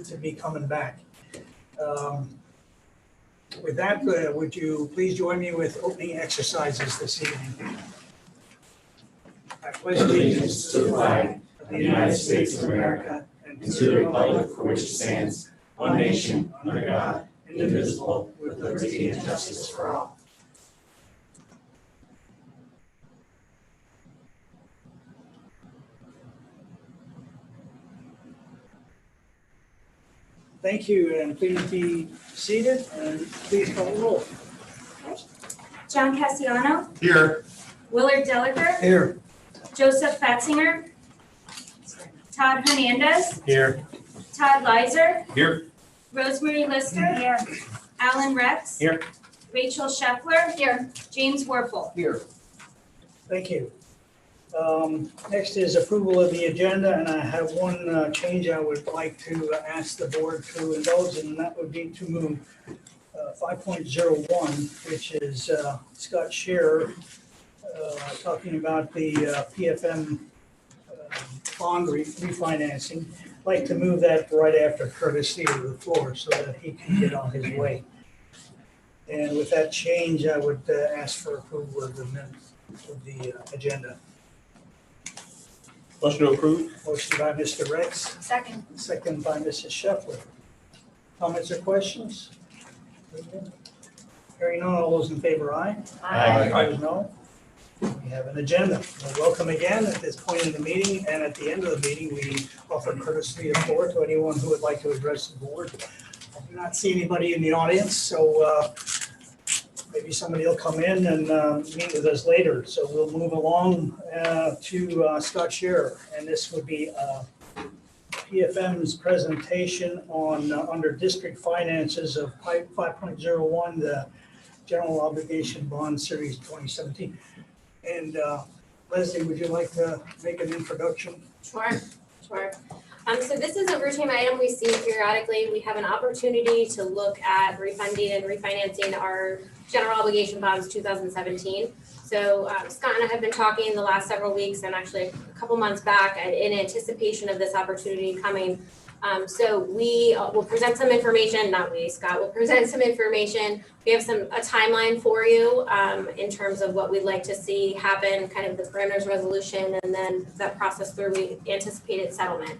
to be coming back. With that, would you please join me with opening exercises this evening? I pledge allegiance to the flag of the United States of America and to the republic for which it stands, one nation, under God, indivisible, with liberty and justice for all. Thank you, and please be seated, and please call the roll. John Cassiano. Here. Willard Delliker. Here. Joseph Fatzinger. Todd Hernandez. Here. Todd Leiser. Here. Rosemary Lister. Here. Alan Rex. Here. Rachel Scheffler. Here. James Werfel. Here. Thank you. Next is approval of the agenda, and I have one change I would like to ask the board to indulge in, and that would be to move 5.01, which is Scott Scherer talking about the PFM bond refinancing. I'd like to move that right after Curtis to the floor so that he can get on his way. And with that change, I would ask for approval of the agenda. Motion to approve. Motion by Mr. Rex, Second. second by Mrs. Scheffler. Comments or questions? Hearing none, all those in favor, aye. Aye. Opposed, no. We have an agenda. Well, welcome again at this point in the meeting, and at the end of the meeting, we offer courtesy of floor to anyone who would like to address the board. I do not see anybody in the audience, so maybe somebody will come in and meet with us later. So we'll move along to Scott Scherer, and this would be PFM's presentation on under district finances of 5.01, the General Obligation Bond Series 2017. And Leslie, would you like to make an introduction? Sure. So this is a routine item we see periodically. We have an opportunity to look at refunding and refinancing our general obligation bonds 2017. So Scott and I have been talking the last several weeks and actually a couple months back in anticipation of this opportunity coming. So we will present some information, Scott will present some information. We have a timeline for you in terms of what we'd like to see happen, kind of the parameters resolution, and then that process through we anticipated settlement.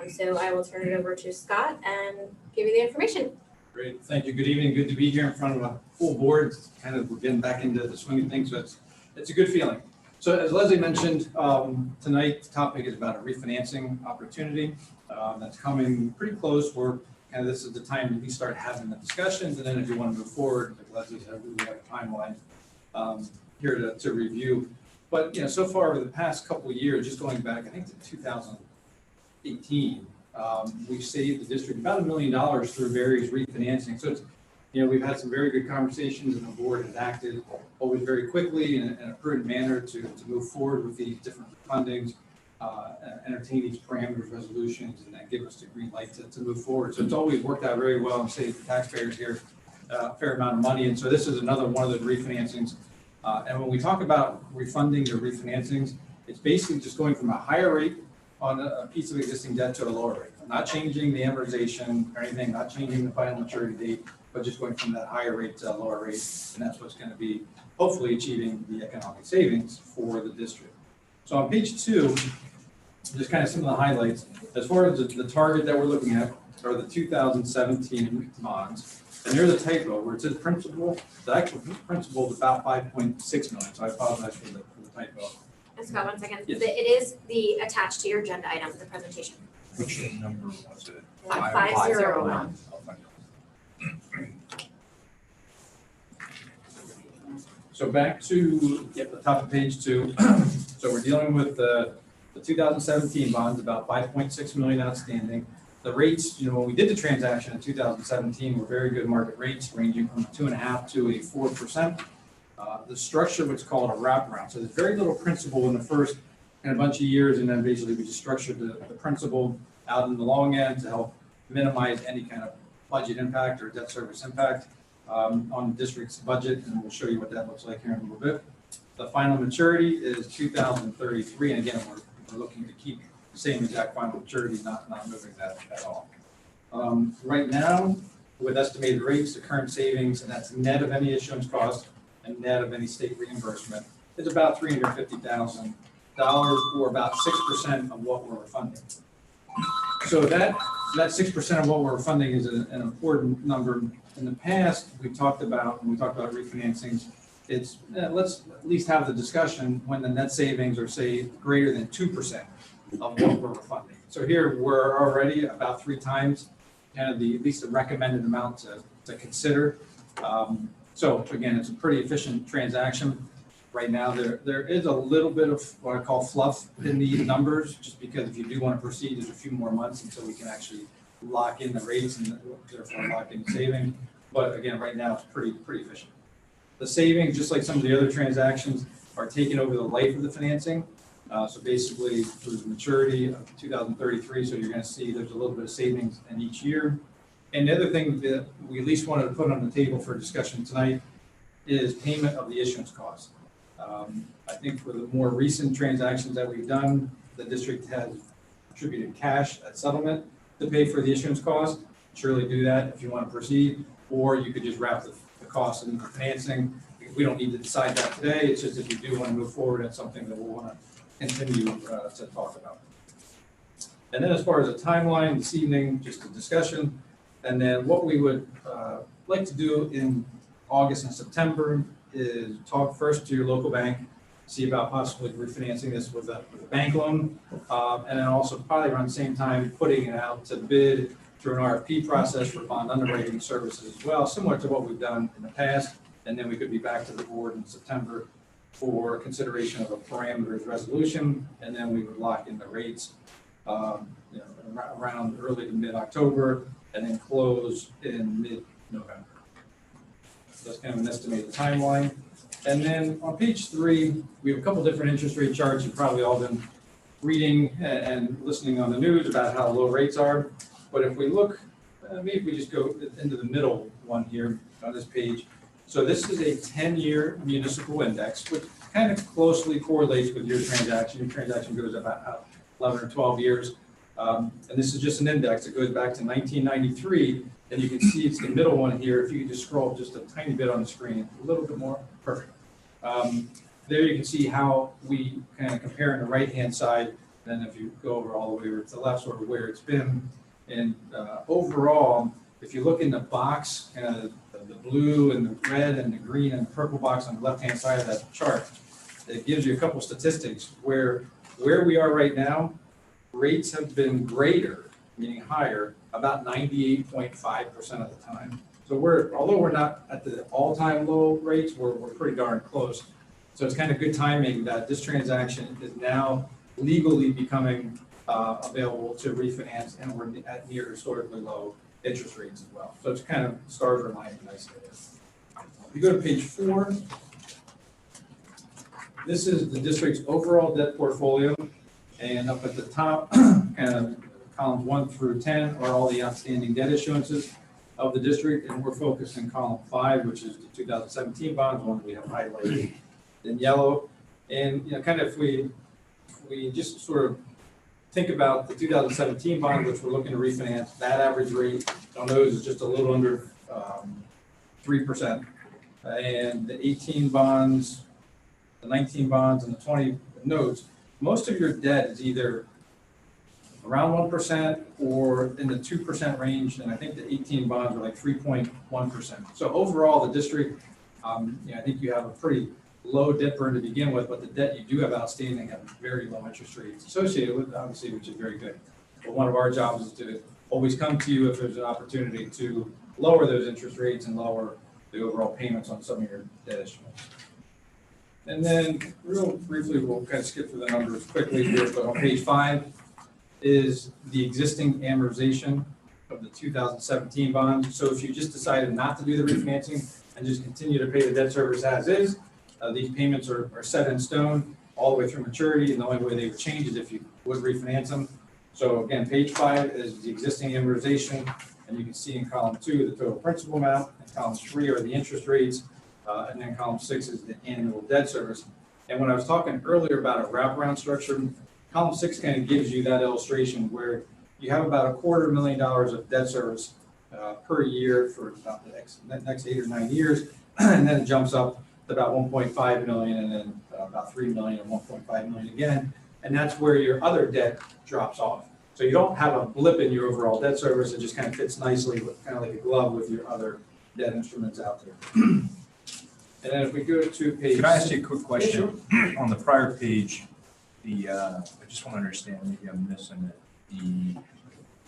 So I will turn it over to Scott and give you the information. Great, thank you. Good evening. Good to be here in front of a full board. Kind of we're getting back into the swing of things, so it's a good feeling. So as Leslie mentioned, tonight the topic is about a refinancing opportunity that's coming pretty close. This is the time that we start having the discussions, and then if you want to move forward, like Leslie said, we have a timeline here to review. But so far over the past couple of years, just going back, I think to 2018, we've saved the district about $1 million through various refinancing. So it's, we've had some very good conversations, and the board has acted always very quickly in a prudent manner to move forward with these different fundings, entertain these parameters resolutions, and then give us the green light to move forward. So it's always worked out very well and saved the taxpayers here a fair amount of money. And so this is another one of the refinancings. And when we talk about refunding or refinancings, it's basically just going from a higher rate on a piece of existing debt to a lower rate. Not changing the amortization or anything, not changing the final maturity date, but just going from that higher rate to a lower rate. And that's what's going to be hopefully achieving the economic savings for the district. So on page 2, just kind of some of the highlights. As far as the target that we're looking at are the 2017 bonds. And there's a typo where it says principal. The actual principal is about 5.6 million. So I apologize for the typo. Scott, 1 second. Yes. It is the attached to your agenda item, the presentation. Which number was it? 501. So back to the top of page 2. So we're dealing with the 2017 bonds, about 5.6 million outstanding. The rates, when we did the transaction in 2017, were very good market rates, ranging from 2.5% to 4%. The structure, what's called a wraparound. So there's very little principal in the first and a bunch of years, and then basically we just structured the principal out in the long end to help minimize any kind of budget impact or debt service impact on the district's budget, and we'll show you what that looks like here in a little bit. The final maturity is 2033, and again, we're looking to keep the same exact final maturity, not moving that at all. Right now, with estimated rates, the current savings, and that's net of any issuance cost and net of any state reimbursement, is about $350,000 or about 6% of what we're funding. So that 6% of what we're funding is an important number. In the past, when we talked about refinancings, it's let's at least have the discussion when the net savings are, say, greater than 2% of what we're funding. So here we're already about 3 times kind of at least the recommended amount to consider. So again, it's a pretty efficient transaction. Right now, there is a little bit of what I call fluff in the numbers, just because if you do want to proceed, there's a few more months until we can actually lock in the rates and therefore lock in the saving. But again, right now, it's pretty efficient. The savings, just like some of the other transactions, are taken over the life of the financing. So basically, through the maturity of 2033, so you're going to see there's a little bit of savings in each year. And the other thing that we at least wanted to put on the table for discussion tonight is payment of the issuance cost. I think for the more recent transactions that we've done, the district has attributed cash at settlement to pay for the issuance cost. Surely do that if you want to proceed, or you could just wrap the cost into the financing. We don't need to decide that today. It's just if you do want to move forward, it's something that we'll want to continue to talk about. And then as far as a timeline this evening, just a discussion. And then what we would like to do in August and September is talk first to your local bank, see about possibly refinancing this with a bank loan, and then also probably around the same time putting it out to bid through an RFP process for bond underwriting services as well, similar to what we've done in the past. And then we could be back to the board in September for consideration of a parameters resolution, and then we would lock in the rates around early to mid-October, and then close in mid-November. So that's kind of an estimated timeline. And then on page 3, we have a couple different interest rate charts. You've probably all been reading and listening on the news about how low rates are. But if we look, maybe if we just go into the middle one here on this page. So this is a 10-year municipal index, which kind of closely correlates with your transaction. Your transaction goes about 11 or 12 years. And this is just an index. It goes back to 1993. And you can see it's the middle one here. If you could just scroll just a tiny bit on the screen, a little bit more, perfect. There you can see how we kind of compare on the right-hand side. Then if you go over all the way to the left, sort of where it's been. And overall, if you look in the box, kind of the blue and the red and the green and the purple box on the left-hand side of that chart, it gives you a couple statistics where we are right now. Rates have been greater, meaning higher, about 98.5% of the time. So although we're not at the all-time low rates, we're pretty darn close. So it's kind of good timing that this transaction is now legally becoming available to refinance, and we're at near historically low interest rates as well. So it's kind of stars are aligning nicely there. If you go to page 4, this is the district's overall debt portfolio, and up at the top, kind of columns 1 through 10 are all the outstanding debt issuances of the district, and we're focused in column 5, which is the 2017 bonds, one we have highlighted in yellow. And kind of if we just sort of think about the 2017 bond, which we're looking to refinance, that average rate on those is just a little under 3%. And the 18 bonds, the 19 bonds, and the 20 notes, most of your debt is either around 1% or in the 2% range, and I think the 18 bonds are like 3.1%. So overall, the district, I think you have a pretty low debt burden to begin with, but the debt you do have outstanding have very low interest rates associated with it, obviously, which is very good. But one of our jobs is to always come to you if there's an opportunity to lower those interest rates and lower the overall payments on some of your debt issuance. And then real briefly, we'll kind of skip through the numbers quickly here, but on page 5 is the existing amortization of the 2017 bonds. So if you just decided not to do the refinancing and just continue to pay the debt service as is, these payments are set in stone all the way through maturity, and the only way they would change is if you would refinance them. So again, page 5 is the existing amortization, and you can see in column 2 the total principal amount, and column 3 are the interest rates, and then column 6 is the annual debt service. And when I was talking earlier about a wraparound structure, column 6 kind of gives you that illustration where you have about $250,000 of debt service per year for about the next 8 or 9 years, and then it jumps up to about 1.5 million, and then about 3 million and 1.5 million again, and that's where your other debt drops off. So you don't have a blip in your overall debt service, it just kind of fits nicely, with kind of like a glove with your other debt instruments out there. And then if we go to page. Can I ask you a quick question? Yeah, On the prior page, I just want to understand, maybe I'm missing it. The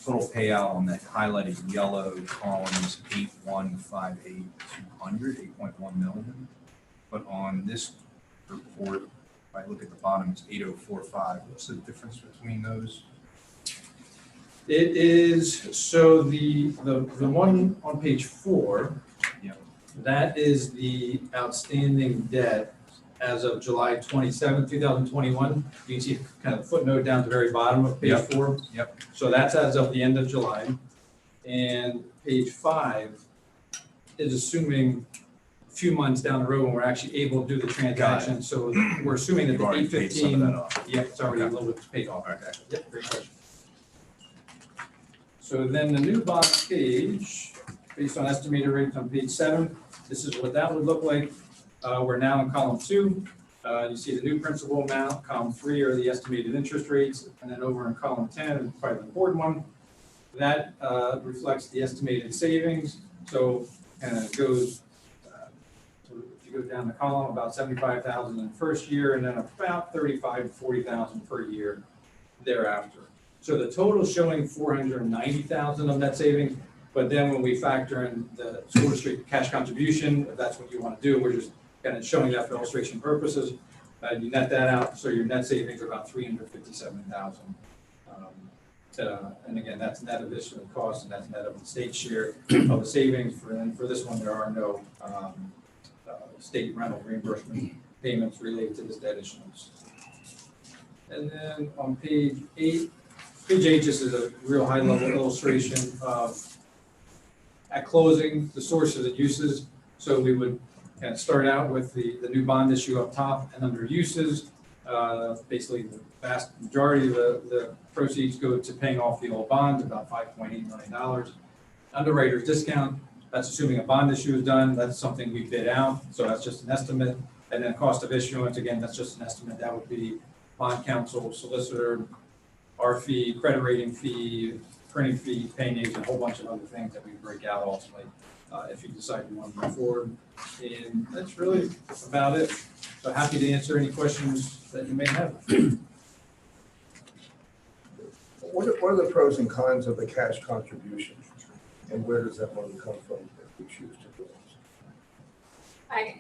total payout on that highlighted yellow column is 8,158,200, 8.1 million. But on this report, if I look at the bottom, it's 8,045. What's the difference between those? It is, so the one on page 4, Yep. that is the outstanding debt as of July 27, 2021. You can see kind of footnote down at the very bottom of page Yep. 4. Yep. So that's as of the end of July. And page 5 is assuming a few months down the road when we're actually able to do the transaction. So we're assuming that You've the already paid some of 815, that off. yeah, it's already a Okay. little bit paid off. Okay. Yep, great question. So then the new box page, based on estimated rates on page 7, this is what that would look like. We're now in column 2. You see the new principal amount. Column 3 are the estimated interest rates. And then over in column 10, probably the important one, that reflects the estimated savings. So kind of goes, so if you go down the column, about 75,000 in the first year, and then about 35 to 40,000 per year thereafter. So the total showing 490,000 of that savings, but then when we factor in the school district cash contribution, if that's what you want to do, we're just kind of showing that for illustration purposes. You net that out, so your net savings are about 357,000. And again, that's net of issuing costs, and that's net of the state share of the savings. And for this one, there are no state rental reimbursement payments related to this debt issuance. And then on page 8 just is a real high-level illustration of, at closing, the sources and uses. So we would kind of start out with the new bond issue up top, and under uses, basically the vast majority of the proceeds go to paying off the old bonds, about $5.8 million. Underwriter's discount, that's assuming a bond issue is done, that's something we bid out, so that's just an estimate. And then cost of issuance, again, that's just an estimate, that would be bond counsel, solicitor, our fee, credit rating fee, printing fee, paying agent, a whole bunch of other things that we break out ultimately if you decide you want to move forward. And that's really about it. So happy to answer any questions that you may have. What are the pros and cons of the cash contribution? And where does that money come from if we choose to do it?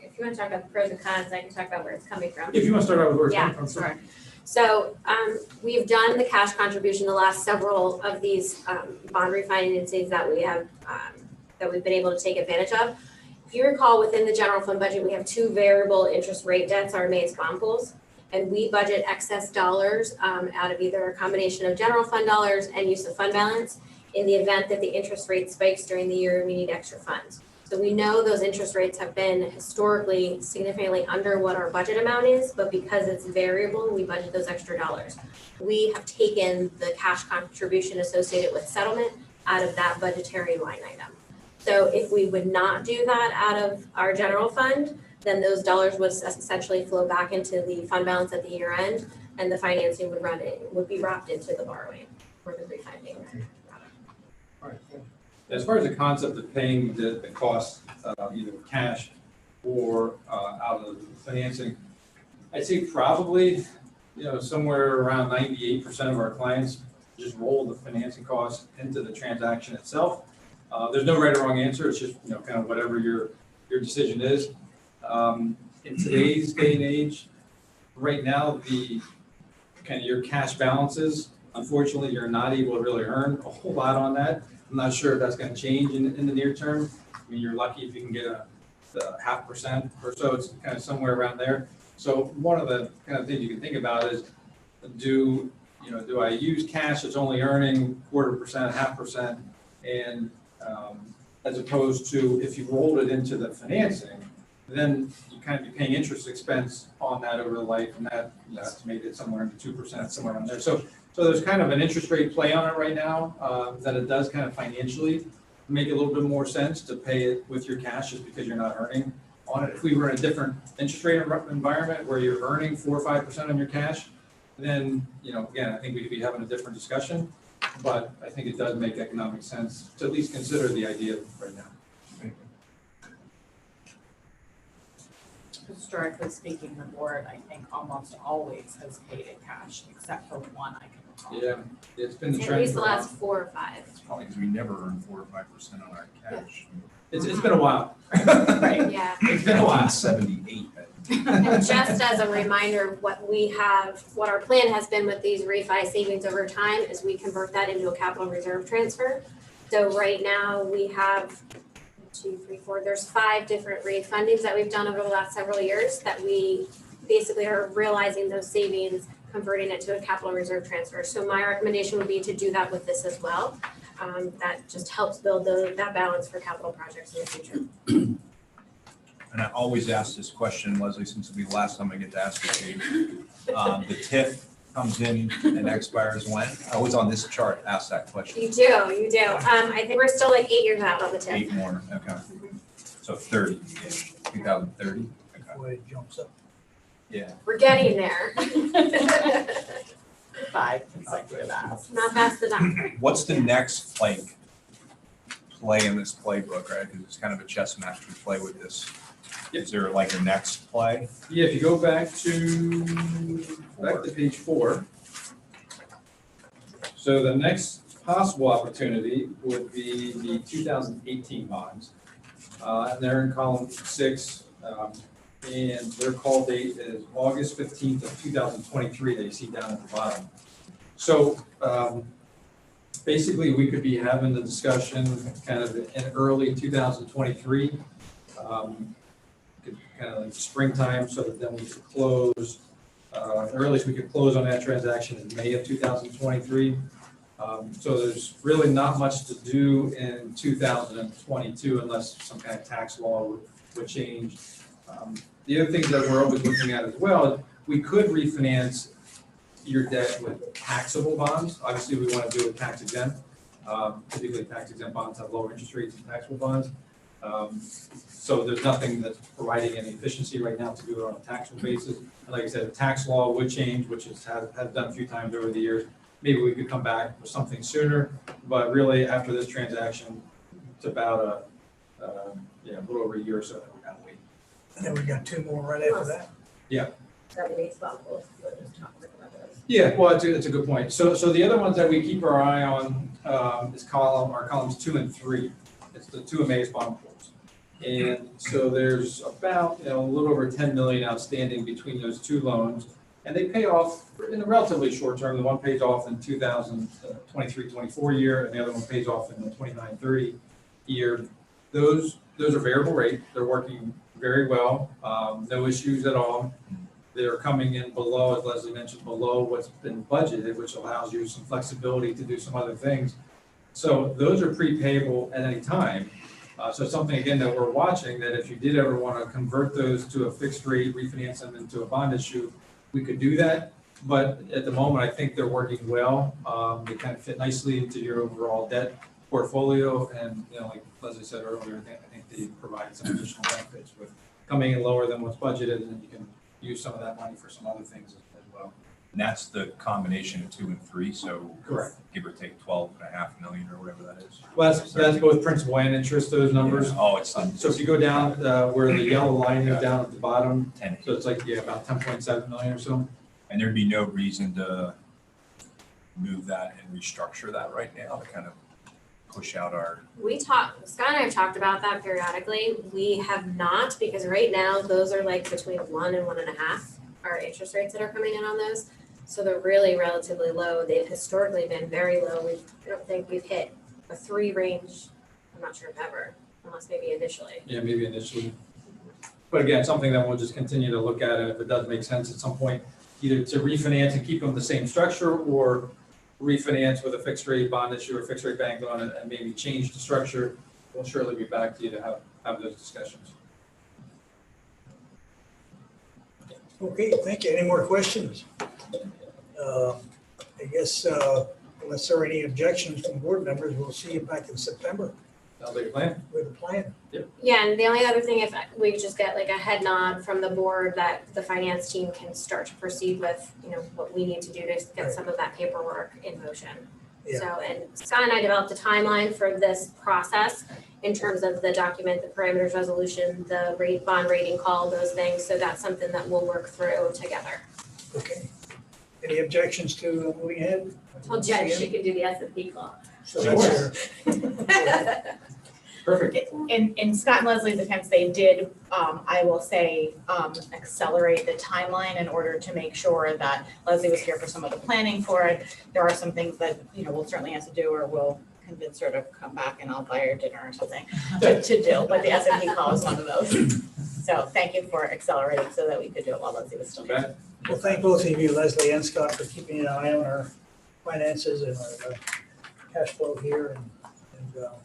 If you want to talk about the pros and cons, I can talk about where it's coming from. If you want to start out with where it's Yeah, coming from. sure. So we've done the cash contribution the last several of these bond refinancings that we have that we've been able to take advantage of. If you recall, within the general fund budget, we have 2 variable interest rate debts, our MAIS bond pools, and we budget excess dollars out of either a combination of general fund dollars and use of fund balance in the event that the interest rate spikes during the year and we need extra funds. So we know those interest rates have been historically significantly under what our budget amount is, but because it's variable, we budget those extra dollars. We have taken the cash contribution associated with settlement out of that budgetary line item. So if we would not do that out of our general fund, then those dollars would essentially flow back into the fund balance at the year end, and the financing would be wrapped into the borrowing or the refunding. All right, cool. As far as the concept of paying the cost, either cash or out of the financing, I'd say probably, somewhere around 98% of our clients just roll the financing costs into the transaction itself. There's no right or wrong answer. It's just, kind of whatever your decision is. In today's day and age, right now, the kind of your cash balances, unfortunately, you're not able to really earn a whole lot on that. I'm not sure if that's going to change in the near term. I mean, you're lucky if you can get a 0.5% or so. It's kind of somewhere around there. So one of the kind of things you can think about is, do I use cash that's only earning 0.25%, 0.5%, and as opposed to if you rolled it into the financing, then you kind of be paying interest expense on that over the life, and that, estimated somewhere into 2%, somewhere on there. So there's kind of an interest rate play on it right now, that it does kind of financially make a little bit more sense to pay it with your cash just because you're not earning on it. If we were in a different interest rate environment where you're earning 4 or 5% on your cash, then, again, I think we'd be having a different discussion, but I think it does make economic sense to at least consider the idea right now. Historically speaking, the board, I think, almost always has paid in cash, except for one I can recall. Yeah, it's been the At trend least for the a while. last 4 or 5. It's probably because we never earn 4 or 5% on our cash. It's been a while. Right. Yeah. It's been a while. 1978. And just as a reminder, what our plan has been with these refi savings over time is we convert that into a capital reserve transfer. So right now we have 2, 3, 4, there's 5 different refundings that we've done over the last several years that we basically are realizing those savings, converting it to a capital reserve transfer. So my recommendation would be to do that with this as well. That just helps build that balance for capital projects in the future. And I always ask this question, Leslie, since it'll be the last time I get to ask it to you. The TIF comes in and expires when? I was on this chart, asked that question. You do. I think we're still like 8 years out on the tip. 8 more, okay. So 30, 2030? Okay. Boy, it jumps up. Yeah. We're getting there. 5 consecutive asks. Not fast enough. What's the next play in this playbook, right? Because it's kind of a chess match we play with this. Is there like a next play? Yeah, if you go back to page 4. So the next possible opportunity would be the 2018 bonds. And they're in column 6, and their call date is August 15th of 2023 that you see down at the bottom. So basically, we could be having the discussion kind of in early 2023. Kind of like springtime, so that then we could close, earliest we could close on that transaction in May of 2023. So there's really not much to do in 2022 unless some kind of tax law would change. The other things that we're always looking at as well, we could refinance your debt with taxable bonds. Obviously, we want to do it tax exempt. Typically, tax exempt bonds have lower interest rates than taxable bonds. So there's nothing that's providing any efficiency right now to do it on a taxable basis. And like I said, the tax law would change, which has done a few times over the years. Maybe we could come back with something sooner, but really after this transaction, it's about a little over a year or so that we're gonna wait. And then we got 2 more right after that. Yeah, well, it's a good point. So the other ones that we keep our eye on is columns 2 and 3. It's the 2 Emmaus bond pools. And so there's about a little over 10 million outstanding between those 2 loans, and they pay off in a relatively short term. The one pays off in 2023-24 year, and the other one pays off in the 29-30 year. Those are variable rate. They're working very well. No issues at all. They're coming in below, as Leslie mentioned, below what's been budgeted, which allows you some flexibility to do some other things. So those are prepayable at any time. So something, again, that we're watching, that if you did ever want to convert those to a fixed rate, refinance them into a bond issue, we could do that. But at the moment, I think they're working well. They kind of fit nicely into your overall debt portfolio. And, like Leslie said earlier, I think they provide some additional benefits with coming in lower than what's budgeted, and then you can use some of that money for some other things as well. And that's the combination of 2 and 3, so Correct. give or take 12.5 million or whatever that is. Well, that's both principal and interest, those numbers. Yeah. Oh, it's So if you go down where the yellow line is down at the bottom, 10. so it's like, about 10.7 million or so. And there'd be no reason to move that and restructure that right now to kind of push out our. Scott and I have talked about that periodically. We have not, because right now those are like between 1 and 1.5 our interest rates that are coming in on those. So they're really relatively low. They've historically been very low. I don't think we've hit a 3 range. I'm not sure if ever, unless maybe initially. Yeah, maybe initially. But again, something that we'll just continue to look at, and if it does make sense at some point, either to refinance and keep them the same structure, or refinance with a fixed rate bond issue or fixed rate bank loan and maybe change the structure, we'll surely be back to you to have those discussions. Okay, thank you. Any more questions? I guess unless there are any objections from board members, we'll see you back in September Sounds like a plan. with a plan. Yeah, and the only other thing, if we could just get like a head nod from the board that the finance team can start to proceed with, what we need to do to get some of that paperwork in motion. Yeah. So, and Scott and I developed a timeline for this process in terms of the document, the parameters resolution, the bond rating call, those things. So that's something that we'll work through together. Okay. Any objections to moving ahead? Told Jen she could do the S&P call. So that's Perfect. In Scott and Leslie's defense, they did, I will say, accelerate the timeline in order to make sure that Leslie was here for some of the planning for it. There are some things that, we'll certainly have to do, or we'll convince her to come back and I'll buy her dinner or something to do, but the S&P call is one of those. So thank you for accelerating so that we could do it while Leslie was still here. Okay. Well, thank both of you, Leslie and Scott, for keeping an eye on our finances and our cash flow here and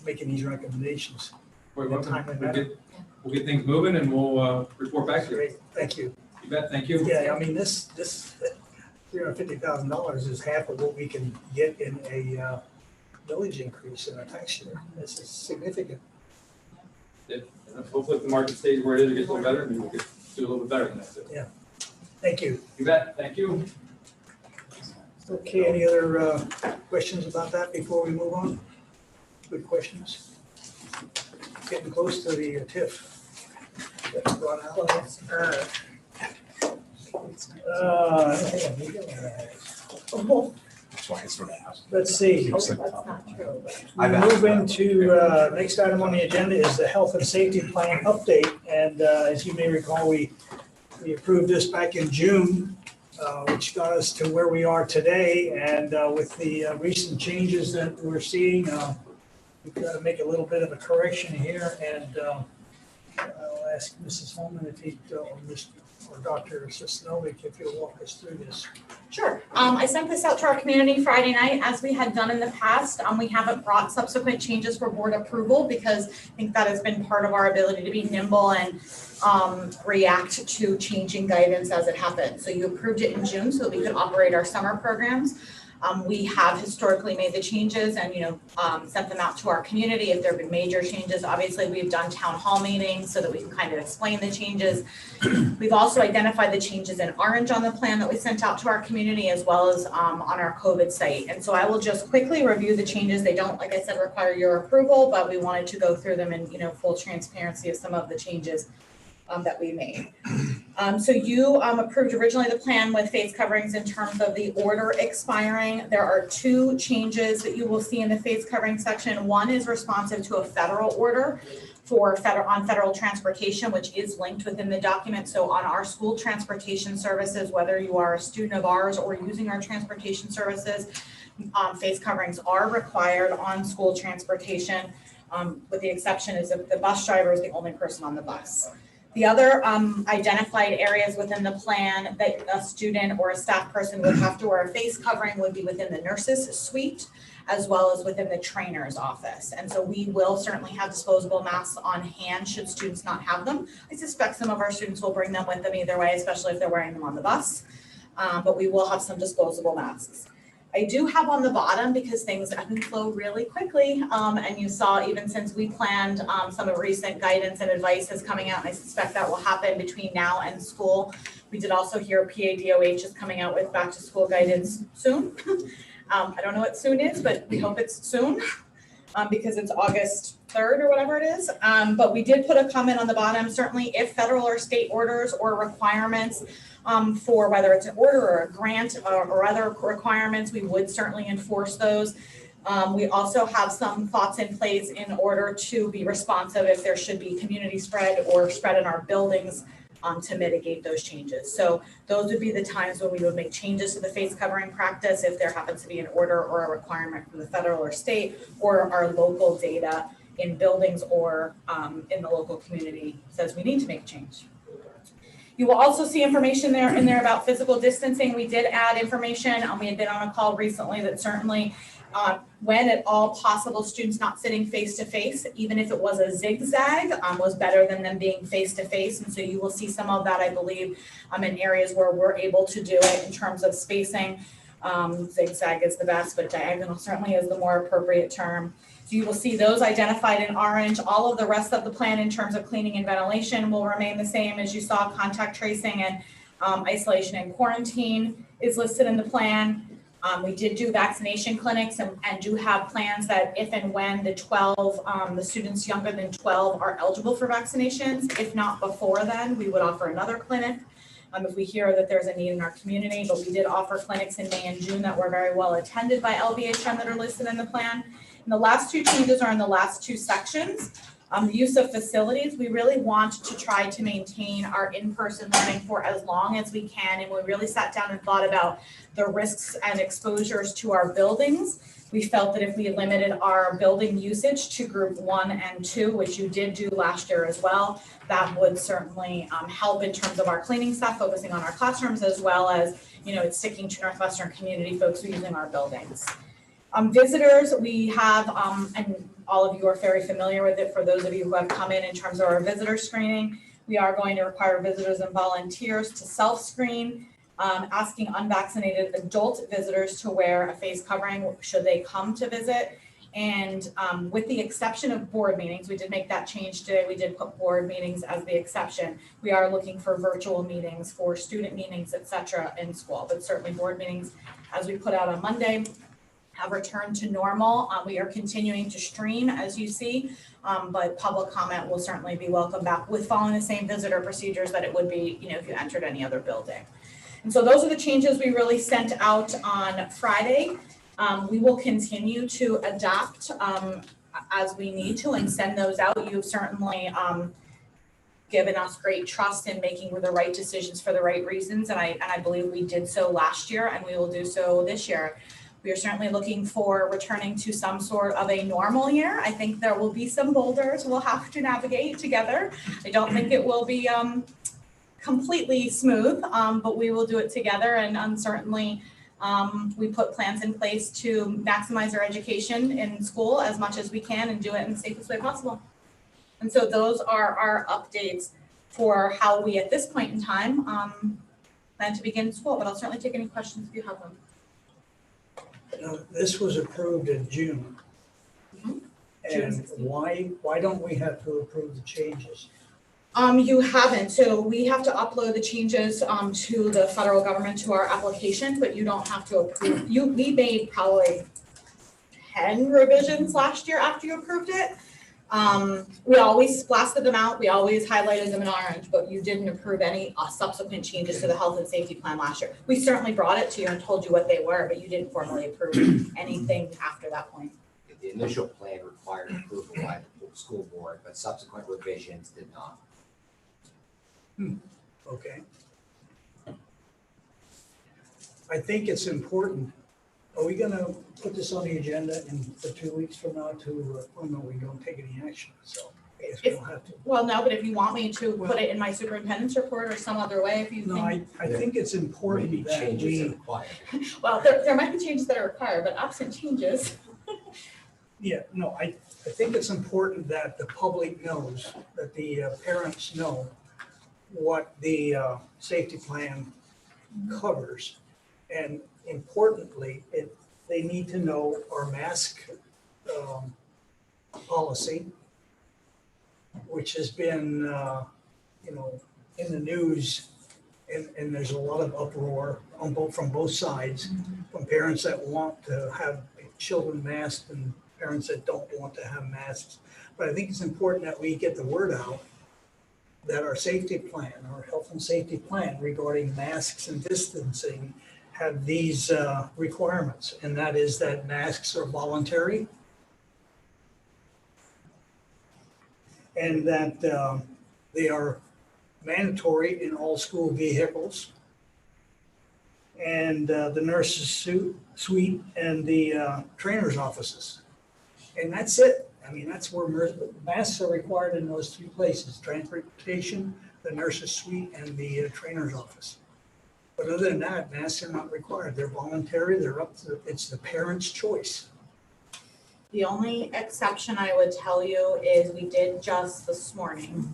making these recommendations. We'll get things moving and we'll report back to you. Great, thank you. You bet, thank you. Yeah, I mean, this $350,000 is half of what we can get in a millage increase in our tax year. This is significant. And hopefully if the market stays where it is, it gets a little better, maybe we'll do a little bit better than that. Yeah. Thank you. You bet, thank you. Okay, any other questions about that before we move on? Good questions. Getting close to the TIF. Run out. I don't think I'm leaving that. That's why I sort of asked. Let's see. That's not true, but. We move into, next item on the agenda is the health and safety plan update. And as you may recall, we approved this back in June, which got us to where we are today. And with the recent changes that we're seeing, we've got to make a little bit of a correction here. And I'll ask Mrs. Holman if he, or Dr. Sosnovic, if you'll walk us through this. Sure. I sent this out to our community Friday night, as we had done in the past. We haven't brought subsequent changes for board approval because I think that has been part of our ability to be nimble and react to changing guidance as it happens. So you approved it in June so that we could operate our summer programs. We have historically made the changes and, sent them out to our community. If there have been major changes, obviously we've done town hall meetings so that we can kind of explain the changes. We've also identified the changes in orange on the plan that we sent out to our community as well as on our COVID site. And so I will just quickly review the changes. They don't, like I said, require your approval, but we wanted to go through them in, full transparency of some of the changes that we made. So you approved originally the plan with face coverings in terms of the order expiring. There are two changes that you will see in the face covering section. One is responsive to a federal order on federal transportation, which is linked within the document. So on our school transportation services, whether you are a student of ours or using our transportation services, face coverings are required on school transportation, with the exception is if the bus driver is the only person on the bus. The other identified areas within the plan that a student or a staff person would have to wear a face covering would be within the nurse's suite, as well as within the trainer's office. And so we will certainly have disposable masks on hand should students not have them. I suspect some of our students will bring them with them either way, especially if they're wearing them on the bus. But we will have some disposable masks. I do have on the bottom, because things ebb and flow really quickly, and you saw even since we planned, some of recent guidance and advice is coming out, and I suspect that will happen between now and school. We did also hear PADOH is coming out with back to school guidance soon. I don't know what soon is, but we hope it's soon, because it's August 3rd or whatever it is. But we did put a comment on the bottom, certainly if federal or state orders or requirements for whether it's an order or a grant or other requirements, we would certainly enforce those. We also have some thoughts in place in order to be responsive if there should be community spread or spread in our buildings to mitigate those changes. So those would be the times when we would make changes to the face covering practice if there happens to be an order or a requirement from the federal or state, or our local data in buildings or in the local community says we need to make a change. You will also see information in there about physical distancing. We did add information. We had been on a call recently that certainly When at all possible, students not sitting face-to-face, even if it was a zigzag, was better than them being face-to-face. And so you will see some of that, I believe, in areas where we're able to do it in terms of spacing. Zigzag is the best, but diagonal certainly is the more appropriate term. So you will see those identified in orange. All of the rest of the plan in terms of cleaning and ventilation will remain the same as you saw. Contact tracing and isolation and quarantine is listed in the plan. We did do vaccination clinics and do have plans that if and when the students younger than 12 are eligible for vaccinations, if not before then, we would offer another clinic. If we hear that there's a need in our community, but we did offer clinics in May and June that were very well attended by LVHM that are listed in the plan. And the last two changes are in the last two sections. The use of facilities, we really want to try to maintain our in-person learning for as long as we can. And we really sat down and thought about the risks and exposures to our buildings. We felt that if we limited our building usage to group 1 and 2, which you did do last year as well, that would certainly help in terms of our cleaning staff focusing on our classrooms, as well as, it's sticking to Northwestern community folks using our buildings. Visitors, we have, and all of you are very familiar with it, for those of you who have come in terms of our visitor screening, we are going to require visitors and volunteers to self-screen, asking unvaccinated adult visitors to wear a face covering should they come to visit. And with the exception of board meetings, we did make that change today. We did put board meetings as the exception. We are looking for virtual meetings for student meetings, et cetera, in school, but certainly board meetings, as we put out on Monday, have returned to normal. We are continuing to stream, as you see, but public comment will certainly be welcome back with following the same visitor procedures that it would be, if you entered any other building. And so those are the changes we really sent out on Friday. We will continue to adapt as we need to and send those out. You've certainly given us great trust in making the right decisions for the right reasons, and I believe we did so last year, and we will do so this year. We are certainly looking for returning to some sort of a normal year. I think there will be some boulders we'll have to navigate together. I don't think it will be completely smooth, but we will do it together. And certainly we put plans in place to maximize our education in school as much as we can and do it in the safest way possible. And so those are our updates for how we, at this point in time, plan to begin school. But I'll certainly take any questions if you have them. Now, this was approved in June. Mhm. And why don't we have to approve the changes? You haven't, so we have to upload the changes to the federal government to our application, but you don't have to approve. We made probably 10 revisions last year after you approved it. We always blasted them out, we always highlighted them in orange, but you didn't approve any subsequent changes to the health and safety plan last year. We certainly brought it to you and told you what they were, but you didn't formally approve anything after that point. The initial plan required approval by the school board, but subsequent revisions did not. Okay. I think it's important. Are we gonna put this on the agenda for 2 weeks from now to, oh no, we don't take any action, so I guess we don't have to. Well, no, but if you want me to put it in my superintendent's report or some other way, if you No, think. I think it's important Maybe that changes are we, required. Well, there might be changes that are required, but absent changes. yeah, no, I think it's important that the public knows, that the parents know what the safety plan covers. And importantly, they need to know our mask policy, which has been, in the news, and there's a lot of uproar from both sides, from parents that want to have children masked and parents that don't want to have masks. But I think it's important that we get the word out that our safety plan, our health and safety plan regarding masks and distancing have these requirements, and that is that masks are voluntary and that they are mandatory in all school vehicles, and the nurse's suite and the trainer's offices. And that's it. I mean, that's where masks are required in those three places: transportation, the nurse's suite, and the trainer's office. But other than that, masks are not required. They're voluntary. They're it's the parent's choice. The only exception I would tell you is we did just this morning,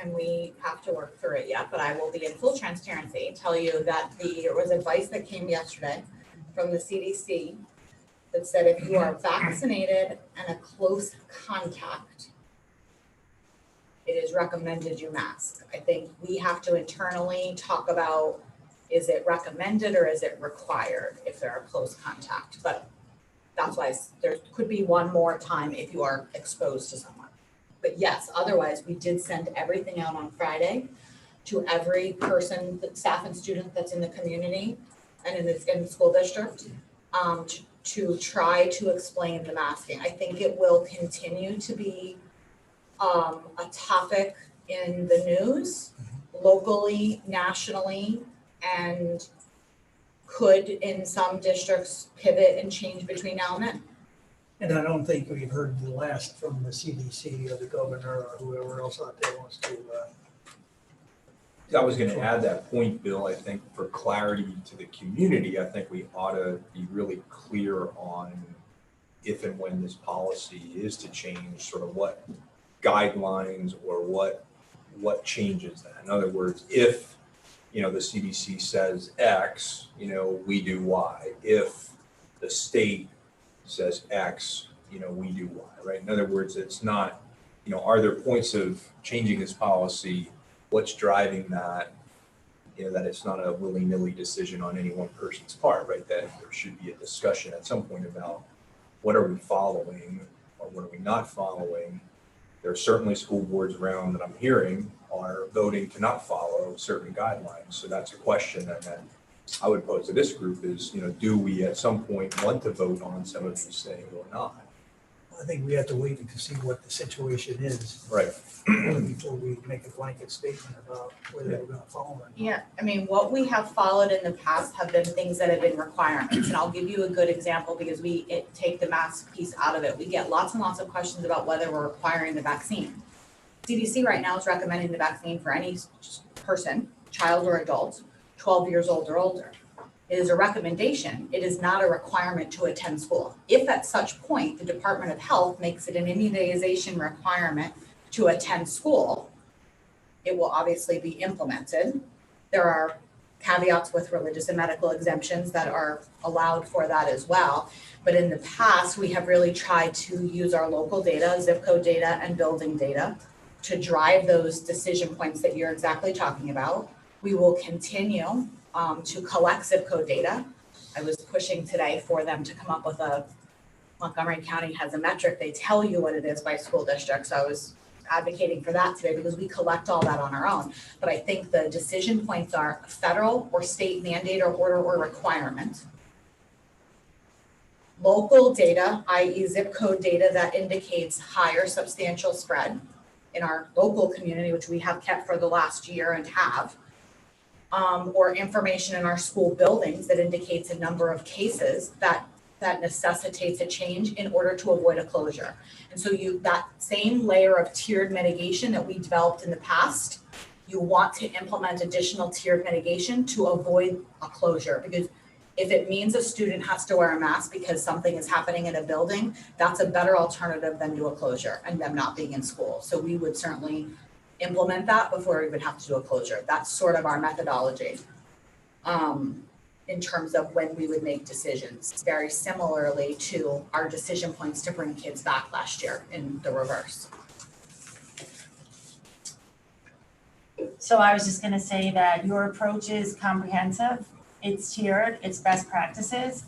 and we have to work through it yet, but I will be in full transparency, tell you that there was advice that came yesterday from the CDC that said if you are vaccinated and a close contact, it is recommended you mask. I think we have to internally talk about, is it recommended or is it required if they're a close contact? But that's why there could be one more time if you are exposed to someone. But yes, otherwise, we did send everything out on Friday to every person, staff and student that's in the community and in the school district, to try to explain the masking. I think it will continue to be a topic in the news, locally, nationally, and could in some districts pivot and change between now and then. And I don't think we've heard the last from the CDC or the governor or whoever else out there wants to. I was gonna add that point, Bill. I think for clarity to the community, I think we ought to be really clear on if and when this policy is to change, sort of what guidelines or what changes that. In other words, if, the CDC says X, we do Y. If the state says X, we do Y, right? In other words, it's not, are there points of changing this policy? What's driving that? That it's not a willy-nilly decision on any one person's part, right? That there should be a discussion at some point about what are we following or what are we not following. There are certainly school boards around that I'm hearing are voting to not follow certain guidelines. So that's a question that I would pose to this group is, do we at some point want to vote on some of these things or not? I think we have to wait to see what the situation is. Right. Before we make a blanket statement about whether we're gonna follow it. Yeah, I mean, what we have followed in the past have been things that have been requirements, and I'll give you a good example because we take the mask piece out of it. We get lots and lots of questions about whether we're requiring the vaccine. CDC right now is recommending the vaccine for any person, child or adult, 12 years old or older. It is a recommendation. It is not a requirement to attend school. If at such point, the Department of Health makes it an immunization requirement to attend school, it will obviously be implemented. There are caveats with religious and medical exemptions that are allowed for that as well. But in the past, we have really tried to use our local data, zip code data and building data to drive those decision points that you're exactly talking about. We will continue to collect zip code data. I was pushing today for them to come up with Montgomery County has a metric, they tell you what it is by school district. So I was advocating for that today because we collect all that on our own. But I think the decision points are federal or state mandate or order or requirement. Local data, i.e. zip code data that indicates higher substantial spread in our local community, which we have kept for the last year and have. Or information in our school buildings that indicates a number of cases that necessitates a change in order to avoid a closure. And so that same layer of tiered mitigation that we developed in the past, you want to implement additional tiered mitigation to avoid a closure. Because if it means a student has to wear a mask because something is happening in a building, that's a better alternative than to a closure and them not being in school. So we would certainly implement that before we would have to do a closure. That's sort of our methodology in terms of when we would make decisions, very similarly to our decision points to bring kids back last year in the reverse. So I was just gonna say that your approach is comprehensive, it's tiered, it's best practices.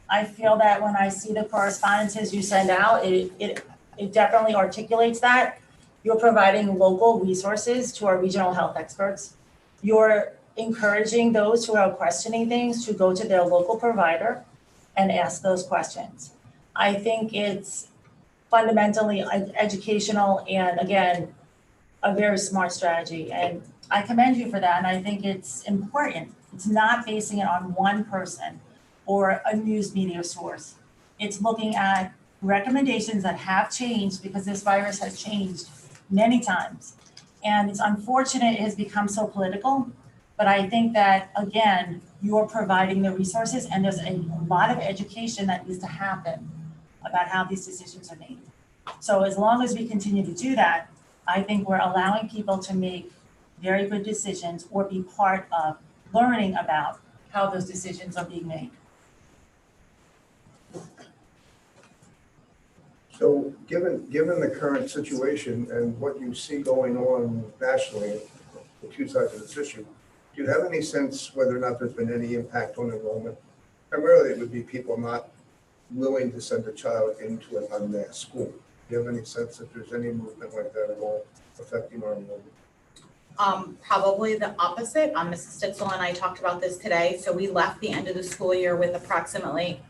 I feel that when I see the correspondences you send out, it definitely articulates that. You're providing local resources to our regional health experts. You're encouraging those who are questioning things to go to their local provider and ask those questions. I think it's fundamentally educational and, again, a very smart strategy. And I commend you for that. And I think it's important. It's not basing it on one person or a news media source. It's looking at recommendations that have changed because this virus has changed many times. And it's unfortunate it has become so political, but I think that, again, you're providing the resources and there's a lot of education that needs to happen about how these decisions are made. So as long as we continue to do that, I think we're allowing people to make very good decisions or be part of learning about how those decisions are being made. So given the current situation and what you see going on nationally, the two sides of this issue, do you have any sense whether or not there's been any impact on enrollment? Primarily, it would be people not willing to send a child into an unmasked school. Do you have any sense that there's any movement like that at all affecting our enrollment? Probably the opposite. Mrs. Stitzel and I talked about this today. So we left the end of the school year with approximately,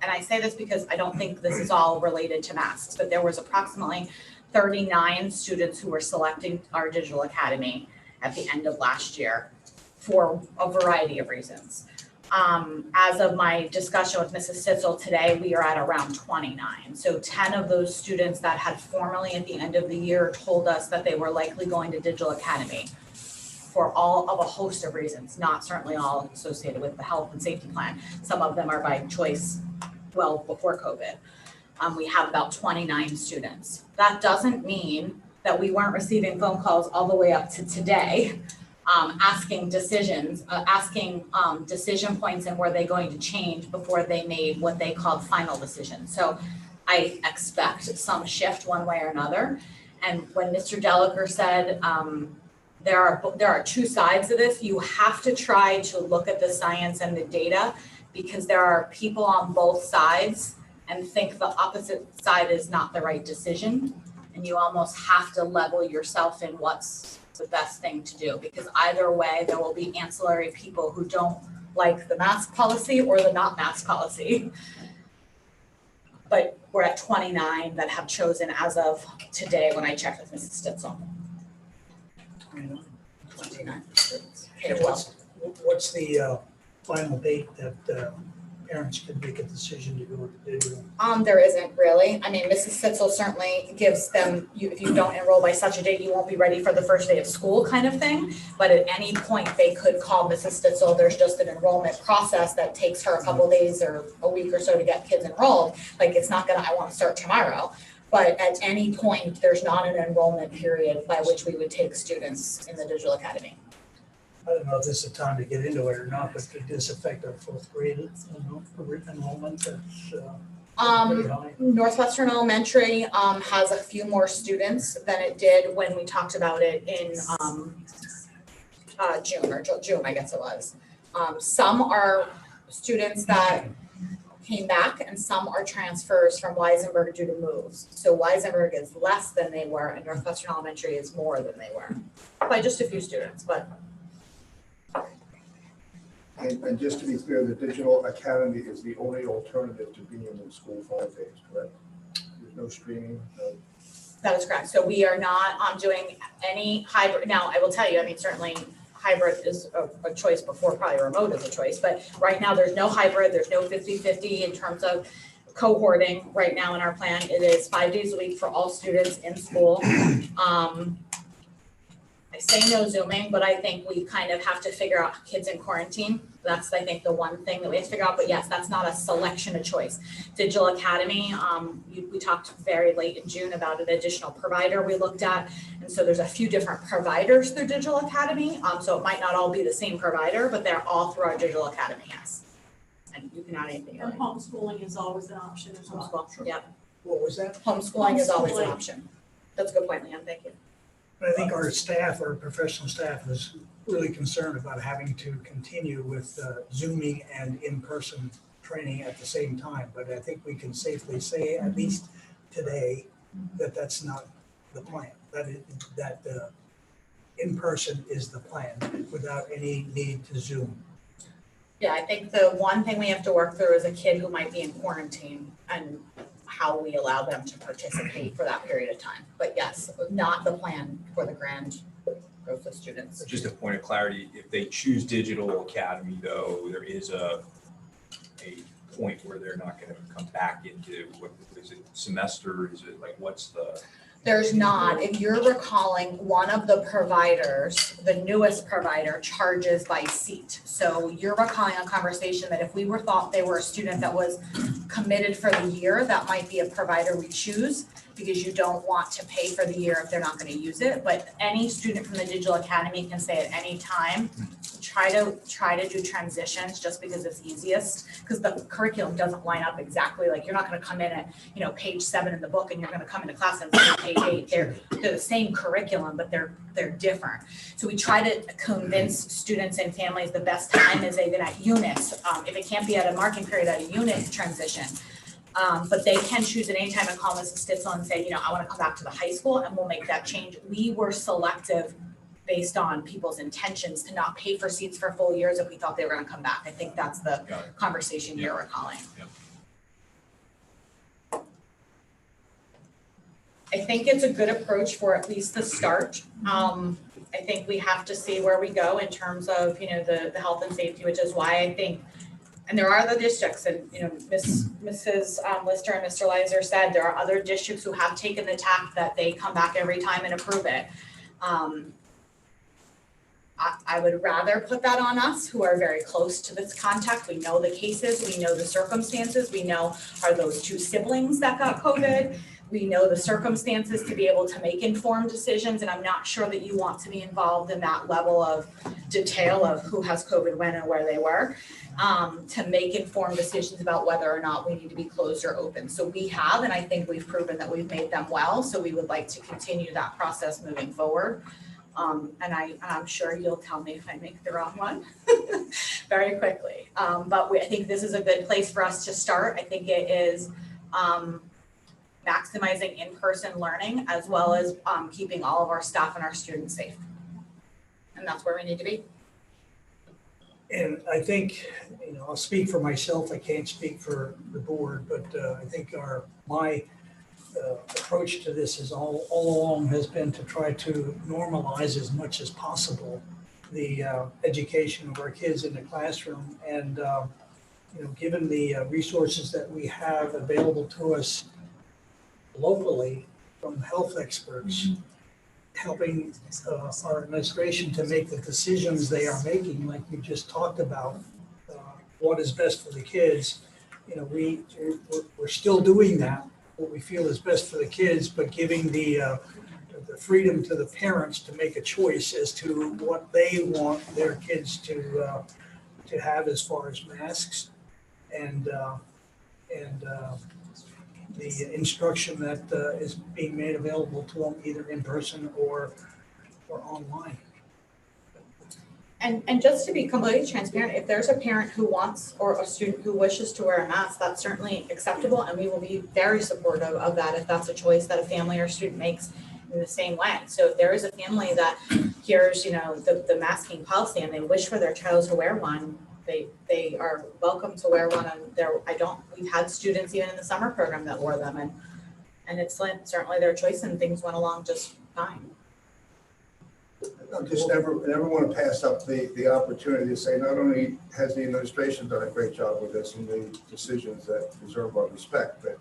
and I say this because I don't think this is all related to masks, but there was approximately 39 students who were selecting our digital academy at the end of last year for a variety of reasons. As of my discussion with Mrs. Stitzel today, we are at around 29. So 10 of those students that had formally at the end of the year told us that they were likely going to digital academy for all of a host of reasons, not certainly all associated with the health and safety plan. Some of them are by choice well before COVID. We have about 29 students. That doesn't mean that we weren't receiving phone calls all the way up to today, asking decision points and were they going to change before they made what they called final decisions. So I expect some shift one way or another. And when Mr. Delaker said there are two sides of this, you have to try to look at the science and the data because there are people on both sides and think the opposite side is not the right decision. And you almost have to level yourself in what's the best thing to do, because either way, there will be ancillary people who don't like the mask policy or the not mask policy. But we're at 29 that have chosen as of today when I checked with Mrs. Stitzel. 29 students. And what's the final date that parents can make a decision to go with digital? There isn't really. I mean, Mrs. Stitzel certainly gives them, if you don't enroll by such a date, you won't be ready for the first day of school kind of thing. But at any point, they could call Mrs. Stitzel. There's just an enrollment process that takes her a couple of days or a week or so to get kids enrolled. Like it's not gonna, I want to start tomorrow. But at any point, there's not an enrollment period by which we would take students in the digital academy. I don't know if this is the time to get into it or not, but could this affect our fourth grade enrollment? That's pretty high. Northwestern Elementary has a few more students than it did when we talked about it in June, I guess it was. Some are students that came back and some are transfers from Weisenberg due to moves. So Weisenberg is less than they were and Northwestern Elementary is more than they were by just a few students, but. And just to be clear, the digital academy is the only alternative to being in school 5 days, correct? There's no streaming, no. That is correct. So we are not doing any hybrid. Now, I will tell you, I mean, certainly hybrid is a choice before probably remote is a choice, but right now there's no hybrid, there's no 50-50 in terms of cohorting right now in our plan. It is 5 days a week for all students in school. I say no Zooming, but I think we kind of have to figure out kids in quarantine. That's, I think, the one thing that we have to figure out, but yes, that's not a selection of choice. Digital Academy, we talked very late in June about an additional provider we looked at. And so there's a few different providers through Digital Academy. So it might not all be the same provider, but they're all through our Digital Academy, yes. And you can add anything. And homeschooling is always an option as well. Homeschool, yep. What was that? Homeschooling is always an Homeschooling. option. That's a good point, Leanne, thank you. But I think our staff, our professional staff is really concerned about having to continue with Zooming and in-person training at the same time. But I think we can safely say, at least today, that that's not the plan. That in-person is the plan without any need to Zoom. Yeah, I think the one thing we have to work through is a kid who might be in quarantine and how we allow them to participate for that period of time. But yes, not the plan for the grand growth of students. Just a point of clarity, if they choose Digital Academy though, there is a point where they're not gonna come back into, what is it, semester, is it like, what's the? There's not. If you're recalling, one of the providers, the newest provider, charges by seat. So you're recalling a conversation that if we thought they were a student that was committed for the year, that might be a provider we choose because you don't want to pay for the year if they're not gonna use it. But any student from the Digital Academy can say at any time, try to do transitions just because it's easiest, because the curriculum doesn't line up exactly. Like, you're not gonna come in at, page 7 in the book and you're gonna come into class and say page 8. They're the same curriculum, but they're different. So we try to convince students and families the best time is even at units. If it can't be at a marking period, at a unit transition. But they can choose at any time and call Mrs. Stitzel and say, I want to come back to the high school, and we'll make that change. We were selective based on people's intentions to not pay for seats for full years if we thought they were going to come back. I think that's the conversation you're recalling. I think it's a good approach for at least the start. I think we have to see where we go in terms of, the health and safety, which is why I think, and there are other districts, and Mrs. Lister and Mr. Leiser said there are other districts who have taken the tack that they come back every time and approve it. I would rather put that on us, who are very close to this contact. We know the cases, we know the circumstances, we know, are those 2 siblings that got COVID? We know the circumstances to be able to make informed decisions, and I'm not sure that you want to be involved in that level of detail of who has COVID when and where they were, to make informed decisions about whether or not we need to be closed or open. So we have, and I think we've proven that we've made them well, so we would like to continue that process moving forward. And I'm sure you'll tell me if I make the wrong one very quickly. But I think this is a good place for us to start. I think it is maximizing in-person learning as well as keeping all of our staff and our students safe. And that's where we need to be. And I think, I'll speak for myself, I can't speak for the board, but I think my approach to this is all along has been to try to normalize as much as possible the education of our kids in the classroom. And, given the resources that we have available to us locally from health experts, helping our administration to make the decisions they are making, like you just talked about, what is best for the kids. We're still doing that, what we feel is best for the kids, but giving the freedom to the parents to make a choice as to what they want their kids to have as far as masks and the instruction that is being made available to them either in person or online. And just to be completely transparent, if there's a parent who wants or a student who wishes to wear a mask, that's certainly acceptable, and we will be very supportive of that if that's a choice that a family or student makes in the same way. So if there is a family that hears, the masking policy and they wish for their child to wear one, they are welcome to wear one. And we've had students even in the summer program that wore them, and it's certainly their choice, and things went along just fine. I just never want to pass up the opportunity to say, not only has the administration done a great job with this and the decisions that deserve our respect, but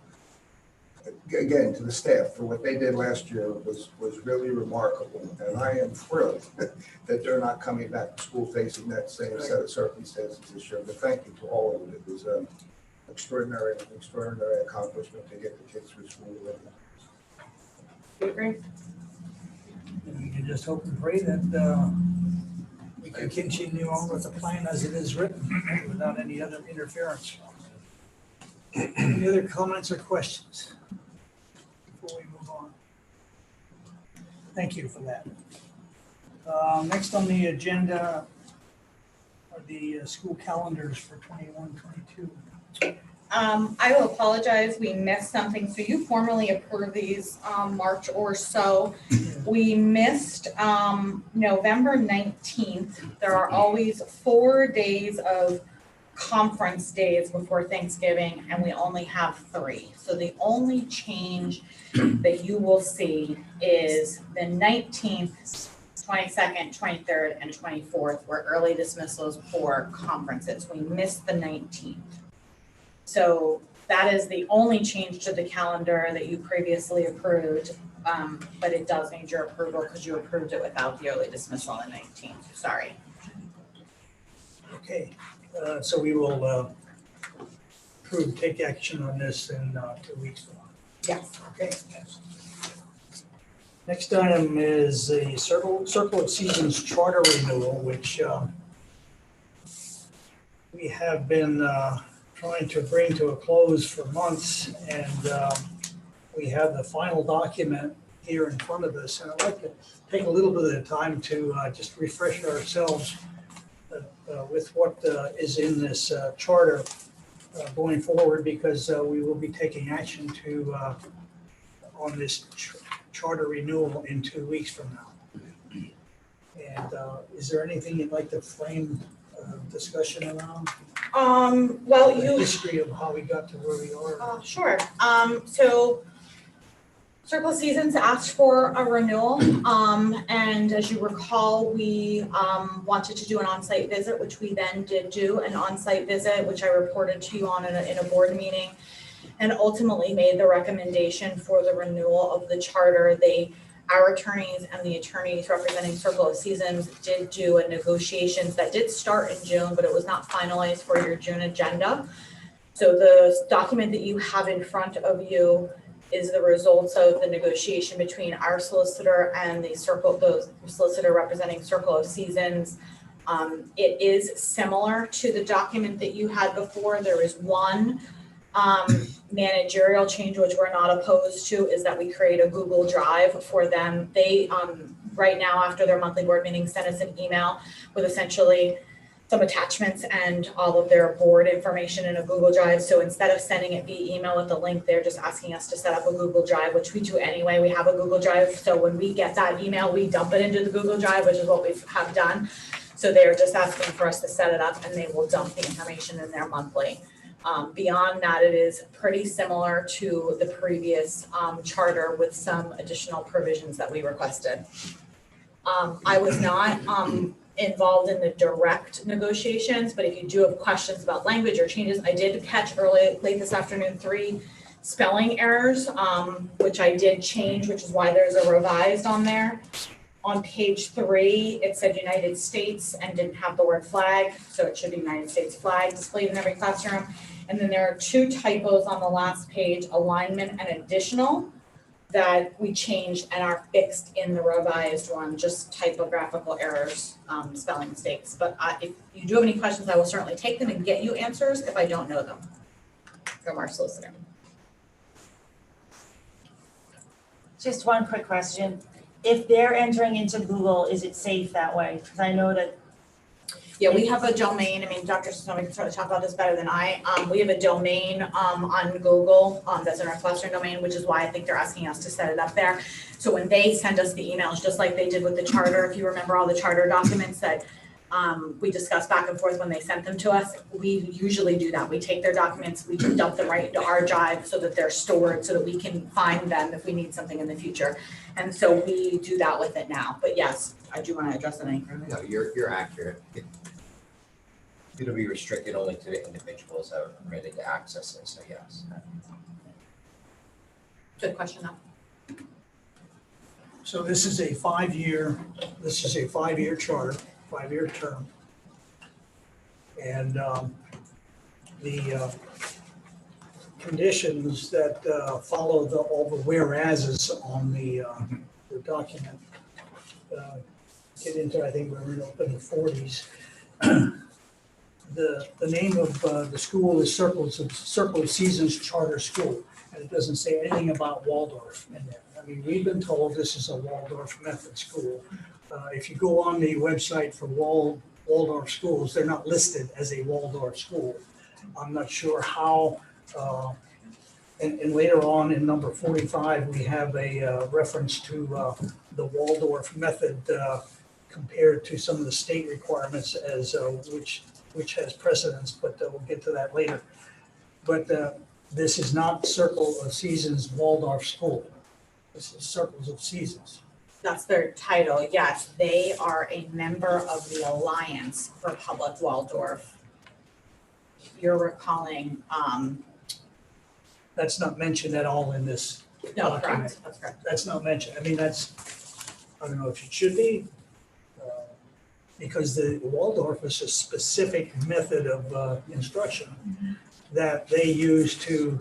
again, to the staff for what they did last year was really remarkable. And I am thrilled that they're not coming back to school facing that same set of circumstances this year. But thank you to all of you. It was an extraordinary accomplishment to get the kids through school. You agree? And we can just hope and pray that we can continue on with the plan as it is written without any other interference. Any other comments or questions before we move on? Thank you for that. Next on the agenda are the school calendars for 21-22. I will apologize, we missed something. So you formally approved these March or so. We missed November 19th. There are always 4 days of conference days before Thanksgiving, and we only have 3. So the only change that you will see is the 19th, 22nd, 23rd, and 24th were early dismissals for conferences. We missed the 19th. So that is the only change to the calendar that you previously approved, but it does need your approval because you approved it without the early dismissal on the 19th. Sorry. Okay, so we will approve, take action on this in 2 weeks from now. Yes. Okay. Next item is the Circle of Seasons Charter Renewal, which we have been trying to bring to a close for months, and we have the final document here in front of us. And I'd like to take a little bit of time to just refresh ourselves with what is in this charter going forward, because we will be taking action to on this charter renewal in 2 weeks from now. And is there anything you'd like to frame discussion around? Well, The you, history of how we got to where we are? sure. So Circle Seasons asked for a renewal, and as you recall, we wanted to do an on-site visit, which we then did do an on-site visit, which I reported to you on in a board meeting, and ultimately made the recommendation for the renewal of the charter. Our attorneys and the attorneys representing Circle of Seasons did do a negotiations that did start in June, but it was not finalized for your June agenda. So the document that you have in front of you is the results of the negotiation between our solicitor and the solicitor representing Circle of Seasons. It is similar to the document that you had before. There is one managerial change which we're not opposed to, is that we create a Google Drive for them. They right now, after their monthly board meeting, sent us an email with essentially some attachments and all of their board information in a Google Drive. So instead of sending it via email with the link, they're just asking us to set up a Google Drive, which we do anyway. We have a Google Drive. So when we get that email, we dump it into the Google Drive, which is what we have done. So they're just asking for us to set it up, and they will dump the information in there monthly. Beyond that, it is pretty similar to the previous charter with some additional provisions that we requested. I was not involved in the direct negotiations, but if you do have questions about language or changes, I did catch late this afternoon 3 spelling errors, which I did change, which is why there's a revised on there. On page 3, it said United States and didn't have the word flag, so it should be United States flag displayed in every classroom. And then there are 2 typos on the last page, alignment and additional, that we changed and are fixed in the revised one, just typographical errors, spelling mistakes. But if you do have any questions, I will certainly take them and get you answers if I don't know them from our solicitor. Just one quick question. If they're entering into Google, is it safe that way? Because I know that. Yeah, we have a domain. I mean, Dr. Snow can sort of talk about this better than I. We have a domain on Google that's in our classroom domain, which is why I think they're asking us to set it up there. So when they send us the emails, just like they did with the charter, if you remember all the charter documents that we discussed back and forth when they sent them to us, we usually do that. We take their documents, we dump them right into our drive so that they're stored so that we can find them if we need something in the future. And so we do that with it now. But yes, I do want to address that. No, you're accurate. It'll be restricted only to the individuals that are permitted to access it, so yes. Good question though. So this is a 5-year charter, 5-year term. And the conditions that follow all the whereases on the document get into, I think we're up in the 40s. The name of the school is Circle of Seasons Charter School, and it doesn't say anything about Waldorf in there. I mean, we've been told this is a Waldorf method school. If you go on the website for Waldorf schools, they're not listed as a Waldorf school. I'm not sure how, and later on in number 45, we have a reference to the Waldorf method compared to some of the state requirements as which has precedence, but we'll get to that later. But this is not Circle of Seasons Waldorf School. This is Circles of Seasons. That's their title. Yes, they are a member of the Alliance for Public Waldorf. If you're recalling, That's not mentioned at all in this no, document. correct, that's correct. That's not mentioned. I mean, I don't know if it should be, because the Waldorf is a specific method of instruction. that they use to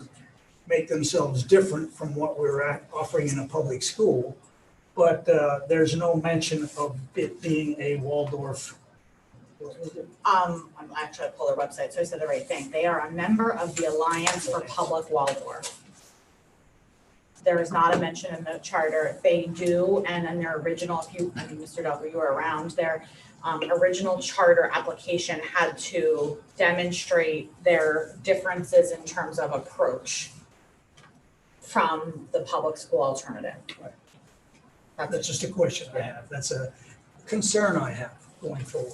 make themselves different from what we're offering in a public school. But there's no mention of it being a Waldorf. What is it? I'm actually pull their website, so I said the right thing. They are a member of the Alliance for Public Waldorf. There is not a mention in the charter. They do, and in their original, Mr. Delver, you were around, their original charter application had to demonstrate their differences in terms of approach from the public school alternative. That's just a question I have. That's a concern I have going forward.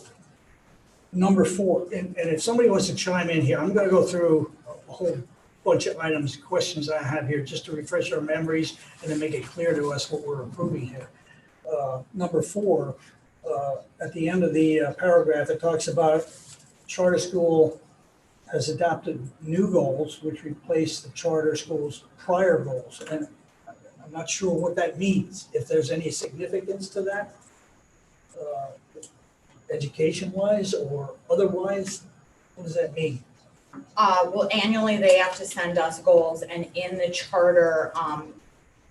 Number 4, and if somebody wants to chime in here, I'm gonna go through a whole bunch of items, questions I have here, just to refresh our memories and then make it clear to us what we're approving here. Number 4, at the end of the paragraph, it talks about charter school has adopted new goals which replace the charter school's prior goals. And I'm not sure what that means, if there's any significance to that, education-wise or otherwise. What does that mean? Well, annually, they have to send us goals, and in the charter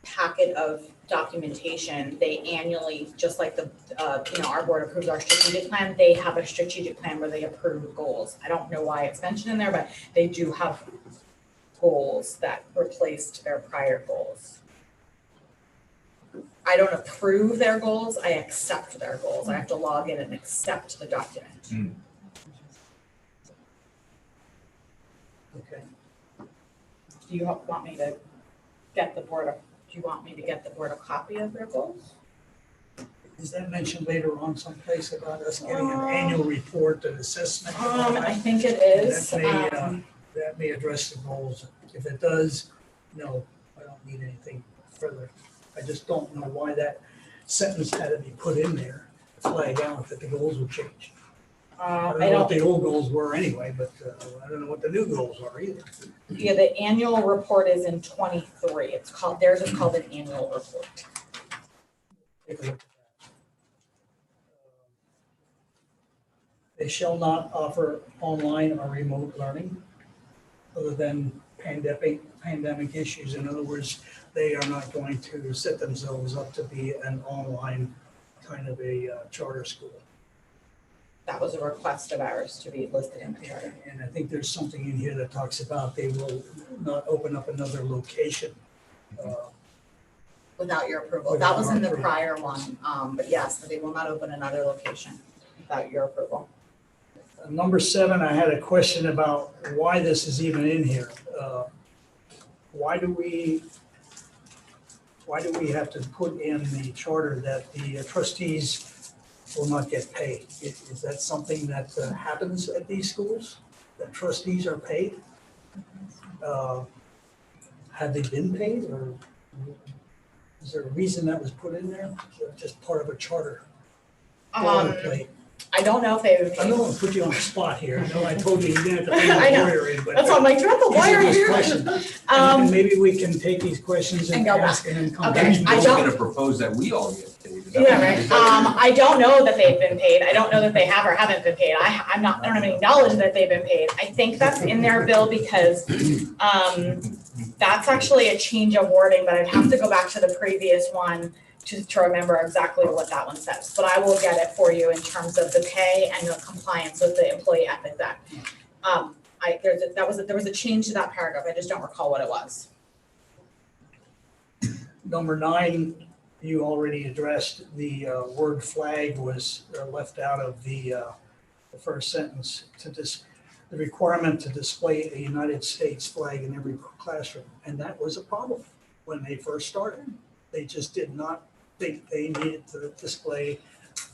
packet of documentation, they annually, just like the, our board approves our strategic plan, they have a strategic plan where they approve goals. I don't know why it's mentioned in there, but they do have goals that replaced their prior goals. I don't approve their goals, I accept their goals. I have to log in and accept the document. Okay. Do you want me to get the board a copy of their goals? Is that mentioned later on someplace about us getting an annual report and assessment? and all that? I think it is. That may address the goals. If it does, no, I don't need anything further. I just don't know why that sentence had to be put in there, to flag out that the goals would change. I don't know what the old goals were anyway, but I don't know what the new goals are either. Yeah, the annual report is in 23. It's called, theirs is called an annual report. Take a look at that. They shall not offer online or remote learning other than pandemic issues. In other words, they are not going to set themselves up to be an online kind of a charter school. That was a request of ours to be listed in the charter. And I think there's something in here that talks about they will not open up another location. Without your approval. That was in the prior one, but yes, they will not open another location without your approval. Number 7, I had a question about why this is even in here. Why do we have to put in the charter that the trustees will not get paid? Is that something that happens at these schools, that trustees are paid? Have they been paid, or is there a reason that was put in there? Or just part of a charter? Boilerplate? I don't know if they would. I don't want to put you on the spot here. I know I told you you didn't have to bring I the know. lawyer in, but. That's why I'm like, do you have the these are lawyer just here? questions. And maybe we can take these questions and And go ask and then come Okay. back. Maybe I Bill's don't- gonna propose that we all get paid. Is that Yeah, what- right. is that- I don't know that they've been paid. I don't know that they have or haven't been paid. I don't have any knowledge that they've been paid. I think that's in their bill because that's actually a change of wording, but I'd have to go back to the previous one to remember exactly what that one says. But I will get it for you in terms of the pay and the compliance with the Employee Ethics Act. There was a change to that paragraph. I just don't recall what it was. Number 9, you already addressed. The word flag was left out of the first sentence. The requirement to display a United States flag in every classroom. And that was a problem when they first started. They just did not think they needed to display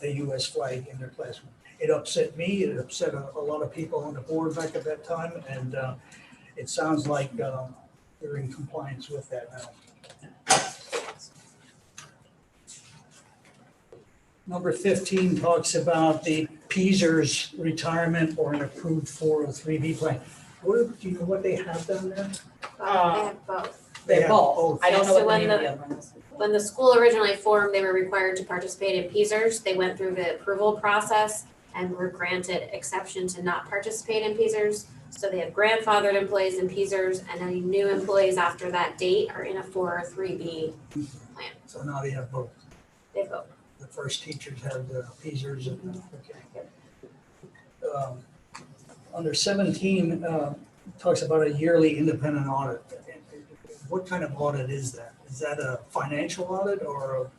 a U.S. flag in their classroom. It upset me, it upset a lot of people on the board back at that time, and it sounds like they're in compliance with that now. Number 15 talks about the Peaser's retirement or an approved 403B plan. Do you know what they have down there? They have both. They're have both. both. I don't know So what the when name of the other one is. When the school originally formed, they were required to participate in PSERS. They went through the approval process and were granted exception to not participate in PSERS. So they have grandfathered employees in PSERS, and any new employees after that date are in a 403B plan. So now they have both. They vote. The first teachers have the PSERS and, okay. Under 17, talks about a yearly independent audit. What kind of audit is that? Is that a financial audit or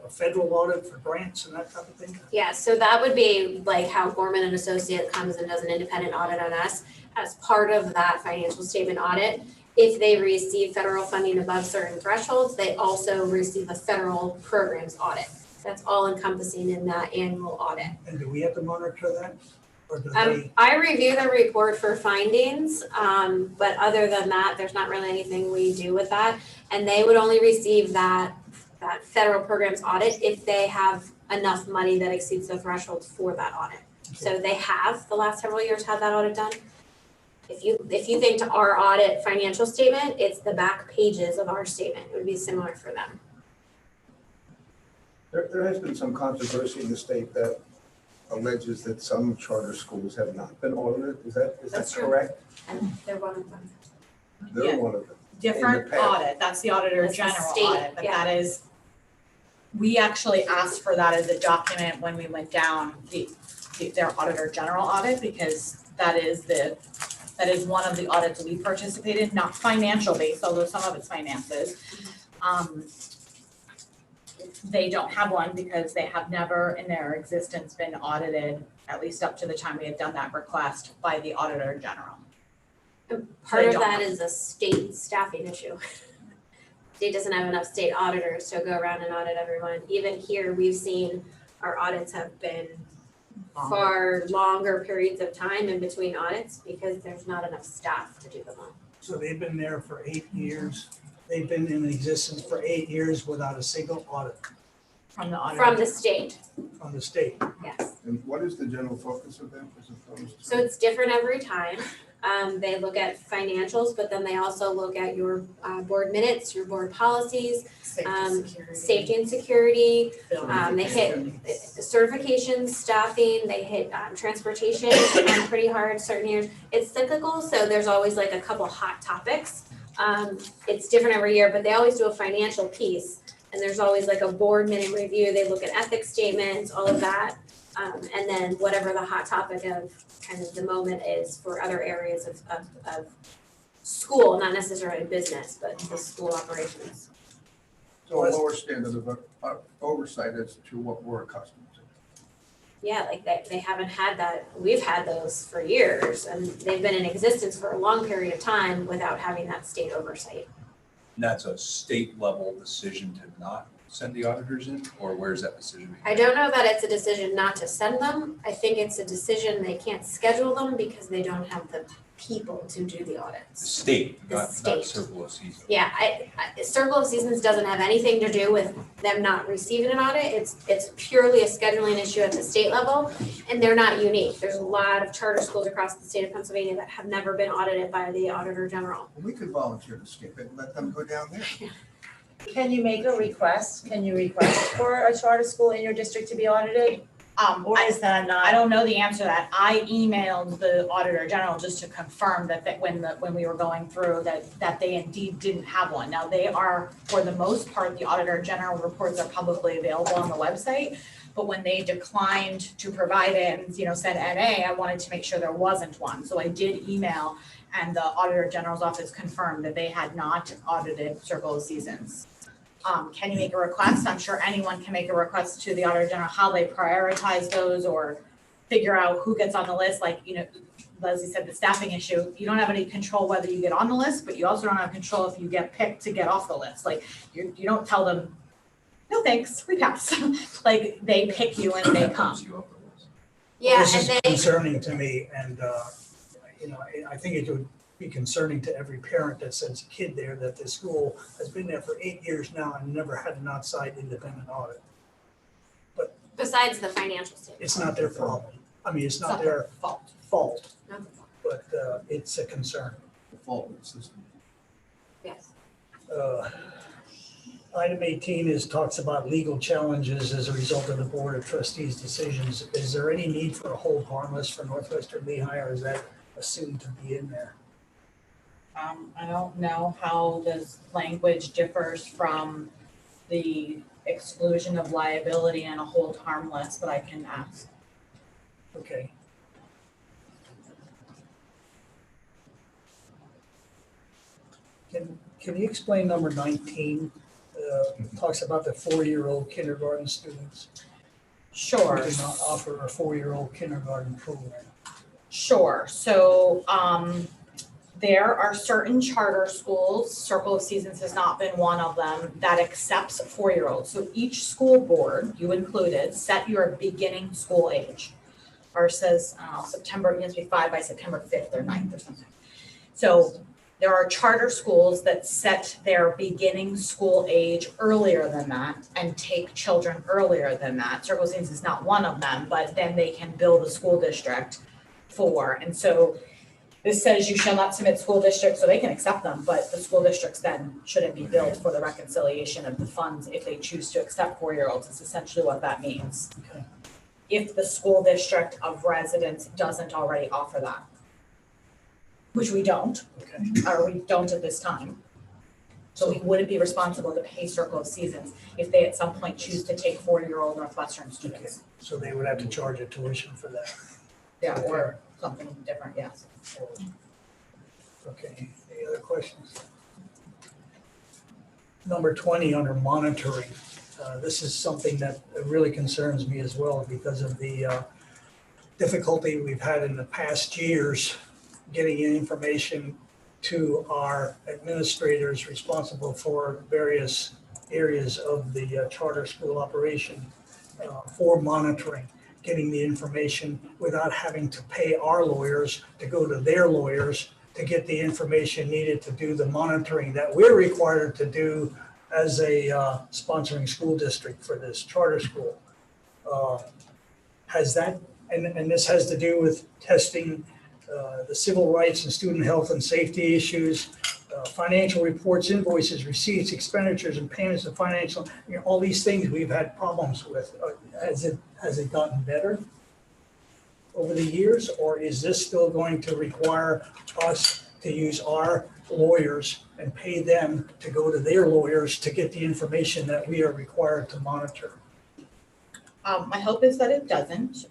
a federal audit for grants and that type of thing? Yeah, so that would be like how Gorman and Associate comes and does an independent audit on us. As part of that financial statement audit, if they receive federal funding above certain thresholds, they also receive a federal programs audit. That's all encompassing in that annual audit. And do we have to monitor that? Or do they? I review the report for findings, but other than that, there's not really anything we do with that. And they would only receive that federal programs audit if they have enough money that exceeds the threshold for that audit. So they have, the last several years, had that audit done. If you think to our audit financial statement, it's the back pages of our statement. It would be similar for them. There has been some controversy in the state that alleges that some charter schools have not been audited. Is that That's true. correct? And they're one of them. They're Yeah. one of them. Different past. audit, that's the Auditor That's the General state, audit, but yeah. that is, we actually asked for that as a document when we went down their Auditor General audit, because that is one of the audits we participated in, not financial based, although some of it's finances. They don't have one because they have never in their existence been audited, at least up to the time we had done that request, by the Auditor General. Part They of don't that have- is a state staffing issue. State doesn't have enough state auditors to go around and audit everyone. Even here, we've seen our audits have been far longer periods of time in between audits because there's not enough staff to do them all. So they've been there for 8 years. They've been in existence for 8 years without a single audit From the Auditor. From the state, from the state. yes. And what is the general focus of them as opposed to? So it's different every time. They look at financials, but then they also look at your board minutes, your board policies, safety and security. They hit certifications, staffing, they hit transportation pretty hard certain years. It's cyclical, so there's always like a couple hot topics. It's different every year, but they always do a financial piece. And there's always like a board minute review. They look at ethics statements, all of that. And then whatever the hot topic of kind of the moment is for other areas of school, not necessarily business, but the school operations. So a lower standard of oversight as to what we're accustomed to. Yeah, like they haven't had that. We've had those for years and they've been in existence for a long period of time without having that state oversight. And that's a state level decision to not send the auditors in, or where's that decision being I made? don't know that it's a decision not to send them. I think it's a decision they can't schedule them because they don't have the people to do the The audits. state, The not state. Circle of Seasons. Yeah, Circle of Seasons doesn't have anything to do with them not receiving an audit. It's purely a scheduling issue at the state level, and they're not unique. There's a lot of charter schools across the state of Pennsylvania that have never been audited by the Auditor General. Well, we could volunteer to skip it and let them go down there. Can you make a request? Can you request for a charter school in your district to be audited? Or is that not? I don't know the answer to that. I emailed the Auditor General just to confirm that when we were going through that they indeed didn't have one. Now, they are, for the most part, the Auditor General reports are publicly available on the website. But when they declined to provide it and, said NA, I wanted to make sure there wasn't one. So I did email, and the Auditor General's office confirmed that they had not audited Circle of Seasons. Can you make a request? I'm sure anyone can make a request to the Auditor General, how they prioritize those or figure out who gets on the list. Like, Leslie said, the staffing issue, you don't have any control whether you get on the list, but you also don't have control if you get picked to get off the list. Like, you don't tell them, no thanks, we pass. Like, they pick you and they That come. bumps you up the list. Yeah, This and is they, concerning to me, and, I think it would be concerning to every parent that sends a kid there that the school has been there for 8 years now and never had an outside independent audit. besides the financial statement. It's not their problem. I mean, it's not their fault, Not the fault. but it's a concern. The fault in the system. Yes. Item 18 talks about legal challenges as a result of the Board of Trustees' decisions. Is there any need for a hold harmless for Northwestern Lehigh, or is that assumed to be in there. I don't know how this language differs from the exclusion of liability and a hold harmless, but I can ask. Okay. Can you explain number 19? Talks about the 4-year-old kindergarten students. Sure. We do not offer a 4-year-old kindergarten program. Sure, so, there are certain charter schools, Circle of Seasons has not been one of them, that accepts 4-year-olds. So each school board, you included, set your beginning school age. Ours says, September, it has to be 5 by September 5th or 9th or something. So there are charter schools that set their beginning school age earlier than that and take children earlier than that. Circle of Seasons is not one of them, but then they can bill the school district for. And so this says you shall not submit school districts, so they can accept them, but the school districts then shouldn't be billed for the reconciliation of the funds if they choose to accept 4-year-olds. It's essentially what that means. Okay. If the school district of residence doesn't already offer that, which we don't, Okay. or we don't at this time. So we wouldn't be responsible to pay Circle of Seasons if they at some point choose to take 4-year-old Northwestern students. So they would have to charge a tuition for that. Yeah, or something different, yes. Okay, any other questions? Number 20 under monitoring. This is something that really concerns me as well because of the difficulty we've had in the past years getting information to our administrators responsible for various areas of the charter school operation for monitoring, getting the information without having to pay our lawyers to go to their lawyers to get the information needed to do the monitoring that we're required to do as a sponsoring school district for this charter school. Has that, and this has to do with testing the civil rights and student health and safety issues, financial reports, invoices, receipts, expenditures, and payments of financial, all these things we've had problems with. Has it gotten better over the years, or is this still going to require us to use our lawyers and pay them to go to their lawyers to get the information that we are required to monitor? My hope is that it doesn't.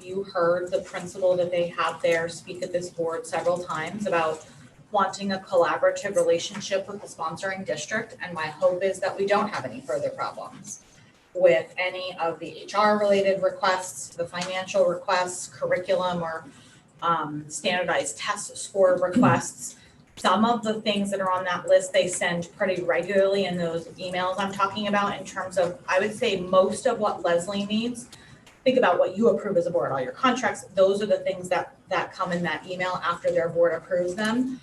You heard the principal that they have there speak at this board several times about wanting a collaborative relationship with the sponsoring district, and my hope is that we don't have any further problems with any of the HR-related requests, the financial requests, curriculum, or standardized test score requests. Some of the things that are on that list, they send pretty regularly in those emails I'm talking about in terms of, I would say most of what Leslie needs. Think about what you approve as a board, all your contracts, those are the things that come in that email after their board approves them.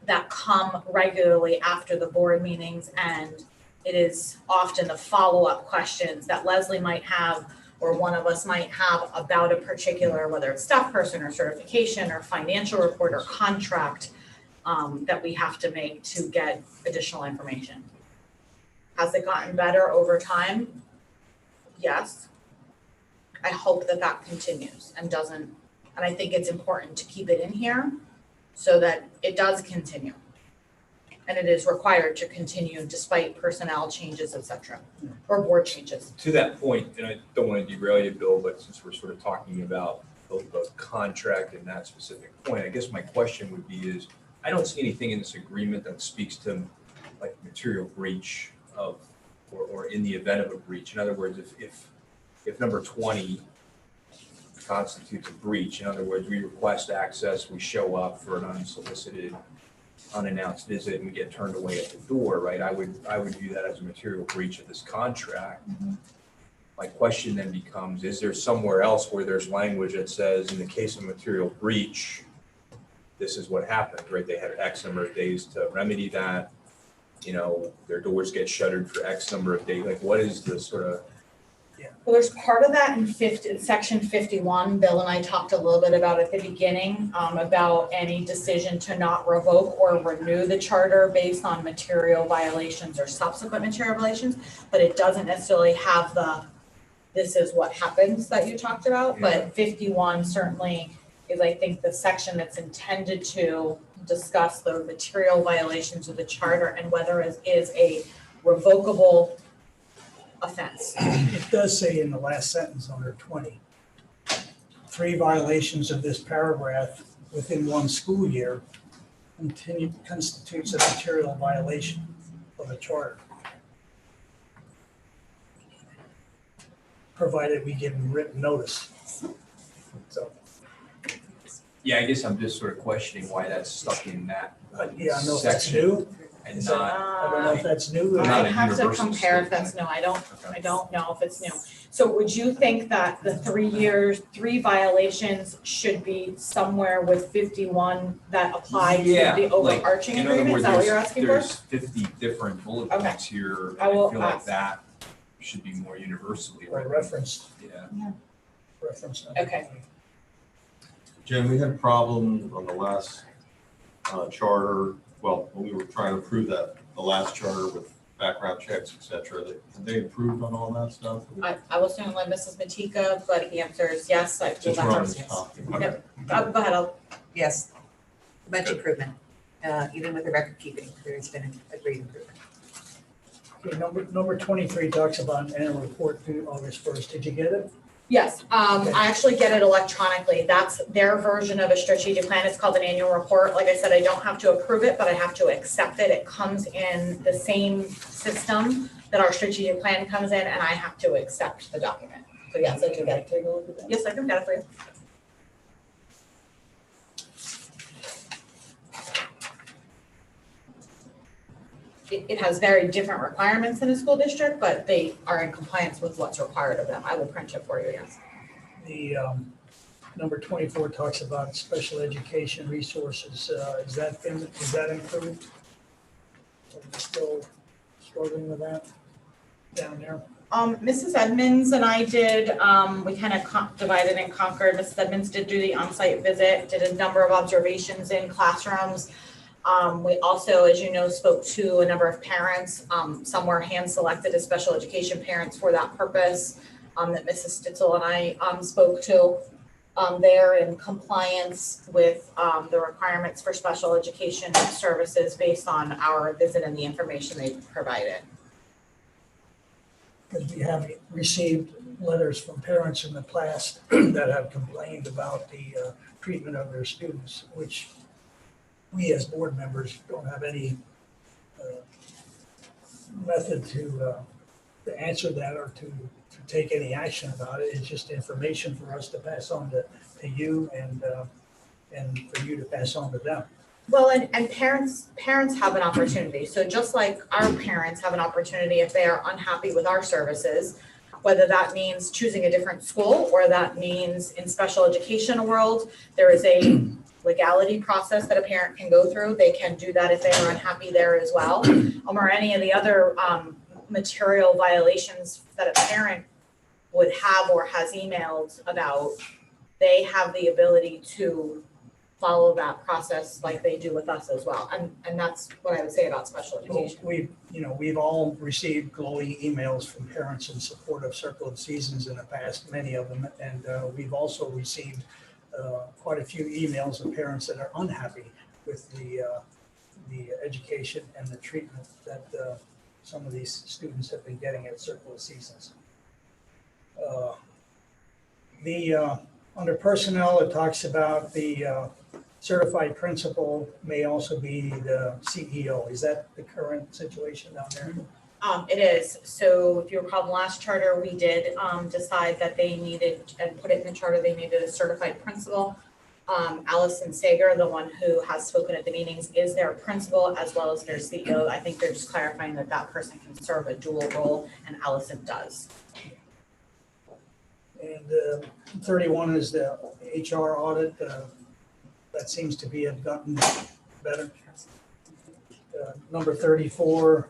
That come regularly after the board meetings, and it is often the follow-up questions that Leslie might have or one of us might have about a particular, whether it's staff person or certification or financial report or contract, that we have to make to get additional information. Has it gotten better over time? Yes. I hope that that continues and doesn't, and I think it's important to keep it in here so that it does continue. And it is required to continue despite personnel changes, et cetera, or board changes. To that point, and I don't want to derail you, Bill, but since we're sort of talking about the contract and that specific point, I guess my question would be is, I don't see anything in this agreement that speaks to like material breach of, or in the event of a breach. In other words, if number 20 constitutes a breach, in other words, we request access, we show up for an unsolicited, unannounced visit and we get turned away at the door, right? I would view that as a material breach of this contract. Mm-hmm. My question then becomes, is there somewhere else where there's language that says in the case of material breach, this is what happened, right? They had X number of days to remedy that, their doors get shuttered for X number of days. Like what is the sort of? Well, there's part of that in section 51. Bill and I talked a little bit about at the beginning, about any decision to not revoke or renew the charter based on material violations or subsequent material violations, but it doesn't necessarily have this is what happens that you talked about, Yeah. but 51 certainly is I think the section that's intended to discuss the material violations of the charter and whether it is a revocable offense. It does say in the last sentence under 20, 3 violations of this paragraph within 1 school year constitutes a material violation of the charter, provided we give them written notice. So, Yeah, I guess I'm just sort of questioning why that's stuck in that yeah, I know if that's section new. and not, I don't know if that's new. Not I a have to universal compare if statement. that's new, I Okay. don't know if it's new. So would you think that the 3 years, 3 violations should be somewhere with 51 that apply to Yeah, the like, overarching in other agreement? Is words, that what you're asking for? there's 50 different bullet Okay. points here. I will feel like ask. that should be more universally Or written. referenced, Yeah. referenced. Okay. Jen, we had a problem on the last charter, well, when we were trying to approve that, the last charter with background checks, et cetera. Have they improved on all that stuff? I will certainly let Mrs. Matika, but the answer is yes, I will Since let we're her. on this topic. Yep. Go ahead, Yes, much improvement, even with the record keeping, there's been a great improvement. Okay, number 23 talks about an annual report due August 1st. Did you get it? Yes, I actually get it electronically. That's their version of a strategic plan. It's called an annual report. Like I said, I don't have to approve it, but I have to accept it. It comes in the same system that our strategic plan comes in, and I have to accept the document. So yes, I do get it. Take a look at that. Yes, I can get it for you. It has very different requirements in a school district, but they are in compliance with what's required of them. I will print it for you, yes. The number 24 talks about special education resources. Is that improved? Are we still struggling with that down there? Mrs. Edmonds and I did, we kind of divided and conquered. Mrs. Edmonds did do the on-site visit, did a number of observations in classrooms. We also, as you know, spoke to a number of parents. Some were hand-selected as special education parents for that purpose, that Mrs. Stitzel and I spoke to. They're in compliance with the requirements for special education services based on our visit and the information they provided. Because we have received letters from parents in the past that have complained about the treatment of their students, which we as board members don't have any method to answer that or to take any action about it. It's just information for us to pass on to you and for you to pass on to them. Well, and parents have an opportunity. So just like our parents have an opportunity if they are unhappy with our services, whether that means choosing a different school or that means in special education world, there is a legality process that a parent can go through. They can do that if they are unhappy there as well. Or any of the other material violations that a parent would have or has emailed about, they have the ability to follow that process like they do with us as well. And that's what I would say about special education. We've all received glowing emails from parents in support of Circle of Seasons in the past, many of them. And we've also received quite a few emails of parents that are unhappy with the education and the treatment that some of these students have been getting at Circle of Seasons. Under personnel, it talks about the certified principal may also be the CEO. Is that the current situation down there? It is. So if you recall the last charter, we did decide that they needed, and put it in the charter, they needed a certified principal. Allison Sager, the one who has spoken at the meetings, is their principal as well as their CEO. I think they're just clarifying that that person can serve a dual role, and Allison does. And 31 is the HR audit. That seems to be have gotten better. Number 34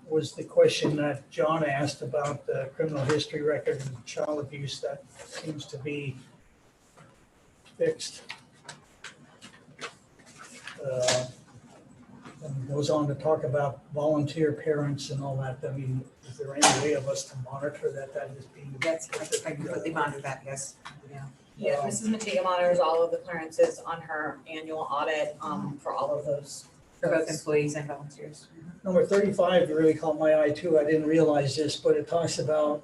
was the question that John asked about the criminal history record and child abuse. That seems to be fixed. And goes on to talk about volunteer parents and all that. I mean, is there any way of us to monitor that is being? That's, I completely monitor that, yes, yeah. Yeah, Mrs. Matiga monitors all of the clearances on her annual audit, for all of those. For both employees and volunteers. Number 35 really caught my eye too. I didn't realize this, but it talks about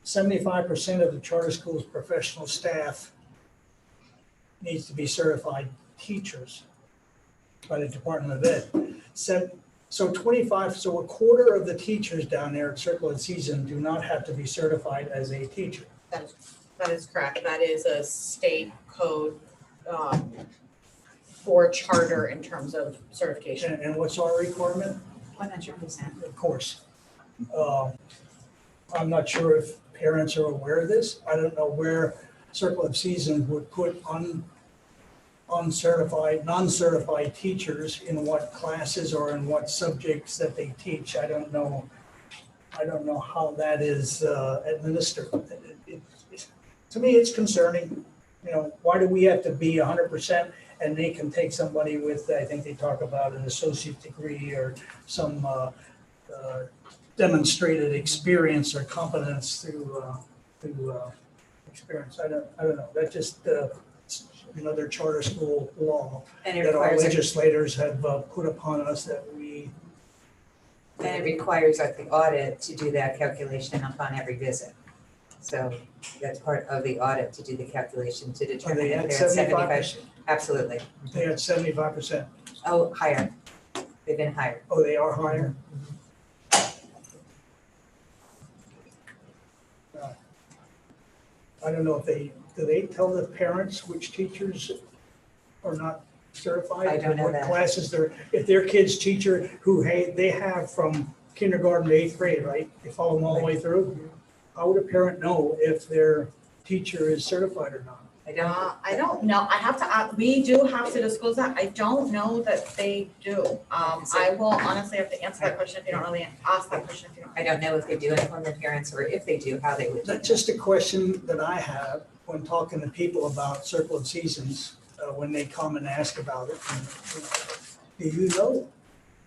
75% of the charter school's professional staff needs to be certified teachers by the Department of Ed. So 25, so a quarter of the teachers down there at Circle and Season do not have to be certified as a teacher. That is correct. That is a state code, for charter in terms of certification. And what's our requirement? 100%. Of course. I'm not sure if parents are aware of this. I don't know where Circle of Seasons would put uncertified, non-certified teachers in what classes or in what subjects that they teach. I don't know how that is administered. To me, it's concerning. You know, why do we have to be 100%? And they can take somebody with, I think they talk about an associate degree or some demonstrated experience or competence through experience. I don't know. That just another charter school law And it that our requires, legislators have put upon us that we. and it requires the audit to do that calculation upon every visit. So that's part of the audit, to do the calculation to Are determine they if at they're at 75%? Absolutely. They had 75%. Oh, higher. They've been higher. Oh, they are higher? I don't know if do they tell the parents which teachers are not certified? I don't know What that. classes if their kid's teacher who, they have from kindergarten to 8th grade, right? They follow them all the way through? How would a parent know if their teacher is certified or not? I don't know. I have to, we do have to disclose that. I don't know that they do. I will honestly have to answer that question if you don't really ask that question. If you don't. I don't know if they do inform their parents, or if they do, how they would do That's that. just a question that I have when talking to people about Circle of Seasons, when they come and ask about it. Do you know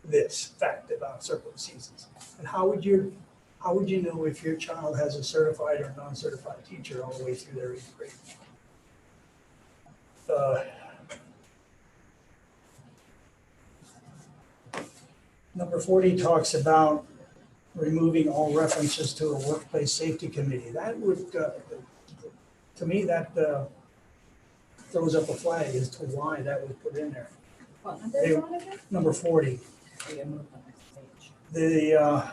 this fact about Circle of Seasons? And how would you know if your child has a certified or non-certified teacher all the way through their 8th grade? Number 40 talks about removing all references to a workplace safety committee. That would, to me, that throws up a flag as to why that was put in there. Number 40. The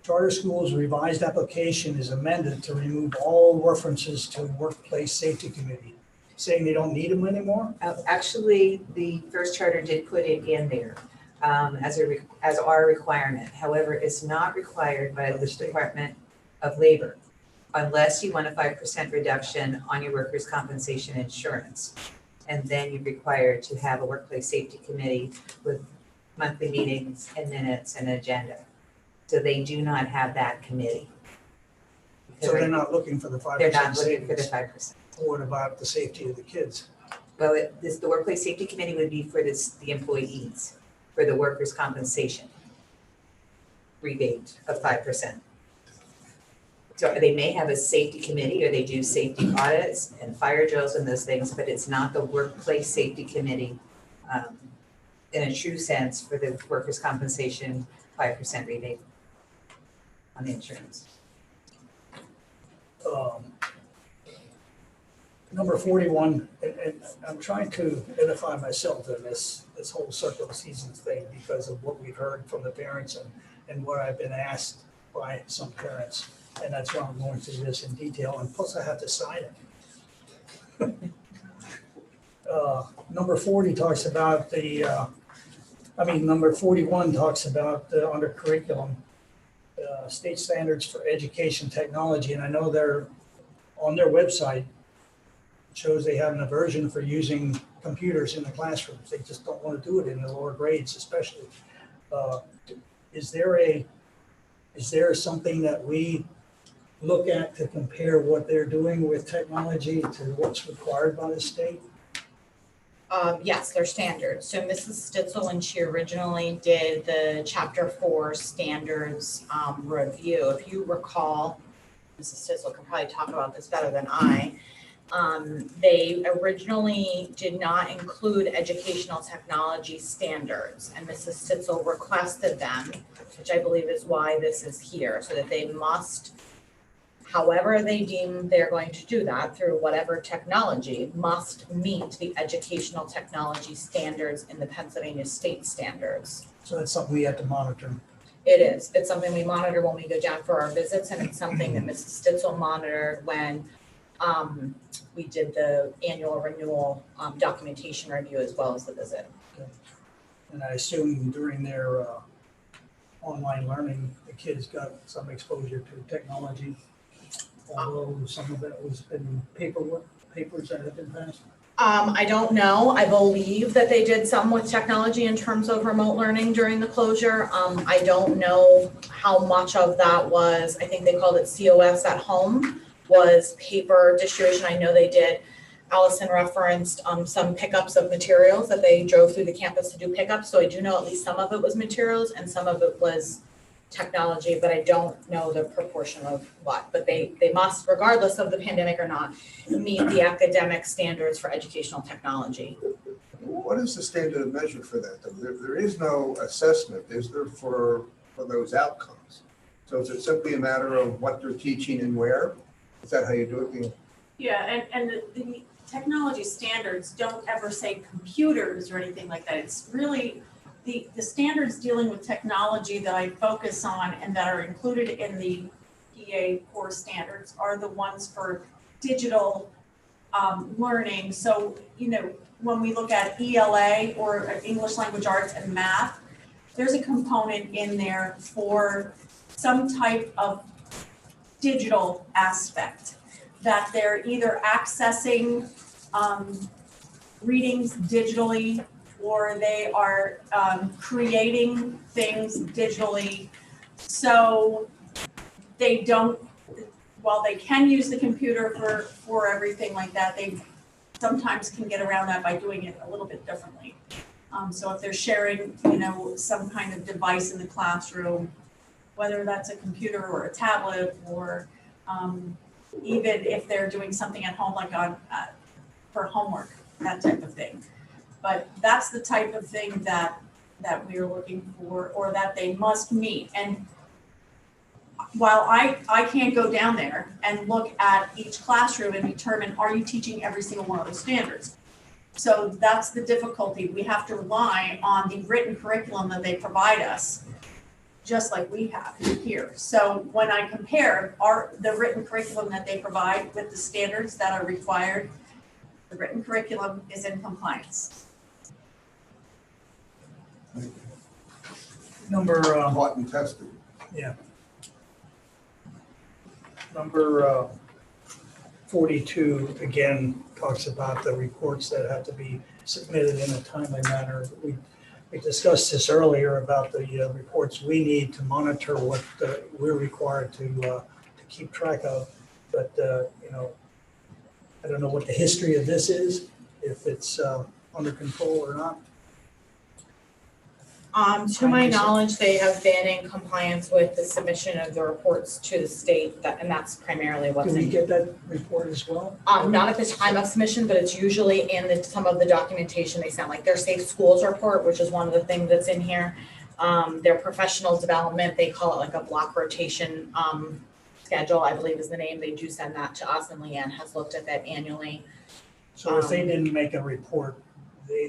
charter school's revised application is amended to remove all references to workplace safety committee, saying they don't need them anymore? Actually, the first charter did put it in there as our requirement. However, it's not required by the Department of Labor unless you want a 5% reduction on your workers' compensation insurance. And then you're required to have a workplace safety committee with monthly meetings and minutes and agenda. So they do not have that committee. So they're not looking for the 5% They're not looking for the savings. 5%. What about the safety of the kids? Well, the workplace safety committee would be for the employees, for the workers' compensation rebate of 5%. So they may have a safety committee, or they do safety audits and fire drills and those things, but it's not the workplace safety committee in a true sense for the workers' compensation 5% rebate on the insurance. Number 41, and I'm trying to edify myself in this whole Circle of Seasons thing because of what we've heard from the parents and what I've been asked by some parents. And that's why I'm going through this in detail, and plus I have to sign it. Number 40 talks about number 41 talks about under curriculum, state standards for education technology, and I know they're on their website. Shows they have an aversion for using computers in the classrooms. They just don't want to do it in the lower grades, especially. Is there something that we look at to compare what they're doing with technology to what's required by the state? Yes, they're standards. So Mrs. Stitzel, when she originally did the Chapter 4 standards review, if you recall, Mrs. Stitzel can probably talk about this better than I. They originally did not include educational technology standards, and Mrs. Stitzel requested them, which I believe is why this is here, so that they must, however they deem they're going to do that, through whatever technology, must meet the educational technology standards in the Pennsylvania state standards. So that's something we have to monitor. It is. It's something we monitor when we go down for our visits, and it's something that Mrs. Stitzel monitored when we did the annual renewal documentation review as well as the visit. And I assume during their online learning, the kids got some exposure to technology, although some of that was in papers that have been passed. I don't know. I believe that they did some with technology in terms of remote learning during the closure. I don't know how much of that was, I think they called it COS at home, was paper distribution. I know they did. Allison referenced some pickups of materials that they drove through the campus to do pickups. So I do know at least some of it was materials and some of it was technology, but I don't know the proportion of what. But they must, regardless of the pandemic or not, meet the academic standards for educational technology. What is the standard of measure for that? There is no assessment, is there, for those outcomes? So is it simply a matter of what they're teaching and where? Is that how you do it? Yeah, and the technology standards don't ever say computers or anything like that. It's really the standards dealing with technology that I focus on and that are included in the PA core standards are the ones for digital learning. So, when we look at ELA or English Language Arts and Math, there's a component in there for some type of digital aspect that they're either accessing readings digitally or they are creating things digitally. So they don't, while they can use the computer for everything like that, they sometimes can get around that by doing it a little bit differently. So if they're sharing, some kind of device in the classroom, whether that's a computer or a tablet or even if they're doing something at home like for homework, that type of thing. But that's the type of thing that we are looking for or that they must meet. And while I can't go down there and look at each classroom and determine, are you teaching every single one of those standards? So that's the difficulty. We have to rely on the written curriculum that they provide us, just like we have here. So when I compare the written curriculum that they provide with the standards that are required, the written curriculum is in compliance. Number, Taught and tested. yeah. Number 42, again, talks about the reports that have to be submitted in a timely manner. We discussed this earlier about the reports we need to monitor what we're required to keep track of. But, I don't know what the history of this is, if it's under control or not. To my knowledge, they have been in compliance with the submission of the reports to the state, and that's primarily what's Do in. we get that report as well? Not at the time of submission, but it's usually in some of the documentation they send, like their Safe Schools report, which is one of the things that's in here. Their professional development, they call it like a block rotation schedule, I believe is the name. They do send that to us, and Leanne has looked at that annually. So if they didn't make a report,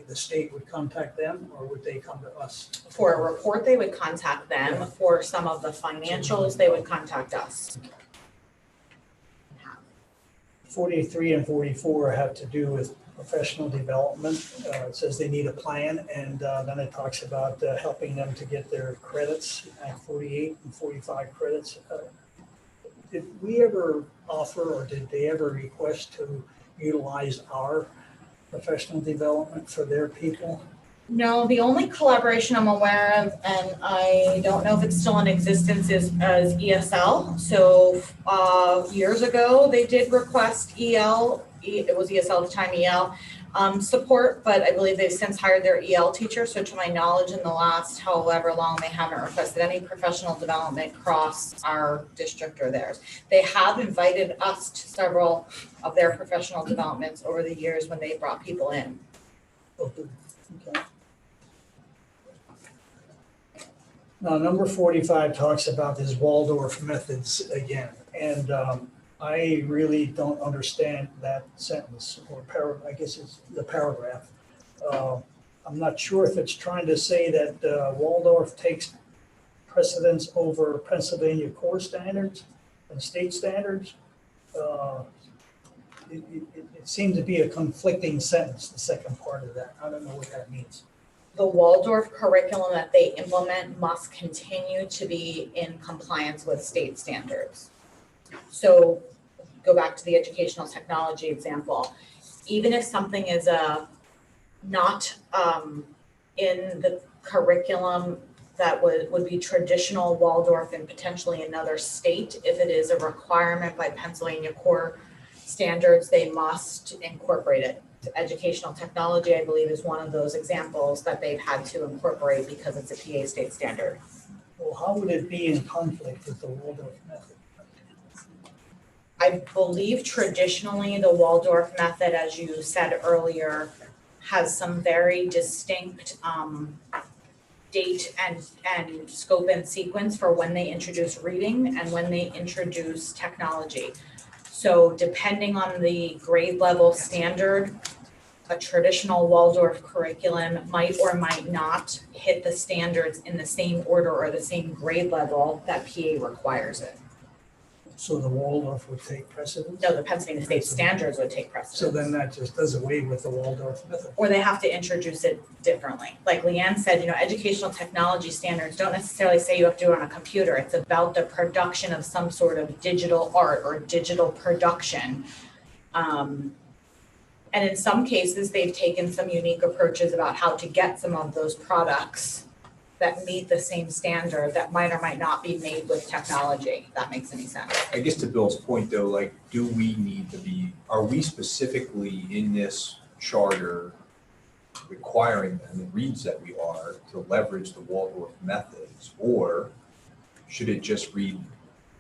the state would contact them, or would they come to us? For a report, they would contact them. Yeah. For some of the financials, they would contact us. 43 and 44 have to do with professional development. It says they need a plan, and then it talks about helping them to get their credits, 48 and 45 credits. Did we ever offer, or did they ever request to utilize our professional development for their people? No, the only collaboration I'm aware of, and I don't know if it's still in existence, is ESL. So years ago, they did request it was ESL at the time, EL support, but I believe they've since hired their EL teacher. So to my knowledge, in the last however long, they haven't requested any professional development across our district or theirs. They have invited us to several of their professional developments over the years when they brought people in. Okay. Now, number 45 talks about his Waldorf methods again, and I really don't understand that sentence or I guess it's the paragraph. I'm not sure if it's trying to say that Waldorf takes precedence over Pennsylvania core standards and state standards. It seems to be a conflicting sentence, the second part of that. I don't know what that means. The Waldorf curriculum that they implement must continue to be in compliance with state standards. So go back to the educational technology example. Even if something is not in the curriculum that would be traditional Waldorf in potentially another state, if it is a requirement by Pennsylvania core standards, they must incorporate it. Educational technology, I believe, is one of those examples that they've had to incorporate because it's a PA state standard. Well, how would it be in conflict with the Waldorf method? I believe traditionally the Waldorf method, as you said earlier, has some very distinct date and scope and sequence for when they introduce reading and when they introduce technology. So depending on the grade level standard, a traditional Waldorf curriculum might or might not hit the standards in the same order or the same grade level that PA requires it. So the Waldorf would take precedence? No, the Pennsylvania state standards would take precedence. So then that just does away with the Waldorf method. Or they have to introduce it differently. Like Leanne said, educational technology standards don't necessarily say you have to do it on a computer. It's about the production of some sort of digital art or digital production. And in some cases, they've taken some unique approaches about how to get some of those products that meet the same standard that might or might not be made with technology, if that makes any sense. I guess to Bill's point though, like, do we need to be, are we specifically in this charter requiring them, it reads that we are, to leverage the Waldorf methods? Or should it just read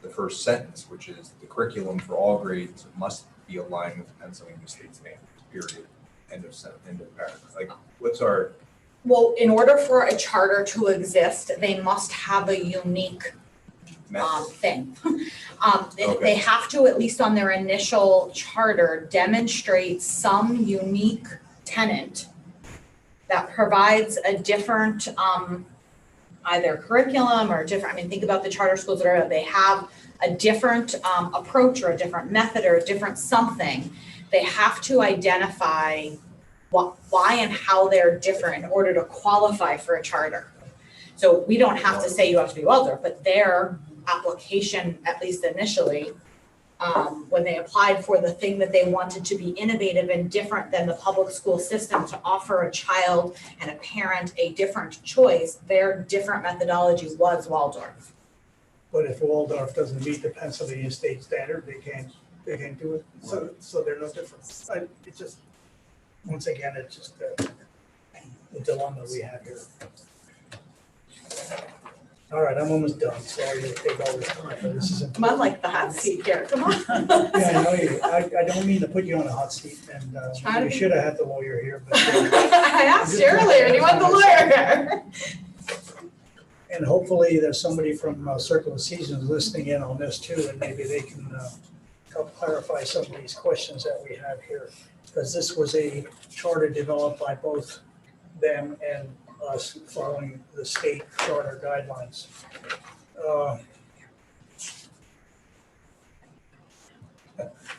the first sentence, which is the curriculum for all grades must be aligned with the Pennsylvania state standards, period, end of paragraph. Like, what's our? Well, in order for a charter to exist, they must have a unique thing. They have to, at least on their initial charter, demonstrate some unique tenant that provides a different either curriculum or different, think about the charter schools that are, they have a different approach or a different method or a different something. They have to identify why and how they're different in order to qualify for a charter. So we don't have to say you have to be Waldorf, but their application, at least initially, when they applied for the thing that they wanted to be innovative and different than the public school system to offer a child and a parent a different choice, their different methodology was Waldorf. But if Waldorf doesn't meet the Pennsylvania state standard, they can't do it. So they're no different. It's just, once again, it's just the dilemma we have here. All right, I'm almost done. Sorry to take all this time, but this is Come on, like the hot seat here, come on. Yeah, I know you. I don't mean to put you on a hot seat, and we should have had the lawyer here, but. I asked you earlier, do you want the lawyer here? And hopefully there's somebody from Circle of Seasons listening in on this too, and maybe they can help clarify some of these questions that we have here. Because this was a charter developed by both them and us following the state charter guidelines.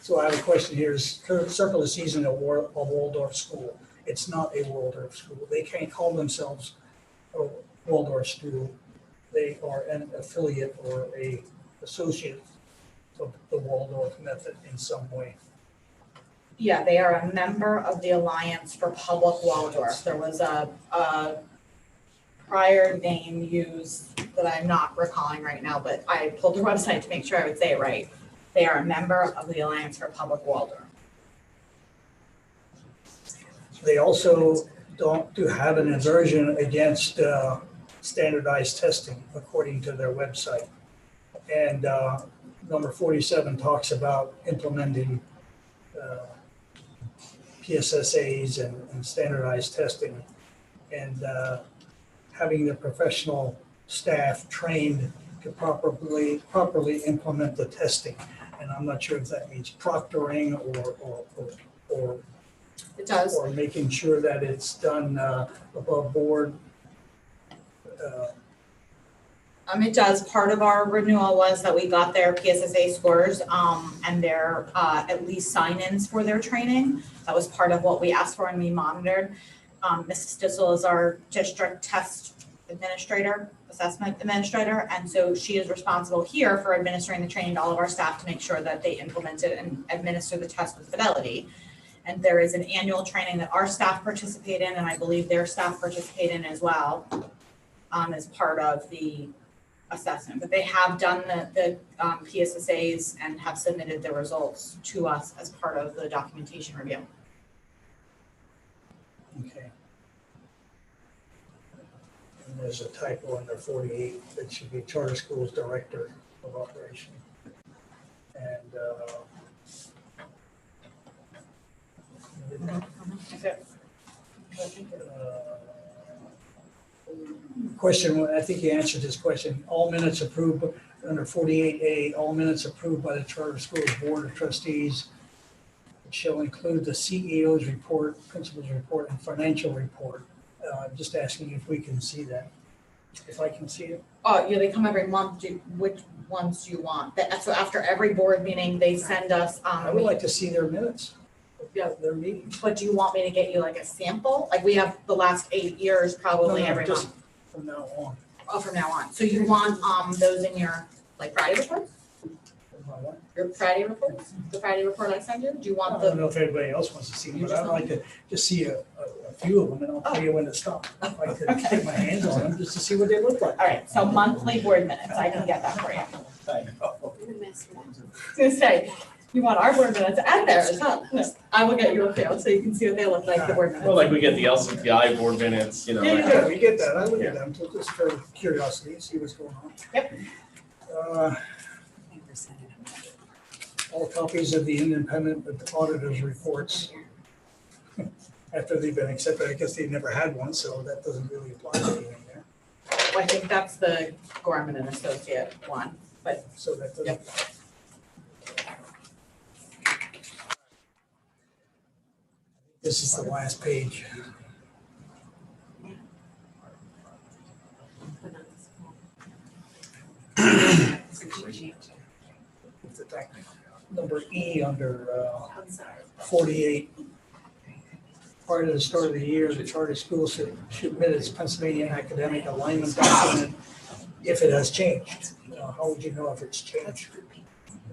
So I have a question here. Is Circle of Seasons a Waldorf school? It's not a Waldorf school. They can't call themselves a Waldorf school. They are an affiliate or a associate of the Waldorf method in some way. Yeah, they are a member of the Alliance for Public Waldorf. There was a prior name used that I'm not recalling right now, but I pulled their website to make sure I would say it right. They are a member of the Alliance for Public Waldorf. They also do have an aversion against standardized testing, according to their website. And number 47 talks about implementing PSSAs and standardized testing, and having the professional staff trained to properly implement the testing. And I'm not sure if that means proctoring or It does. or making sure that it's done above board. It does. Part of our renewal was that we got their PSSA scores, and their, at least sign-ins for their training. That was part of what we asked for and we monitored. Mrs. Stissel is our district test administrator, assessment administrator, and so she is responsible here for administering the training to all of our staff to make sure that they implement it and administer the test with fidelity. And there is an annual training that our staff participate in, and I believe their staff participate in as well, as part of the assessment. But they have done the PSSAs and have submitted the results to us as part of the documentation review. Okay. And there's a typo under 48 that should be Charter Schools Director of Operation. And question, I think you answered this question. All minutes approved under 48A, all minutes approved by the Charter Schools Board of Trustees shall include the CEO's report, principal's report, and financial report. Just asking if we can see that, if I can see it. Oh, yeah, they come every month. Which ones do you want? So after every board meeting, they send us, I would like to see their minutes, their meetings. but do you want me to get you like a sample? Like we have the last 8 years, probably No, every just month. from now on. Oh, from now on. So you want, those in your, like Friday reports? Your Friday reports? The Friday report I send you? Do you I want don't the, know if everybody else wants to see them, but I'd like to just see a few of them, and I'll tell you when to stop. If I could Okay. get my hands on them, just to see what they look like. all right, so monthly board minutes, I can get that for you. I was gonna say, you want our board minutes and theirs, huh? I will get you a few, so you can see what they look like, the board minutes. Well, like we get the LCPI board minutes, you know. Yeah, like- Yeah, we get that, I look at them, just for curiosity, see what's going on. Yep. All copies of the independent auditor's reports, after they've been accepted, I guess they never had one, so that doesn't really apply to anything there. I think that's the Gorman and Associate one, but So that doesn't. Yep. This is the last page. Number E under 48. Prior to the start of the year, the charter school should submit its Pennsylvania academic alignment document if it has changed. How would you know if it's changed?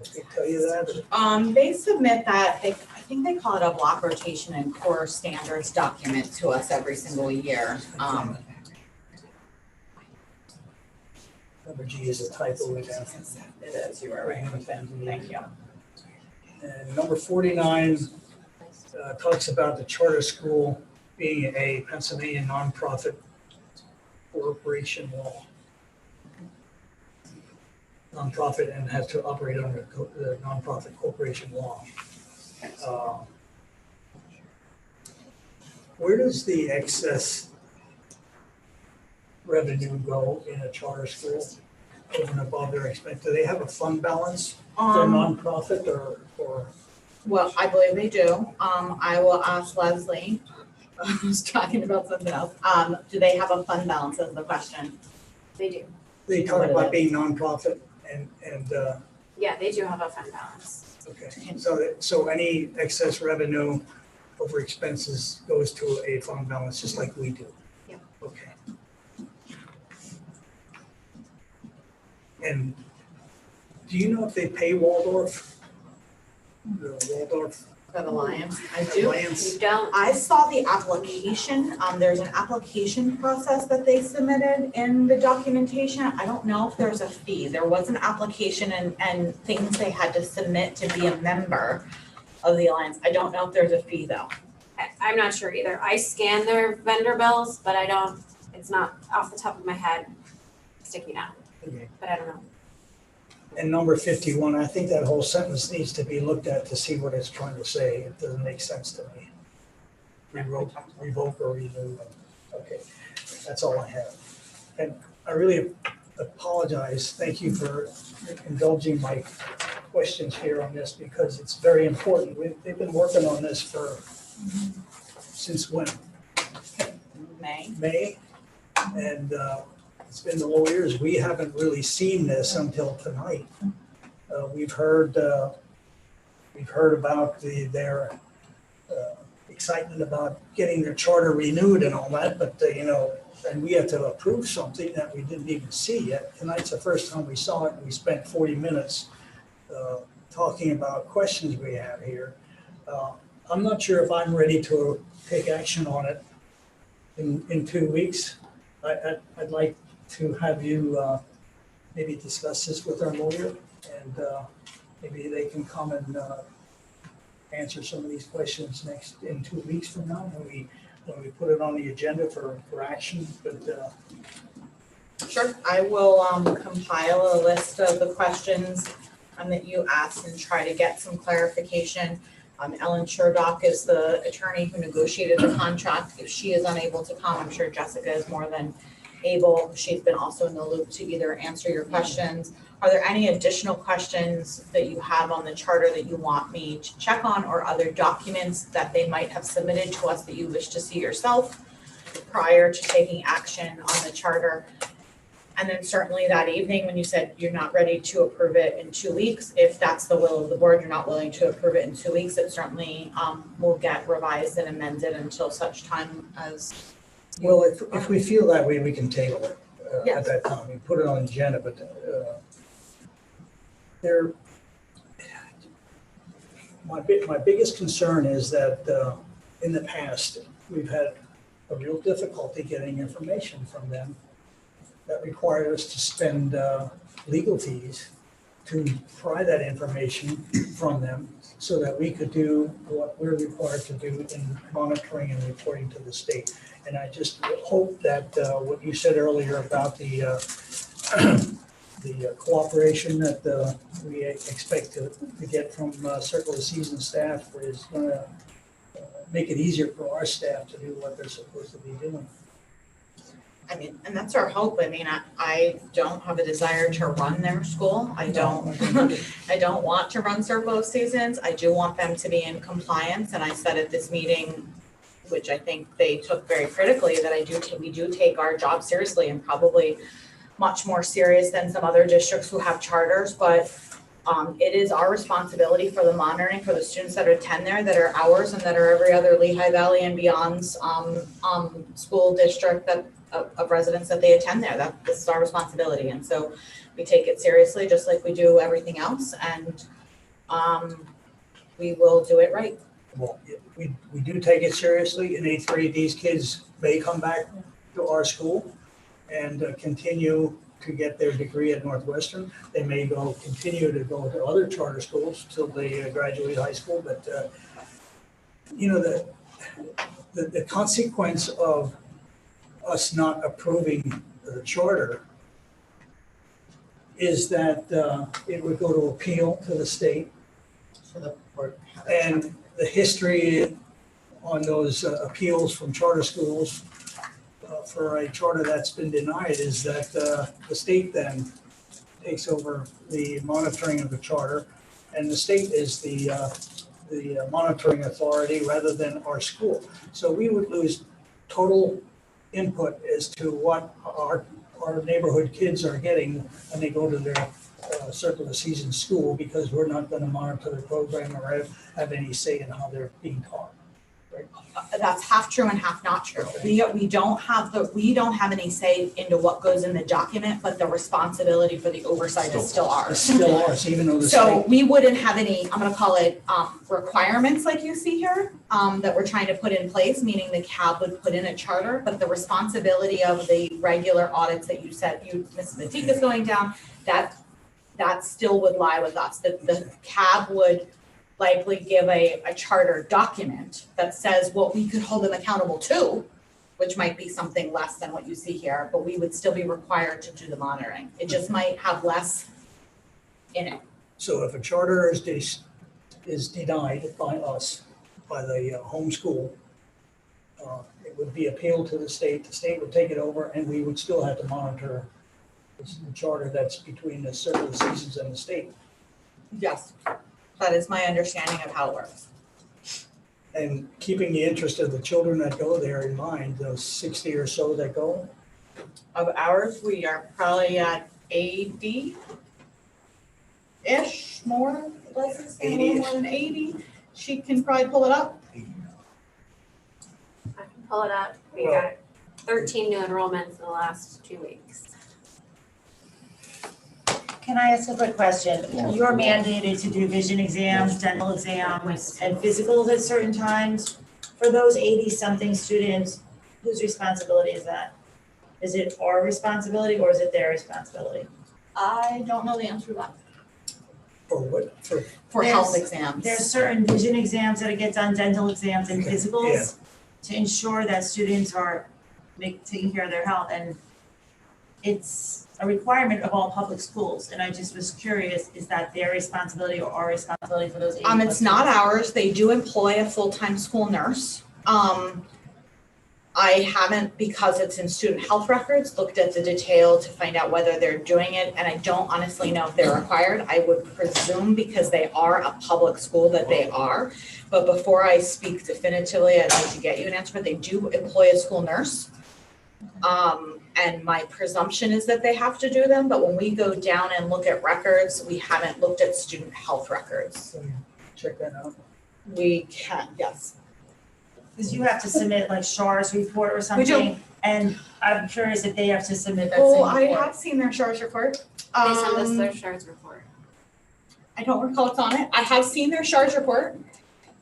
Did they tell you that? or- they submit that, I think they call it a block rotation and core standards document to us every single year. Number G is a typo in there. It is, you are right. Thank you. And number 49 talks about the charter school being a Pennsylvania nonprofit corporation law. Nonprofit and has to operate under the nonprofit corporation law. Where does the excess revenue go in a charter school over and above their expense? Do they have a fund balance? They're nonprofit or? Well, I believe they do. I will ask Leslie. I was talking about something else. Do they have a fund balance is the question. They do. They talk about being nonprofit and, Yeah, they do have a fund balance. okay. So any excess revenue over expenses goes to a fund balance, just like we do? Yep. Okay. And do you know if they pay Waldorf? The Waldorf For the Lions, I do. Lions. You don't, I saw the application, there's an application process that they submitted in the documentation. I don't know if there's a fee. There was an application and things they had to submit to be a member of the Alliance. I don't know if there's a fee though. I'm not sure either. I scan their vendor bills, but I don't, it's not off the top of my head sticking out, Okay. but I don't know. And number 51, I think that whole sentence needs to be looked at to see what it's trying to say. It doesn't make sense to me. Revoke or renew. Okay, that's all I have. And I really apologize. Thank you for indulging my questions here on this because it's very important. They've been working on this for, since when? May. And it's been the lawyers. We haven't really seen this until tonight. We've heard about their excitement about getting their charter renewed and all that, but and we have to approve something that we didn't even see yet. Tonight's the first time we saw it, and we spent 40 minutes talking about questions we have here. I'm not sure if I'm ready to take action on it in 2 weeks. I'd like to have you maybe discuss this with our lawyer, and maybe they can come and answer some of these questions in 2 weeks from now when we put it on the agenda for action. But Sure, I will compile a list of the questions that you asked and try to get some clarification. Ellen Sherdock is the attorney who negotiated the contract. If she is unable to come, I'm sure Jessica is more than able. She's been also in the loop to either answer your questions. Are there any additional questions that you have on the charter that you want me to check on, or other documents that they might have submitted to us that you wish to see yourself prior to taking action on the charter? And then certainly that evening, when you said you're not ready to approve it in 2 weeks, if that's the will of the board, you're not willing to approve it in 2 weeks, it certainly will get revised and amended until such time as. well, if we feel that way, we can table it at Yes. that time. We put it on the agenda, but my biggest concern is that in the past, we've had a real difficulty getting information from them that required us to spend legal fees to pry that information from them so that we could do what we're required to do in monitoring and reporting to the state. And I just hope that what you said earlier about the cooperation that we expect to get from Circle of Seasons staff is going to make it easier for our staff to do what they're supposed to be doing. I mean, and that's our hope. I mean, I don't have a desire to run their school. I don't want to run Circle of Seasons. I do want them to be in compliance. And I said at this meeting, which I think they took very critically, that we do take our job seriously, and probably much more serious than some other districts who have charters. But it is our responsibility for the monitoring for the students that attend there, that are ours and that are every other Lehigh Valley and beyond's school district of residents that they attend there. This is our responsibility. And so we take it seriously, just like we do everything else. And we will do it right. Well, we do take it seriously. In 8th grade, these kids may come back to our school and continue to get their degree at Northwestern. They may continue to go to other charter schools till they graduate high school. But the consequence of us not approving the charter is that it would go to appeal to the state. And the history on those appeals from charter schools for a charter that's been denied is that the state then takes over the monitoring of the charter, and the state is the monitoring authority rather than our school. So we would lose total input as to what our neighborhood kids are getting when they go to their Circle of Seasons school, because we're not going to monitor the program or have any say in how they're being taught. That's half true and half not true. We don't have any say into what goes in the document, but the responsibility for the oversight is still It's ours. still ours, even though the So state, we wouldn't have any, I'm gonna call it, requirements like you see here, that we're trying to put in place, meaning the CAB would put in a charter, but the responsibility of the regular audits that you said, Ms. Matika's going down, that still would lie with us. The CAB would likely give a charter document that says what we could hold them accountable to, which might be something less than what you see here, but we would still be required to do the monitoring. It just might have less in it. so if a charter is denied by us, by the home school, it would be appealed to the state would take it over, and we would still have to monitor the charter that's between the circle of seasons and the state. Yes, that is my understanding of how it works. And keeping the interest of the children that go there in mind, those 60 or so that go, Of ours, we are probably at 80-ish, more, let's say a little more than 80. She can probably pull it up. I can pull it up. We got 13 new enrollments in the last 2 weeks. Can I ask a quick question? You're mandated to do vision exams, dental exams, and physicals at certain times. For those 80-something students, whose responsibility is that? Is it our responsibility or is it their responsibility? I don't know the answer to that. or what, For health There's- exams. There's certain vision exams that get done, dental exams and physicals to ensure that students are taking care of their health, and it's a requirement of all public schools, and I just was curious, is that their responsibility or our responsibility for those 80 plus It's not students? ours. They do employ a full-time school nurse. I haven't, because it's in student health records, looked at the detail to find out whether they're doing it, and I don't honestly know if they're required. I would presume because they are a public school that they are. But before I speak definitively, I'd like to get you an answer, but they do employ a school nurse. And my presumption is that they have to do them, but when we go down and look at records, we haven't looked at student health records. check that out. We can, yes. Because you have to submit like SHAR's report or something. And I'm curious if they have to submit that same Oh, report. I have seen their SHAR's report. They send us their SHAR's report. I don't recall what's on it. I have seen their SHAR's report,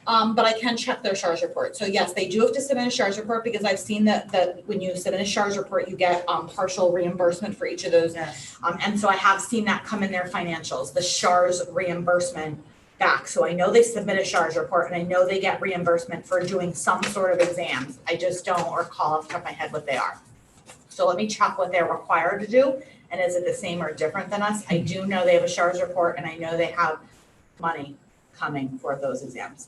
but I can check their SHAR's report. So yes, they do have to submit a SHAR's report because I've seen that when you submit a SHAR's report, you get partial reimbursement for each of those. Yes. And so I have seen that come in their financials, the SHAR's reimbursement back. So I know they submit a SHAR's report and I know they get reimbursement for doing some sort of exams. I just don't recall off the top of my head what they are. So let me check what they're required to do. And is it the same or different than us? I do know they have a SHAR's report and I know they have money coming for those exams.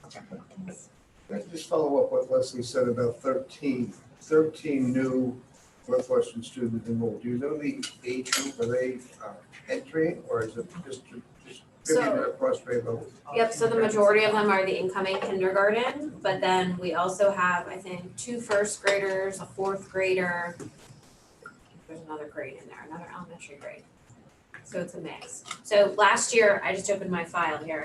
Can I just follow up what Leslie said about 13 new Northwestern students enrolled? Do you know the age group? Are they entering or is it just distributed across grade levels? Yep, so the majority of them are the incoming kindergarten, but then we also have, I think, 2 first graders, a 4th grader. There's another grade in there, another elementary grade. So it's a mix. So last year, I just opened my file here.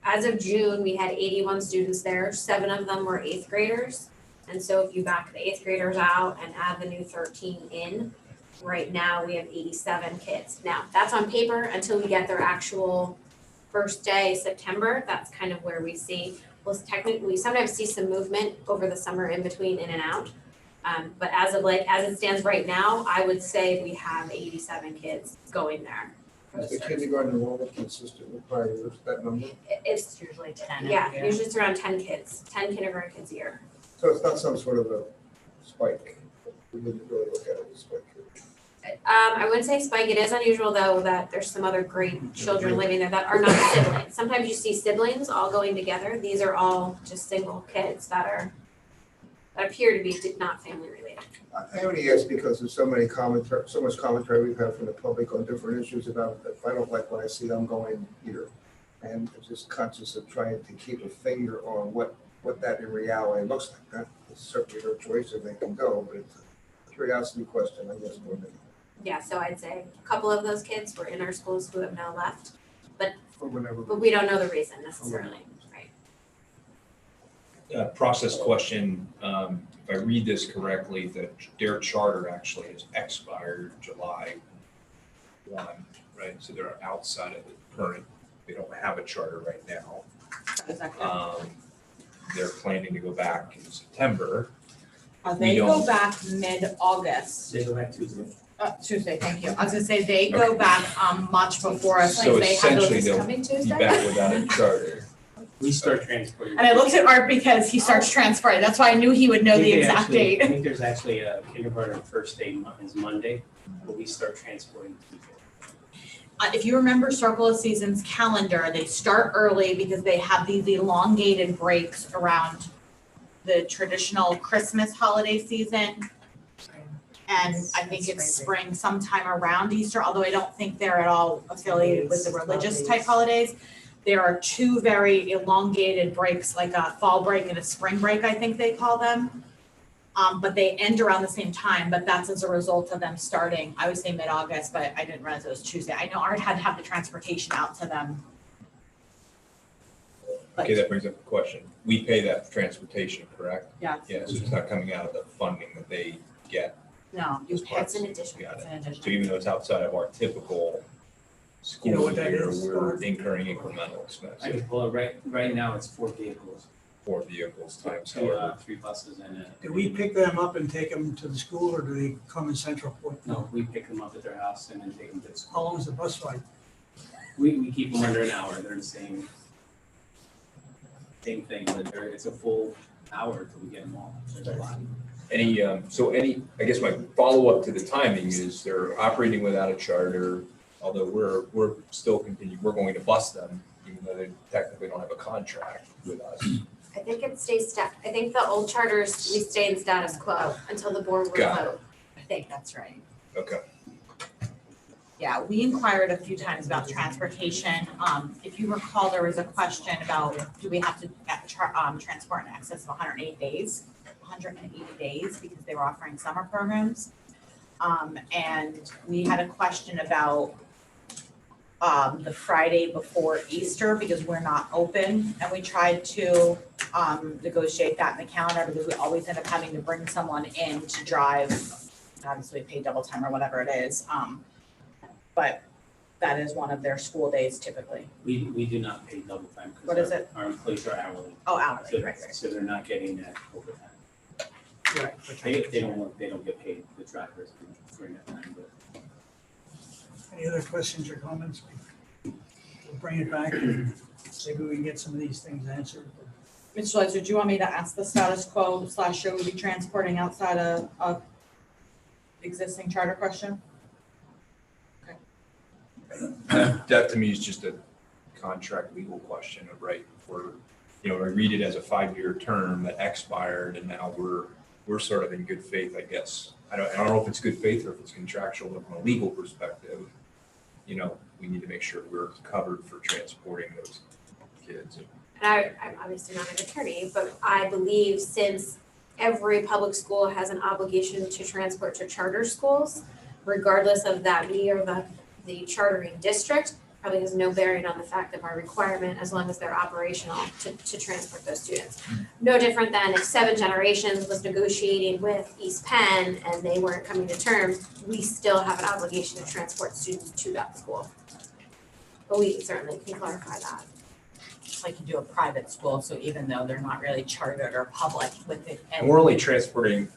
As of June, we had 81 students there, 7 of them were 8th graders. And so if you back the 8th graders out and add the new 13 in, right now we have 87 kids. Now, that's on paper until we get their actual first day, September. That's kind of where we see, well, technically, we sometimes see some movement over the summer in between, in and out. But as it stands right now, I would say we have 87 kids going there. Is the kindergarten enrollment consistent with prior years, that number? It's usually 10. Yeah, usually it's around 10 kids, 10 kindergarten kids a year. So it's not some sort of a spike. We didn't really look at it as a spike. I wouldn't say spike. It is unusual though that there's some other great children living there that are not siblings. Sometimes you see siblings all going together. These are all just single kids that appear to be not family related. I only ask because there's so much commentary we've had from the public on different issues about if I don't like what I see, I'm going here. And I'm just conscious of trying to keep a finger on what that in reality looks like. That is certainly their choice and they can go, but it's a curiosity question, I guess, more than. Yeah, so I'd say a couple of those kids were in our schools who have now left, Or whatever. but we don't know the reason necessarily, right? Process question, if I read this correctly, that their charter actually has expired July 1, right? So they're outside of the current, they don't have a charter right now. They're planning to go back in September. They go back mid-August. They go back Tuesday. Tuesday, thank you. I was gonna say, they go back, much before us, So like they have essentially those. they'll Coming be Tuesday? back without a charter. We start transporting. And I looked at Art because he starts transferring, that's why I knew he would know the exact I date. think there's actually a kindergarten first day is Monday, but we start transporting people. If you remember Circle of Seasons calendar, they start early because they have these elongated breaks around the traditional Christmas holiday season. And I think it's spring sometime around Easter, although I don't think they're at all affiliated with the religious type holidays. There are two very elongated breaks, like a fall break and a spring break, I think they call them. But they end around the same time, but that's as a result of them starting, I would say mid-August, but I didn't realize it was Tuesday. I know Art had to have the transportation out to them. But- Okay, that brings up a question. We pay that transportation, correct? Yeah. Yeah, so it's not coming out of the funding that they get. No, you pay, It's an addition. Got it's it. an addition. So even though it's outside of our typical You know school what that year, is, we're Art? incurring incremental I expenses. can pull it right now, it's 4 vehicles, 4 vehicles times two, however. 3 buses and a. Do we pick them up and take them to the school, or do they come in Central Point? No, we pick them up at their house and then take them to the How school. long is the bus ride? We keep them under an hour, they're the same thing, but it's a full hour till we get them all, there's a lot. I guess my follow-up to the timing is they're operating without a charter, although we're still continuing, we're going to bus them, even though they technically don't have a contract with us. I think it stays I think the old charters, we stay in status quo until the board will Got vote. I think that's right. Okay. Yeah, we inquired a few times about transportation. If you recall, there was a question about, do we have to transport in excess of 180 days? 180 days, because they were offering summer programs. And we had a question about the Friday before Easter, because we're not open. And we tried to negotiate that in the calendar, because we always end up having to bring someone in to drive. Obviously, pay double time or whatever it is. But that is one of their school days typically. We do not pay double time. What is it? Our employees are hourly. Oh, hourly, So- right. So they're not getting that overtime. Right. They don't get paid, the drivers during that time, but. Any other questions or comments? We'll bring it back and maybe we can get some of these things answered. Mr. Lizer, do you want me to ask the status quo / should we be transporting outside of existing charter question? That to me is just a contract legal question of, right, I read it as a 5-year term that expired and now we're sort of in good faith, I guess. I don't know if it's good faith or if it's contractual, but from a legal perspective, we need to make sure we're covered for transporting those kids. And I'm obviously not an attorney, but I believe since every public school has an obligation to transport to charter schools, regardless of that we are the chartering district, probably has no bearing on the fact of our requirement as long as they're operational to transport those students. No different than if 7 Generations was negotiating with East Penn and they weren't coming to terms, we still have an obligation to transport students to that school. But we certainly can clarify that. It's like you do a private school, so even though they're not really chartered or public with it. And we're only transporting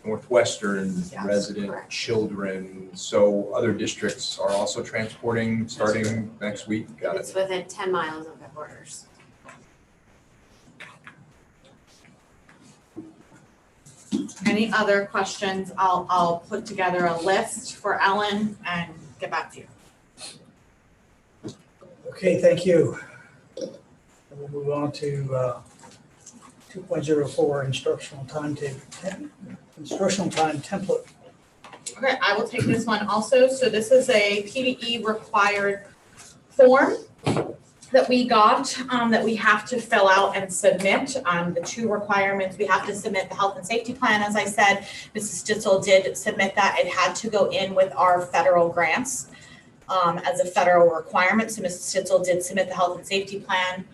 Northwestern Yes, resident correct. children, so other districts are also transporting starting next week. Got It's it. within 10 miles of their borders. Any other questions? I'll put together a list for Ellen and get back to you. Okay, thank you. And we'll move on to 2.04 instructional timetable, instructional time template. Okay, I will take this one also. So this is a PDE required form that we got, that we have to fill out and submit. The 2 requirements, we have to submit the health and safety plan. As I said, Mrs. Stitzel did submit that. It had to go in with our federal grants as a federal requirement. So Mrs. Stitzel did submit the health and safety plan.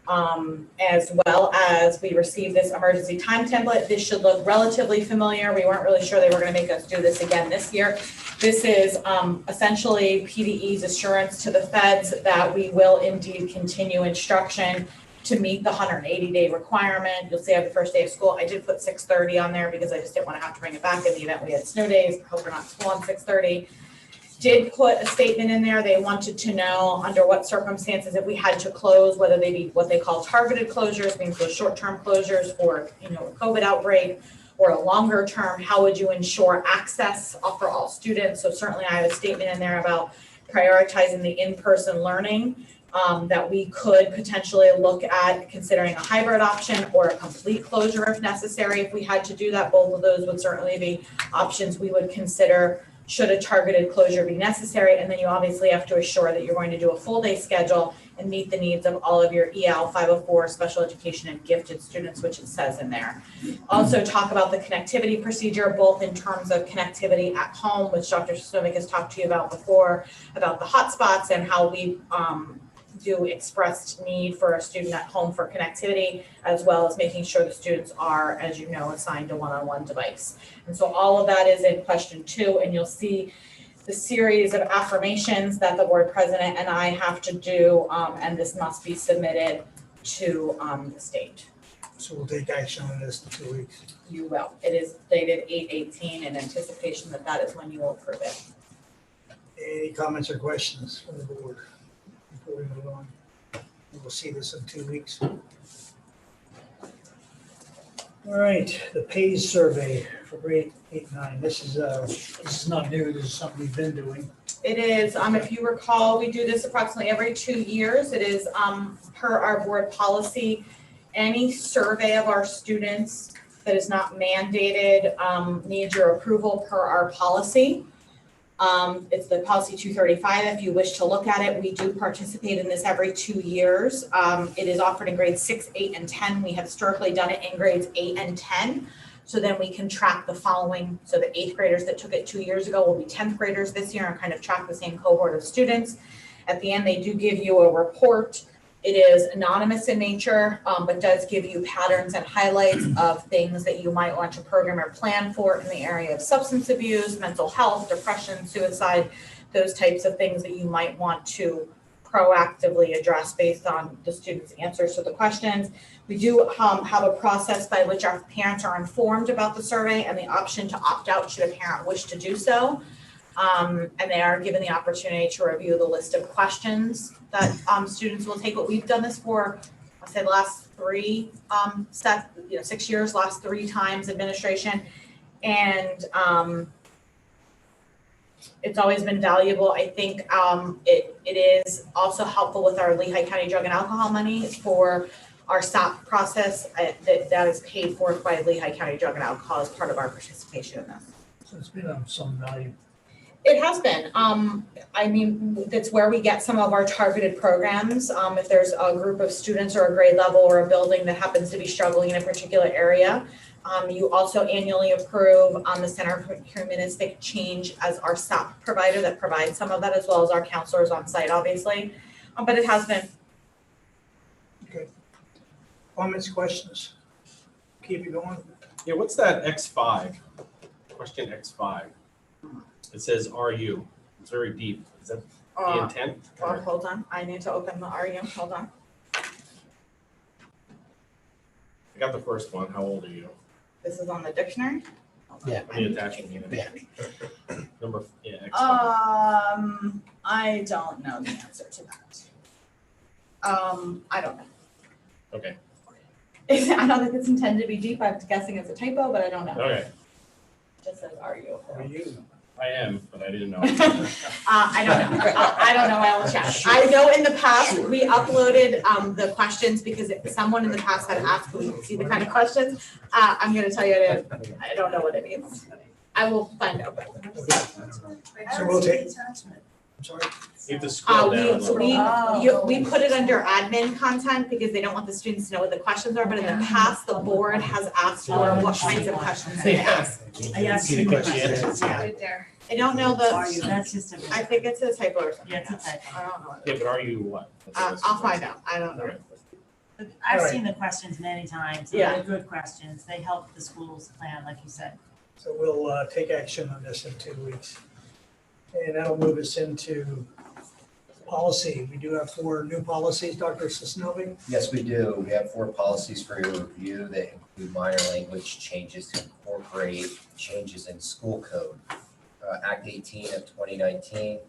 As well as we received this emergency time template. This should look relatively familiar. We weren't really sure they were gonna make us do this again this year. This is essentially PDE's assurance to the feds that we will indeed continue instruction to meet the 180-day requirement. You'll see I have the first day of school. I did put 6:30 on there because I just didn't want to have to bring it back in the event we had snow days. Hope we're not school on 6:30. Did put a statement in there. They wanted to know under what circumstances if we had to close, whether they be what they call targeted closures, means those short-term closures for, a COVID outbreak, or a longer term, how would you ensure access for all students? So certainly I have a statement in there about prioritizing the in-person learning. That we could potentially look at considering a hybrid option or a complete closure if necessary. If we had to do that, both of those would certainly be options we would consider should a targeted closure be necessary. And then you obviously have to assure that you're going to do a full day schedule and meet the needs of all of your EL 504 special education and gifted students, which it says in there. Also talk about the connectivity procedure, both in terms of connectivity at home, which Dr. Sosnovic has talked to you about before, about the hotspots and how we do expressed need for a student at home for connectivity, as well as making sure the students are, as you know, assigned a one-on-one device. And so all of that is in question 2, and you'll see the series of affirmations that the board president and I have to do, and this must be submitted to the state. So we'll take action on this in 2 weeks. You will. It is dated 8/18 in anticipation that that is when you will approve it. Any comments or questions from the board before we move on? We'll see this in 2 weeks. All right, the PAYS survey for grade 8-9. This is not new. This is something we've been doing. It is, if you recall, we do this approximately every 2 years. It is per our board policy. Any survey of our students that is not mandated needs your approval per our policy. It's the policy 235. If you wish to look at it, we do participate in this every 2 years. It is offered in grades 6, 8, and 10. We have historically done it in grades 8 and 10. So then we can track the following. So the 8th graders that took it 2 years ago will be 10th graders this year and kind of track the same cohort of students. At the end, they do give you a report. It is anonymous in nature, but does give you patterns and highlights of things that you might want to program or plan for in the area of substance abuse, mental health, depression, suicide, those types of things that you might want to proactively address based on the students' answers to the questions. We do have a process by which our parents are informed about the survey and the option to opt out should a parent wish to do so. And they are given the opportunity to review the list of questions that students will take. But we've done this for, I'll say, the last 3 6 years, last 3 times administration, and it's always been valuable. I think it is also helpful with our Lehigh County Drug and Alcohol money for our SOP process that is paid for by Lehigh County Drug and Alcohol as part of our participation in this. So it's been of some value. It has been. I mean, that's where we get some of our targeted programs. If there's a group of students or a grade level or a building that happens to be struggling in a particular area, you also annually approve the Center for Humanistic Change as our SOP provider that provides some of that, as well as our counselors on site, obviously. But it has been. Okay. Comments, questions? Keep it going. Yeah, what's that X5? Question X5. It says, "Are you?" It's very deep. Is that the intent? Hold on. I need to open the RU. Hold on. I got the first one. How old are you? This is on the dictionary. Yeah. I mean, attachment unit. Yeah. Number, yeah, X5. I don't know the answer to that. I don't know. Okay. I don't think it's intended to be deep. I'm guessing it's a typo, but I don't know. Okay. It just says, "Are you?" Are you? I am, but I didn't know. I don't know. I don't know. I will check. I know in the past we uploaded the questions because someone in the past had asked if we could see the kind of questions. I'm going to tell you I don't know what it means. I will find out. So we'll take. I'm sorry. You have to scroll down. We put it under admin content because they don't want the students to know what the questions are, but in the past, the board has asked for what kinds of questions they ask. I asked See the you questions. Right there. I don't know the, That's just a. I think it's a typo or something. Yeah, it's a typo. I don't know. Yeah, but are you what? I'll find out. I don't know. Okay. I've All right. seen the questions many times, and Yeah. they're good questions. They help the schools plan, like you said. So we'll take action on this in 2 weeks. And that'll move us into policy. We do have 4 new policies, Dr. Sisnovi. Yes, we do. We have 4 policies for your review that include minor language changes to incorporate changes in school code. Act 18 of 2019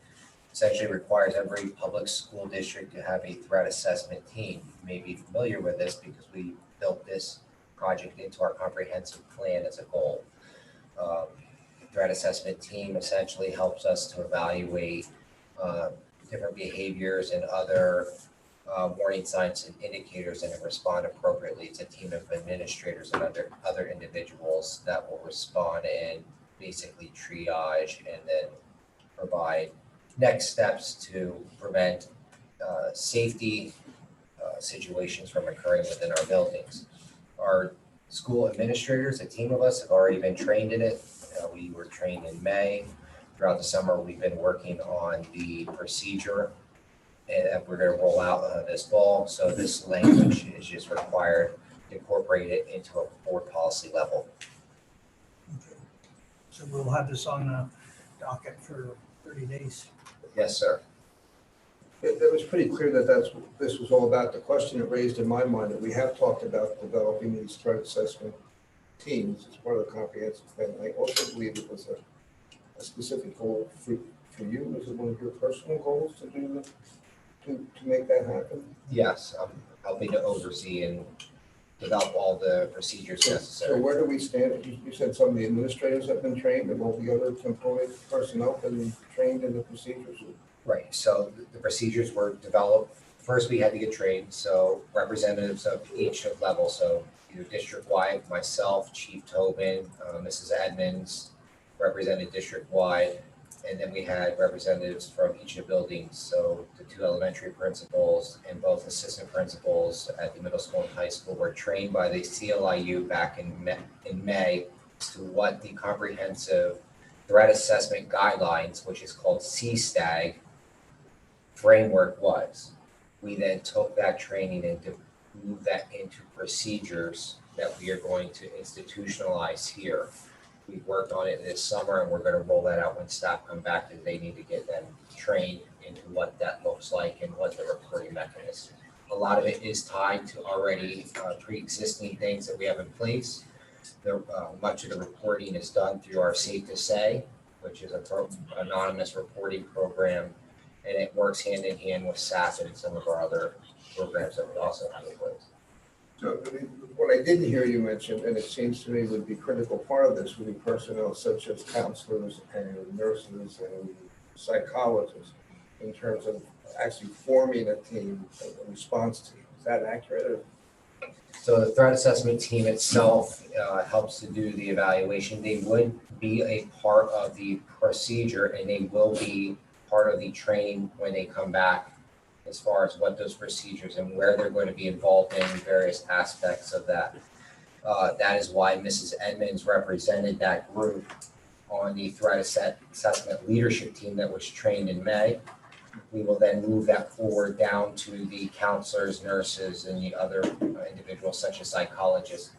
essentially requires every public school district to have a threat assessment team. You may be familiar with this because we built this project into our comprehensive plan as a goal. The threat assessment team essentially helps us to evaluate different behaviors and other warning signs and indicators and respond appropriately. It's a team of administrators and other individuals that will respond and basically triage and then provide next steps to prevent safety situations from occurring within our buildings. Our school administrators, a team of us, have already been trained in it. We were trained in May. Throughout the summer, we've been working on the procedure and we're going to roll out this fall. So this language is just required to incorporate it into a board policy level. So we'll have this on the docket for 30 days. Yes, sir. It was pretty clear that that's what this was all about. The question it raised in my mind that we have talked about developing these threat assessment teams as part of the comprehensive plan. I also believe it was a specific goal for you. Is it one of your personal goals to do to make that happen? Yes, I'm helping to oversee and develop all the procedures So necessary. where do we stand? You said some of the administrators have been trained and all the other component personnel have been trained in the procedures? Right, so the procedures were developed. First, we had to get trained, so representatives of each level, so either district-wide, myself, Chief Tobin, Mrs. Edmonds, represented district-wide, and then we had representatives from each of the buildings, so the 2 elementary principals and both assistant principals at the middle school and high school were trained by the CLIU back in May as to what the comprehensive threat assessment guidelines, which is called CSTAG, framework was. We then took that training and moved that into procedures that we are going to institutionalize here. We worked on it this summer and we're going to roll that out when staff come back because they need to get them trained into what that looks like and what the reporting mechanism. A lot of it is tied to already pre-existing things that we have in place. Much of the reporting is done through our Safe to Say, which is an anonymous reporting program, and it works hand in hand with SAP and some of our other programs that we also have in place. So what I didn't hear you mention, and it seems to me would be a critical part of this, would be personnel such as counselors and nurses and psychologists in terms of actually forming a team, a response team. Is that accurate? So the threat assessment team itself helps to do the evaluation. They would be a part of the procedure and they will be part of the training when they come back as far as what those procedures and where they're going to be involved in various aspects of that. That is why Mrs. Edmonds represented that group on the threat assessment leadership team that was trained in May. We will then move that forward down to the counselors, nurses, and the other individuals such as psychologists.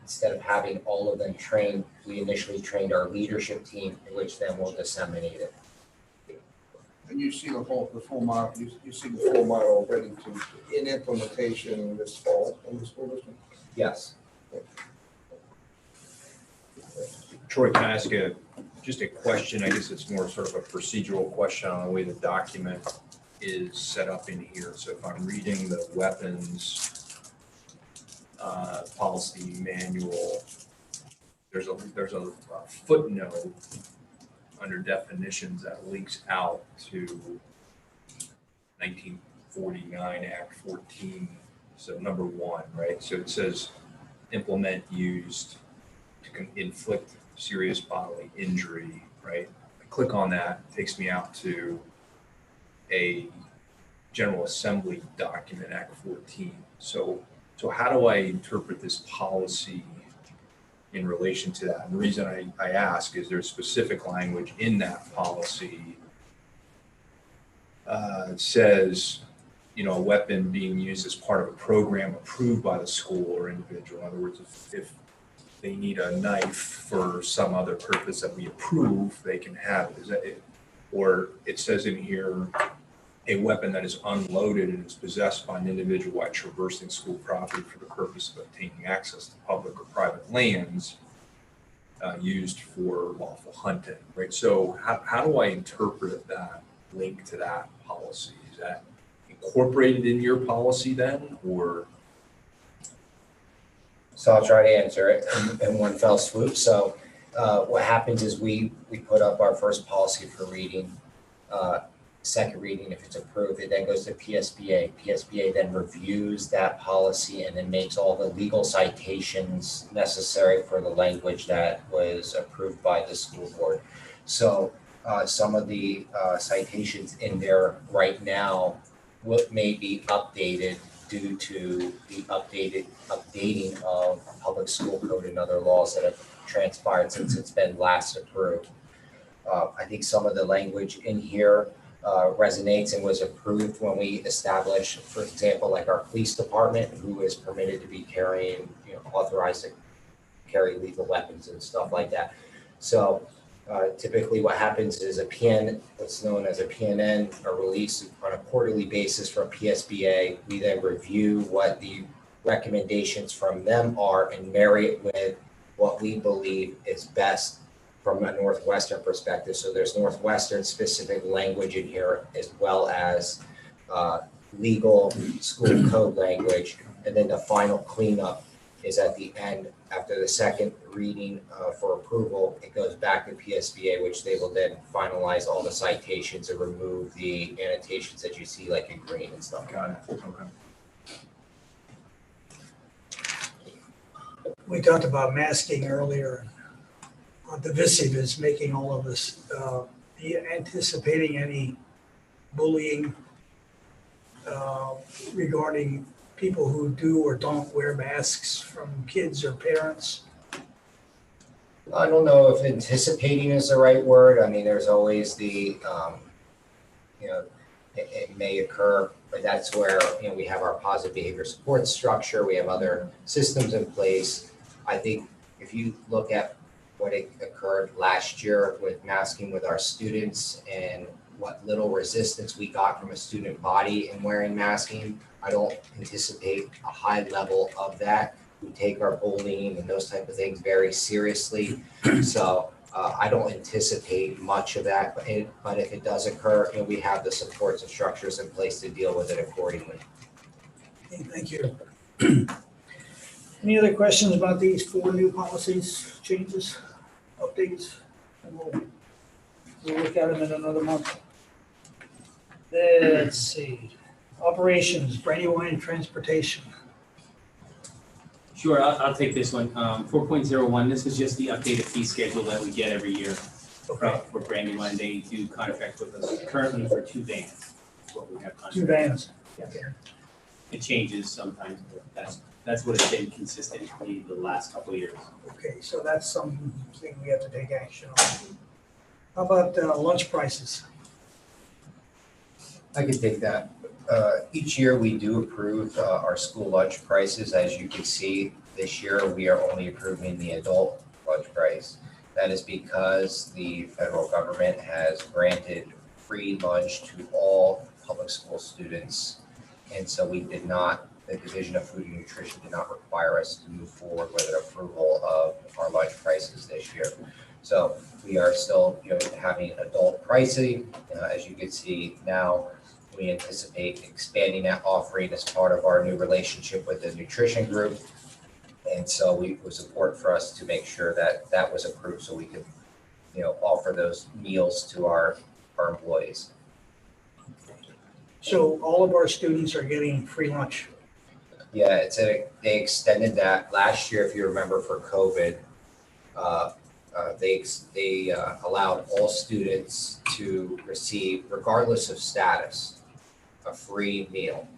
Instead of having all of them trained, we initially trained our leadership team, which then will disseminate it. And you see the full model, you see the full model ready in implementation this fall in the school district? Yes. Troy, can I ask just a question? I guess it's more sort of a procedural question on the way the document is set up in here. So if I'm reading the weapons policy manual, there's a footnote under definitions that links out to 1949 Act 14. So number 1, right? So it says implement used to inflict serious bodily injury, right? I click on that, it takes me out to a General Assembly document, Act 14. So how do I interpret this policy in relation to that? And the reason I ask is there's specific language in that policy. It says a weapon being used as part of a program approved by the school or individual. In other words, if they need a knife for some other purpose that we approve, they can have it. Is that it? Or it says in here, a weapon that is unloaded and is possessed by an individual while traversing school property for the purpose of obtaining access to public or private lands used for lawful hunting, right? So how do I interpret that link to that policy? Is that incorporated in your policy then, or? So I'll try to answer it in one fell swoop. So what happens is we put up our first policy for reading, second reading, if it's approved, it then goes to PSBA. PSBA then reviews that policy and then makes all the legal citations necessary for the language that was approved by the school board. So some of the citations in there right now may be updated due to the updating of public school code and other laws that have transpired since it's been last approved. I think some of the language in here resonates and was approved when we established, for example, like our police department, who is permitted to be carrying, authorized to carry lethal weapons and stuff like that. So typically what happens is what's known as a PNN, are released on a quarterly basis from PSBA. We then review what the recommendations from them are and marry it with what we believe is best from a Northwestern perspective. So there's Northwestern specific language in here, as well as legal school code language. And then the final cleanup is at the end. After the second reading for approval, it goes back to PSBA, which they will then finalize all the citations and remove the annotations that you see like in green and stuff. Got it. Okay. We talked about masking earlier. Divisive is making all of this. Are you anticipating any bullying regarding people who do or don't wear masks from kids or parents? I don't know if anticipating is the right word. I mean, there's always the, it may occur, but that's where, we have our positive behavior support structure. We have other systems in place. I think if you look at what occurred last year with masking with our students and what little resistance we got from a student body in wearing masking, I don't anticipate a high level of that. We take our bullying and those type of things very seriously. So I don't anticipate much of that, but if it does occur, we have the supports and structures in place to deal with it accordingly. Okay, thank you. Any other questions about these 4 new policies, changes, updates? And we'll look at them in another month. Let's see. Operations, Brandywine Transportation. Sure, I'll take this one. 4.01, this is just the updated fee schedule that we get every year for Brandywine. They do contract with us currently for 2 vans. What we have contract. 2 vans. It changes sometimes, but that's what it's been consistently the last couple of years. Okay, so that's something we have to take action on. How about lunch prices? I could take that. Each year we do approve our school lunch prices. As you can see, this year we are only approving the adult lunch price. That is because the federal government has granted free lunch to all public school students. And so the Division of Food and Nutrition did not require us to move forward with an approval of our lunch prices this year. So we are still having adult pricing. As you can see now, we anticipate expanding that offering as part of our new relationship with the nutrition group. And so it was important for us to make sure that that was approved so we could, offer those meals to our employees. So all of our students are getting free lunch. Yeah, they extended that last year, if you remember, for COVID. They allowed all students to receive, regardless of status, a free meal.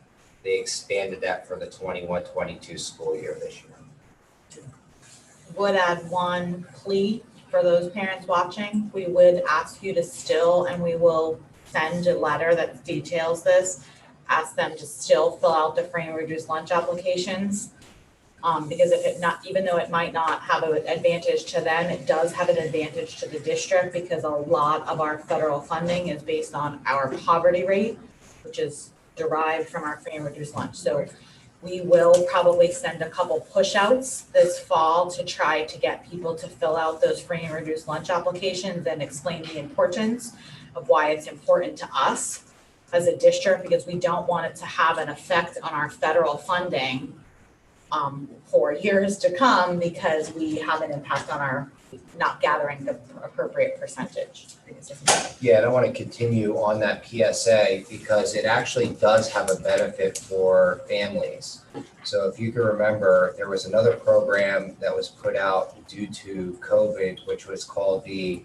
They expanded that for the 21-22 school year this year. Would add one plea for those parents watching. We would ask you to still, and we will send a letter that details this. ask them to still fill out the free and reduced lunch applications. Because if it not, even though it might not have an advantage to them, it does have an advantage to the district because a lot of our federal funding is based on our poverty rate, which is derived from our free and reduced lunch. So we will probably send a couple push outs this fall to try to get people to fill out those free and reduced lunch applications and explain the importance of why it's important to us as a district, because we don't want it to have an effect on our federal funding for years to come because we have an impact on our not gathering the appropriate percentage. Yeah, and I want to continue on that PSA because it actually does have a benefit for families. So if you can remember, there was another program that was put out due to COVID, which was called the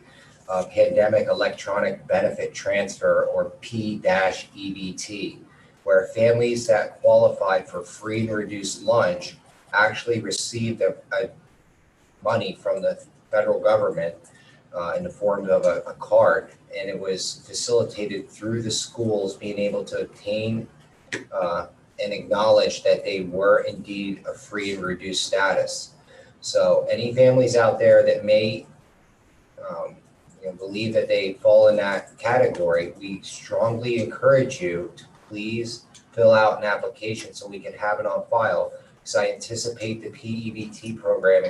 Pandemic Electronic Benefit Transfer, or P-EBT, where families that qualified for free and reduced lunch actually received a money from the federal government in the form of a card, and it was facilitated through the schools being able to obtain and acknowledge that they were indeed a free and reduced status. So any families out there that may believe that they fall in that category, we strongly encourage you to please fill out an application so we can have it on file. Because I anticipate the PEBT program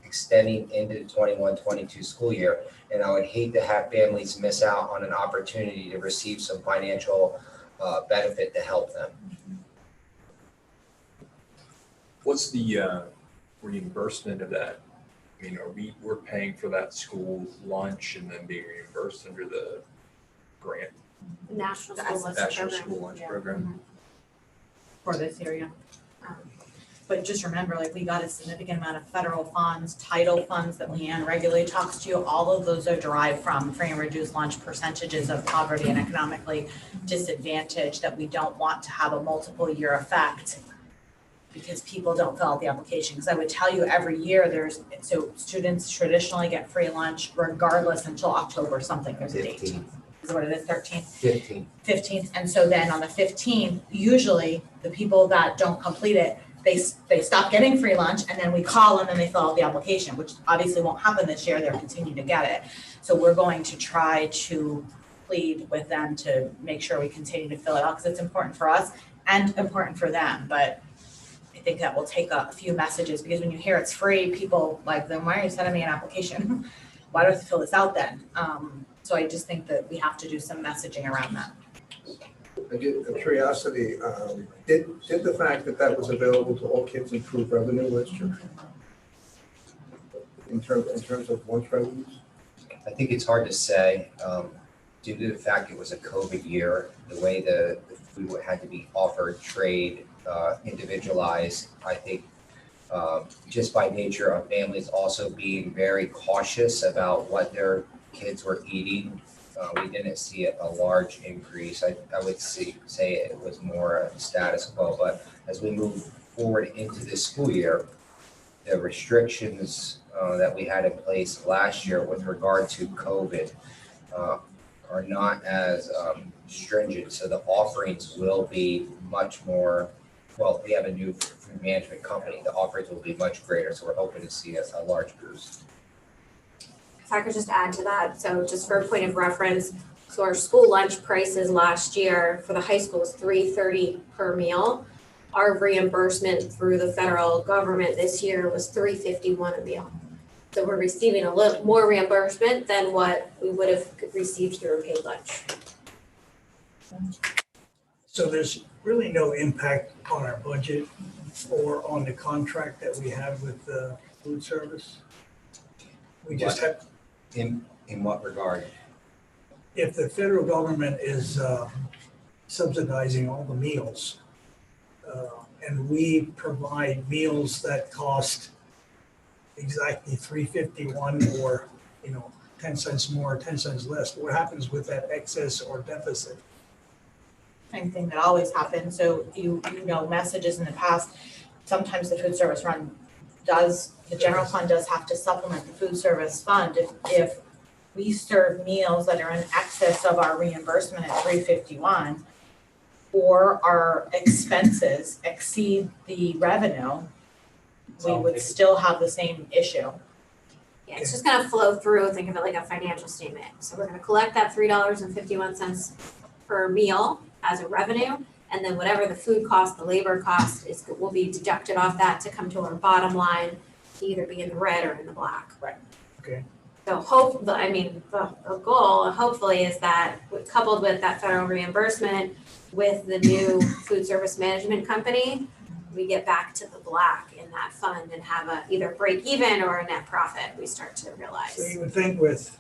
extending into the 21-22 school year, and I would hate to have families miss out on an opportunity to receive some financial benefit to help them. What's the reimbursement of that? I mean, we're paying for that school lunch and then being reimbursed under the grant, National School Lunch National Program. School Lunch Program? For this area. But just remember, like, we got a significant amount of federal funds, title funds that Leanne regularly talks to you. All of those are derived from free and reduced lunch percentages of poverty and economically disadvantaged that we don't want to have a multiple year effect because people don't fill out the application. Because I would tell you every year so students traditionally get free lunch regardless until October something, there's a date. 15th. Is what it is, 13th? 15th. 15th, and so then on the 15th, usually the people that don't complete it, they stop getting free lunch, and then we call them and they fill out the application, which obviously won't happen this year, they'll continue to get it. So we're going to try to plead with them to make sure we continue to fill it out, because it's important for us and important for them, but I think that will take a few messages, because when you hear it's free, people like, then why are you sending me an application? Why do I have to fill this out then? So I just think that we have to do some messaging around that. I did, a curiosity, did the fact that was available to all kids improve revenue last year? In terms of lunch revenues? I think it's hard to say, due to the fact it was a COVID year, the way the food had to be offered, trade, individualized. I think just by nature of families also being very cautious about what their kids were eating, we didn't see a large increase. I would say it was more status quo, but as we move forward into this school year, the restrictions that we had in place last year with regard to COVID are not as stringent. So the offerings will be much more, well, we have a new food management company. The offerings will be much greater. So we're hoping to see a large boost. If I could just add to that, so just for a point of reference, so our school lunch prices last year for the high school was $3.30 per meal. Our reimbursement through the federal government this year was $3.51 a meal. So we're receiving a little more reimbursement than what we would have received through a paid lunch. So there's really no impact on our budget or on the contract that we have with the food service? We just have. In what regard? If the federal government is subsidizing all the meals, and we provide meals that cost exactly $3.51 or 10 cents more, 10 cents less, what happens with that excess or deficit? Same thing that always happens. So you know messages in the past, sometimes the food service the general fund does have to supplement the food service fund. If we serve meals that are in excess of our reimbursement at $3.51, or our expenses exceed the revenue, we would still have the same issue. Yeah, it's just gonna flow through, think of it like a financial statement. So we're gonna collect that $3.51 per meal as a revenue, and then whatever the food cost, the labor cost is, will be deducted off that to come to our bottom line, to either be in the red or in the black. Right. Okay. So the goal hopefully is that coupled with that federal reimbursement with the new food service management company, we get back to the black in that fund and have a either break even or a net profit, we start to realize. So you would think with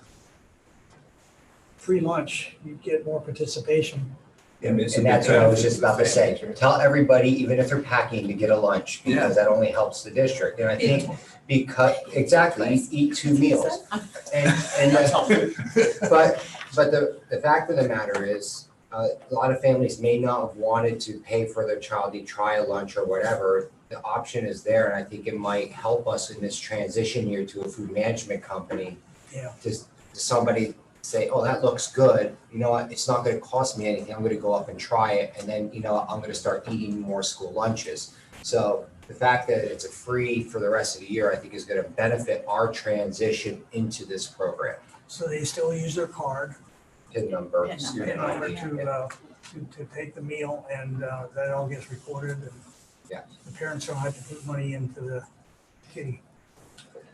free lunch, you'd get more participation. And that's what I was just about to say. Tell everybody, even if they're packing, to get a lunch, because that only helps the district. And I think exactly, eat 2 meals. But the fact of the matter is, a lot of families may not have wanted to pay for their child to try a lunch or whatever. The option is there, and I think it might help us in this transition year to a food management company. Yeah. To somebody say, oh, that looks good, you know what, it's not gonna cost me anything, I'm gonna go up and try it, and then, you know, I'm gonna start eating more school lunches. So the fact that it's a free for the rest of the year, I think is gonna benefit our transition into this program. So they still use their card PIN number. in order to take the meal, and that all gets recorded, and the parents don't have to put money into the kitty.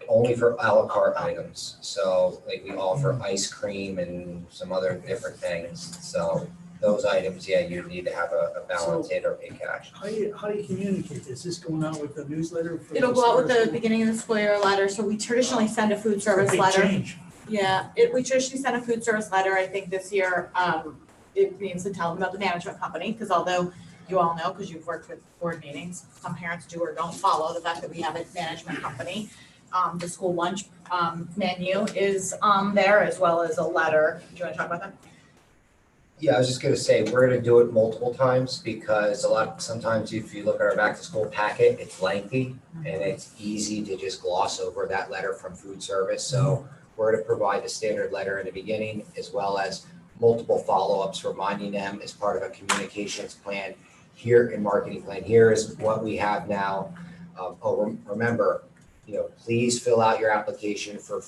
Only for a la carte items, so like we offer ice cream and some other different things, so those items, you need to have a balance in or pay cash. How do you communicate this? Is this going out with the newsletter? For It'll go out with the beginning of the school year letter, so we traditionally send a food service Big letter. change. Yeah, we traditionally send a food service letter. I think this year, it means to tell them about the management company, because although you all know, because you've worked with board meetings, some parents do or don't follow the fact that we have a management company. The school lunch menu is there, as well as a letter. Do you want to talk about that? Yeah, I was just gonna say, we're gonna do it multiple times, because sometimes if you look at our back to school packet, it's lengthy and it's easy to just gloss over that letter from food service. So we're gonna provide the standard letter in the beginning, as well as multiple follow-ups reminding them as part of a communications plan here and marketing plan. Here is what we have now. Remember, you know, please fill out your application for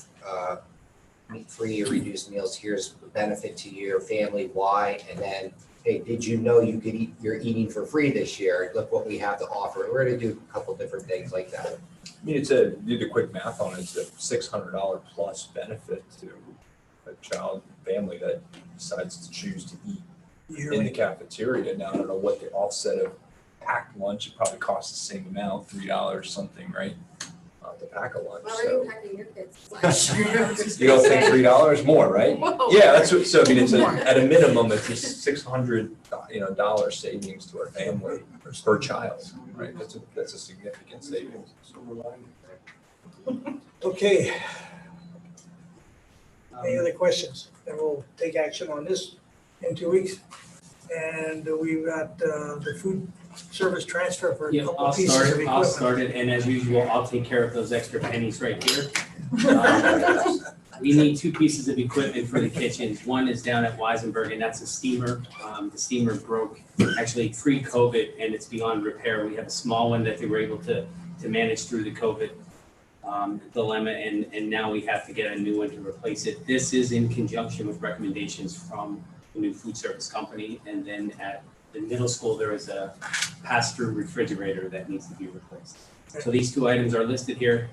free or reduced meals. Here's the benefit to your family, why, and then, hey, did you know you could eat, you're eating for free this year? Look what we have to offer. We're gonna do a couple different things like that. I mean, do the quick math on it, it's a $600 plus benefit to a child family that decides to choose to eat in the cafeteria. Now, I don't know what the offset of packed lunch, it probably costs the same amount, $3 something, right? To pack a lunch. Well, are you packing your kids' lunch? You don't think $3 more, right? Whoa. Yeah, that's what, so I mean, it's at a minimum, it's a $600, dollar savings to our family per child, right? That's a significant savings. Okay. Any other questions? Then we'll take action on this in 2 weeks. And we've got the food service transfer for a Yeah, couple I'll pieces of start, equipment. I'll start it, and as usual, I'll take care of those extra pennies right here. We need 2 pieces of equipment for the kitchens. One is down at Weisenberg, and that's a steamer. The steamer broke actually pre-COVID, and it's beyond repair. We have a small one that they were able to manage through the COVID dilemma, and now we have to get a new one to replace it. This is in conjunction with recommendations from the new food service company, and then at the middle school, there is a pass-through refrigerator that needs to be replaced. So these 2 items are listed here.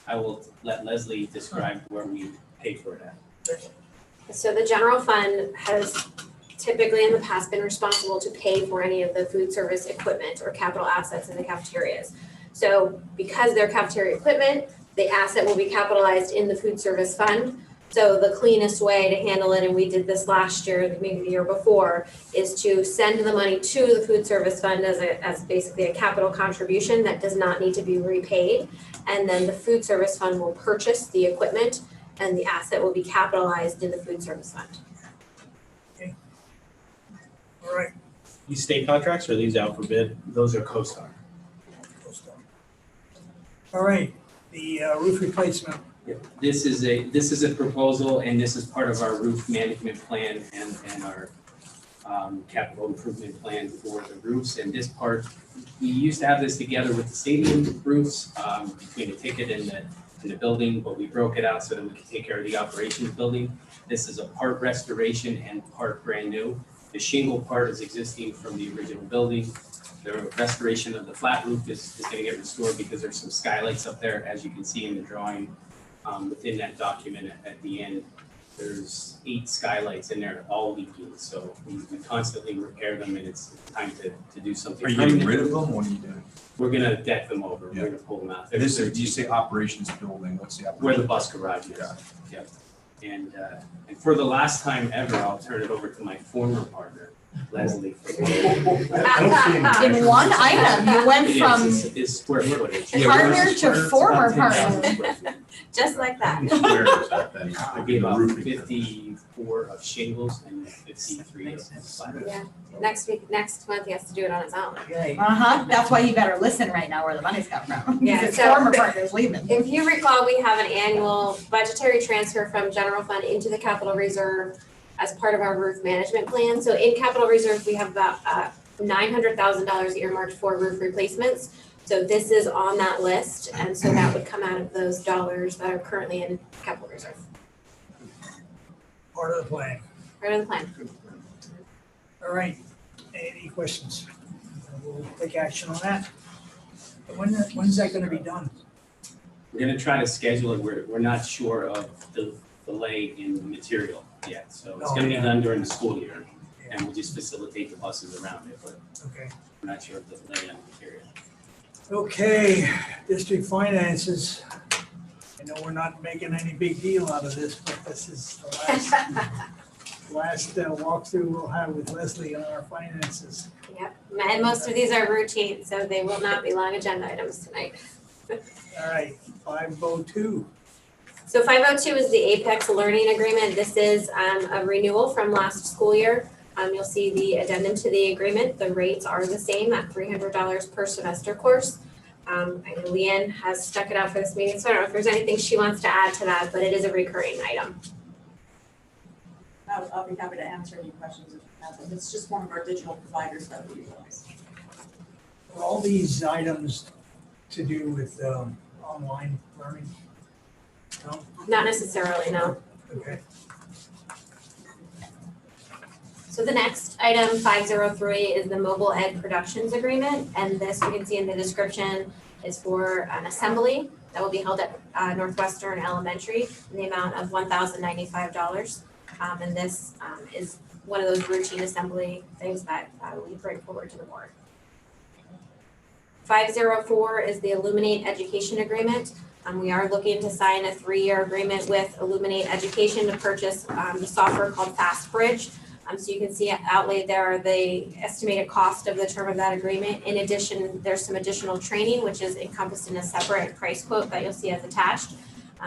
I will let Leslie describe where we pay for it at. So the general fund has typically in the past been responsible to pay for any of the food service equipment or capital assets in the cafeterias. So because they're cafeteria equipment, the asset will be capitalized in the food service fund. So the cleanest way to handle it, and we did this last year, maybe the year before, is to send the money to the food service fund as basically a capital contribution that does not need to be repaid. And then the food service fund will purchase the equipment and the asset will be capitalized in the food service fund. Okay. All right. These state contracts, are these out for bid? Those are CoStar. All right, the roof replacement. This is a proposal, and this is part of our roof management plan and our capital improvement plan for the roofs. And this part, we used to have this together with the stadium roofs, between the ticket and the building, but we broke it out so that we could take care of the operations building. This is a part restoration and part brand new. The shingle part is existing from the original building. The restoration of the flat roof is gonna get restored because there's some skylights up there, as you can see in the drawing. Within that document at the end, there's 8 skylights in there, all leaking. So we constantly repair them, and it's time to do something. Are you getting rid of them? What are you doing? We're gonna deck them over. Yeah. We're gonna pull them out. And this is, you say operations building, what's the Where the operations? bus garage is. Got Yep. And for the last time ever, I'll turn it over to my former partner, Leslie. In one item, you went from Is square footage. Yeah, where is partner the to square? former About 10,000 partner. square feet. Just like that. Where is that then? I gave The out roofing. 54 of shingles and 53 of flat. Yeah, next month he has to do it on his own. Uh-huh, that's why you better listen right now where the money's coming from. Yeah, Because so- former partner's leaving. If you recall, we have an annual budgetary transfer from general fund into the capital reserve as part of our roof management plan. So in capital reserve, we have about $900,000 earmarked for roof replacements. So this is on that list, and so that would come out of those dollars that are currently in capital reserve. Part of the plan. Right on the plan. All right, any questions? We'll take action on that. When's that gonna be done? We're gonna try to schedule it. We're not sure of the delay in the material yet. So it's gonna be done during the school year, and we'll just facilitate the buses around it, but Okay. we're not sure of the delay on the material. Okay, district finances. I know we're not making any big deal out of this, but this is the last walkthrough we'll have with Leslie on our finances. Yep, and most of these are routine, so they will not be long agenda items tonight. All right, 502. So 502 is the Apex Learning Agreement. This is a renewal from last school year. You'll see the addendum to the agreement. The rates are the same at $300 per semester course. I know Leanne has stuck it out for this meeting, so I don't know if there's anything she wants to add to that, but it is a recurring item. I'll be happy to answer any questions if you have them. It's just one of our digital providers that we utilize. Are all these items to do with online learning? No? Not necessarily, no. Okay. So the next item, 503, is the Mobile Ed Productions Agreement, and this you can see in the description is for an assembly that will be held at Northwestern Elementary in the amount of $1,095. And this is one of those routine assembly things that we bring forward to the board. 504 is the Illuminate Education Agreement. We are looking to sign a 3-year agreement with Illuminate Education to purchase the software called FastBridge. So you can see outlaid there are the estimated cost of the term of that agreement. In addition, there's some additional training, which is encompassed in a separate price quote that you'll see as attached.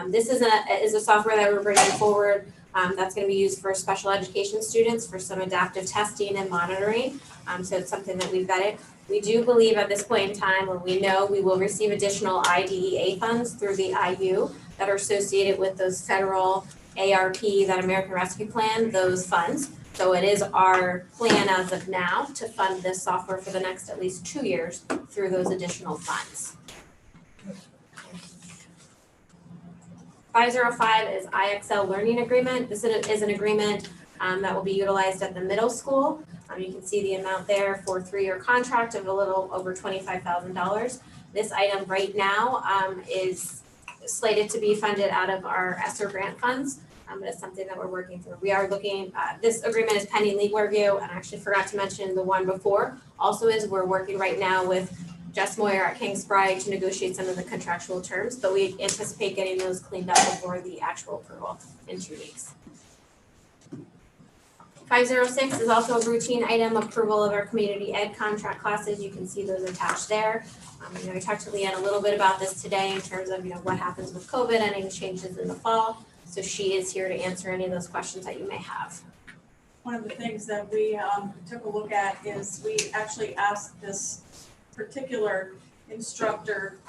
This is a software that we're bringing forward that's going to be used for special education students for some adaptive testing and monitoring. So it's something that we've vetted. We do believe at this point in time, when we know we will receive additional IDEA funds through the IU that are associated with those federal ARP, that American Rescue Plan, those funds. So it is our plan as of now to fund this software for the next at least 2 years through those additional funds. 505 is IXL Learning Agreement. This is an agreement that will be utilized at the middle school. You can see the amount there for a 3-year contract of a little over $25,000. This item right now is slated to be funded out of our ESSER grant funds. But it's something that we're working through. We are looking, this agreement is pending legal review, and I actually forgot to mention the one before. Also we're working right now with Jess Moyer at Kingsbride to negotiate some of the contractual terms, but we anticipate getting those cleaned up before the actual approval in 2 weeks. 506 is also a routine item, approval of our community ed contract classes. You can see those attached there. I talked to Leanne a little bit about this today in terms of what happens with COVID and any changes in the fall. So she is here to answer any of those questions that you may have. One of the things that we took a look at is we actually asked this particular instructor,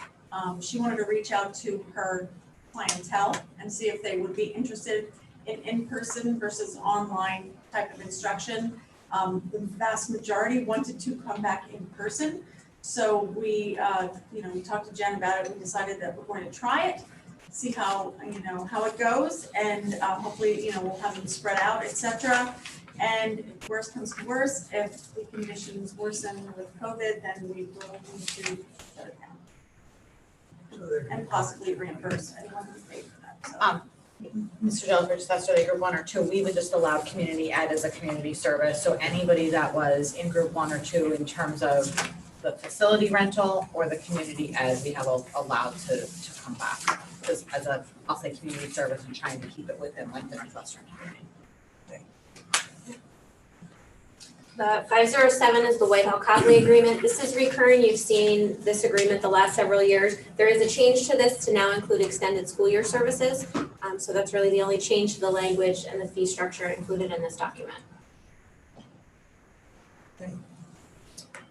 she wanted to reach out to her clientele and see if they would be interested in-person versus online type of instruction. The vast majority wanted to come back in person. So we, we talked to Jen about it. We decided that we're going to try it, see how it goes, and hopefully, we'll have them spread out, et cetera. And if worst comes to worst, if the conditions worsen with COVID, then we will need to shut it down and possibly reimburse anyone who paid for that. So. Mr. Jelford, that's really group 1 or 2. We would just allow community ed as a community service. So anybody that was in group 1 or 2 in terms of the facility rental or the community ed, we have allowed to come back. Just as a, I'll say community service and trying to keep it within like the Northwestern community. The 507 is the Whitehall-Copley agreement. This is recurring. You've seen this agreement the last several years. There is a change to this to now include extended school year services. So that's really the only change to the language and the fee structure included in this document.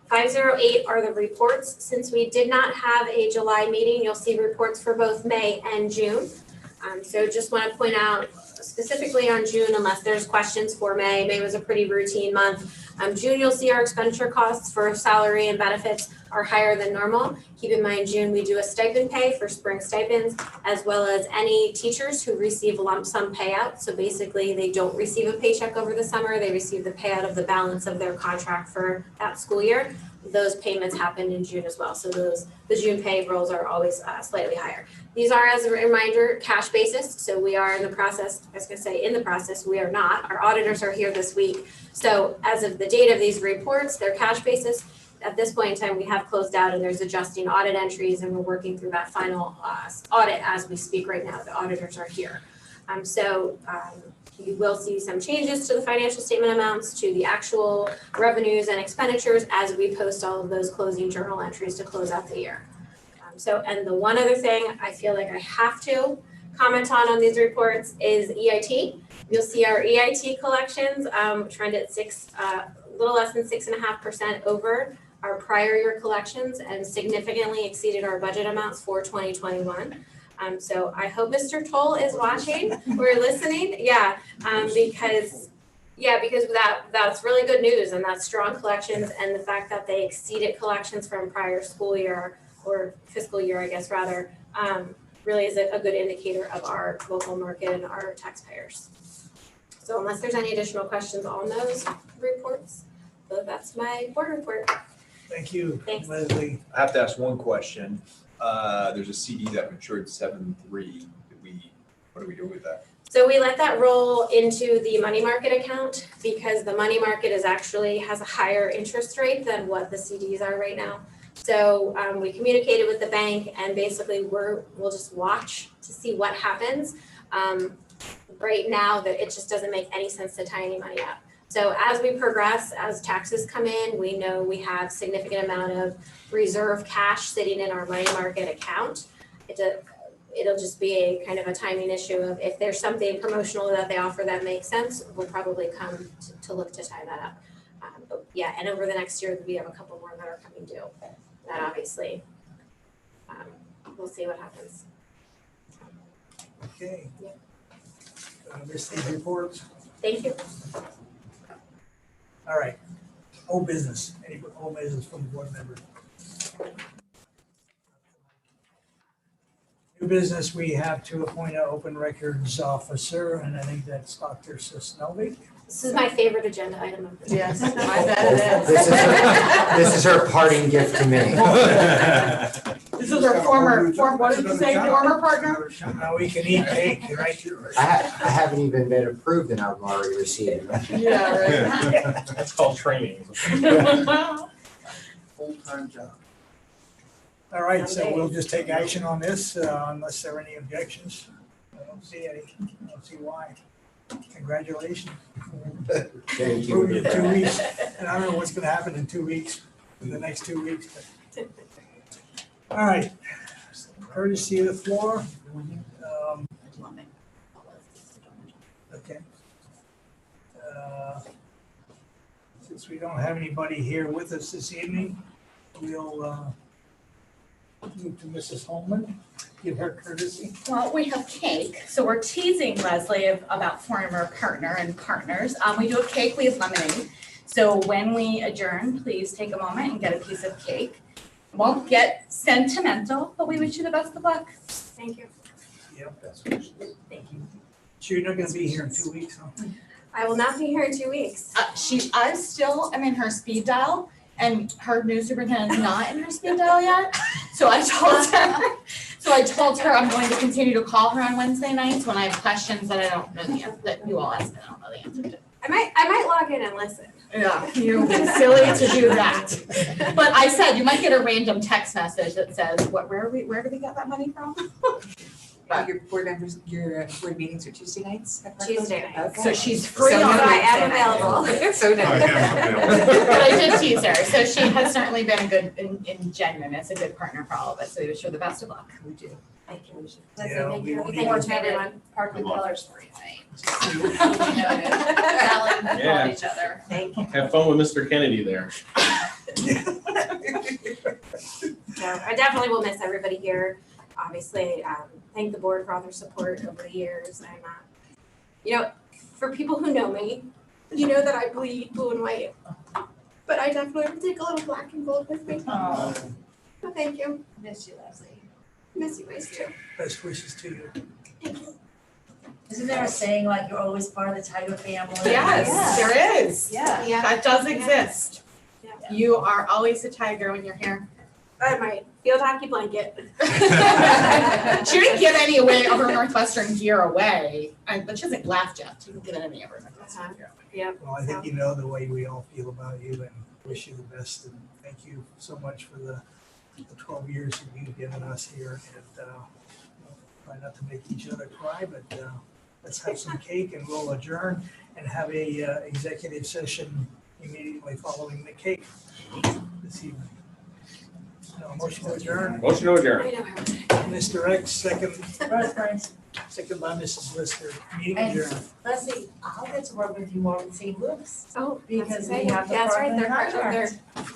508 are the reports. Since we did not have a July meeting, you'll see reports for both May and June. So just want to point out specifically on June, unless there's questions for May. May was a pretty routine month. June, you'll see our expenditure costs for salary and benefits are higher than normal. Keep in mind, June, we do a stipend pay for spring stipends, as well as any teachers who receive a lump sum payout. So basically, they don't receive a paycheck over the summer. They receive the payout of the balance of their contract for that school year. Those payments happen in June as well. So the June pay rolls are always slightly higher. These are, as a reminder, cash basis. So we are in the process, I was going to say in the process, we are not. Our auditors are here this week. So as of the date of these reports, they're cash basis. At this point in time, we have closed out and there's adjusting audit entries and we're working through that final audit as we speak right now. The auditors are here. You will see some changes to the financial statement amounts, to the actual revenues and expenditures as we post all of those closing journal entries to close out the year. And the one other thing I feel like I have to comment on these reports is EIT. You'll see our EIT collections trend at a little less than 6.5% over our prior year collections and significantly exceeded our budget amounts for 2021. So I hope Mr. Toll is watching or listening. Because that's really good news and that's strong collections, and the fact that they exceeded collections from prior school year or fiscal year, I guess rather, really is a good indicator of our local market and our taxpayers. So unless there's any additional questions on those reports, so that's my board report. Thank you, Thanks. Leslie. I have to ask one question. There's a CD that matured 7/3. What do we do with that? So we let that roll into the money market account because the money market has a higher interest rate than what the CDs are right now. So we communicated with the bank and basically we'll just watch to see what happens. Right now, it just doesn't make any sense to tie any money up. So as we progress, as taxes come in, we know we have significant amount of reserve cash sitting in our money market account. It'll just be a kind of a timing issue of if there's something promotional that they offer that makes sense, we'll probably come to look to tie that up. And over the next year, we have a couple more that are coming due. That obviously, we'll see what happens. Okay. Yep. Receive reports. Thank you. All right. Old business. Any old business from the board member? New business, we have to appoint an open records officer, and I think that's Dr. Sisnelli. This is my favorite agenda item of the day. Yes, I bet it is. This is her parting gift to me. This is our former, what did you say, former partner? Now we can eat cake, right? I haven't even been approved and I've already received it. Yeah, right. That's called training. Full-time job. All right, so we'll just take action on this unless there are any objections. I don't see any. I don't see why. Congratulations. Thank Prove you. it 2 weeks. And I don't know what's going to happen in 2 weeks, in the next 2 weeks. But. All right. Courtesy of the floor. Okay. Since we don't have anybody here with us this evening, we'll move to Mrs. Holman, give her courtesy. Well, we have cake, so we're teasing Leslie about former partner and partners. We do have cake, we have lemonade. So when we adjourn, please take a moment and get a piece of cake. Won't get sentimental, but we wish you the best of luck. Thank you. Thank you. So you're not gonna be here in 2 weeks, huh? I will not be here in 2 weeks. I still am in her speed dial, and her new superintendent is not in her speed dial yet. So I told her I'm going to continue to call her on Wednesday nights when I have questions that I don't know the answer, that you all ask, and I don't know the answer to. I might log in and listen. Yeah, you'd be silly to do that. But I said, you might get a random text message that says, where do we get that money from? But- Your board members, your board meetings are Tuesday nights? at Parkland? Tuesday nights. Okay. So she's free So on no I am Wednesday night. available. So no. I am available. But I did tease her, so she has certainly been a good, in genuineness, a good partner for all of us, so we wish her the best of luck. We do. Thank you. Yeah, Thank we you. won't Thank you even- to everyone. Parkland Good luck. colors for you, right? Rally Thank each other. you. Have fun with Mr. Kennedy there. So I definitely will miss everybody here. Obviously, thank the board for all their support over the years. And, for people who know me, you know that I bleed blue and white. But I definitely will take a little black and gold with me. Oh, So thank you. miss you, Leslie. Miss you guys too. Best wishes to you. Thank you. Isn't there a saying like you're always part of the Tiger family? Yes, there is. Yeah. Yeah, That does exist. Yeah. You are always a tiger when you're here. I might field hockey blanket. She didn't give any away of her Northwestern gear away, but she hasn't laughed yet. She didn't give any of her Northwestern gear. Yep. Well, I think you know the way we all feel about you and wish you the best. And thank you so much for the 12 years that you've given us here. And try not to make each other cry, but let's have some cake and we'll adjourn and have a executive session immediately following the cake this evening. Motion to adjourn. Motion to adjourn. I know. Mr. X, second Rosemary, by Mrs. Lister. Meeting And- adjourned. Leslie, I'll get to work with you more with St. Luke's Oh, because that's we have the That's right, they're Parkland part of their contract.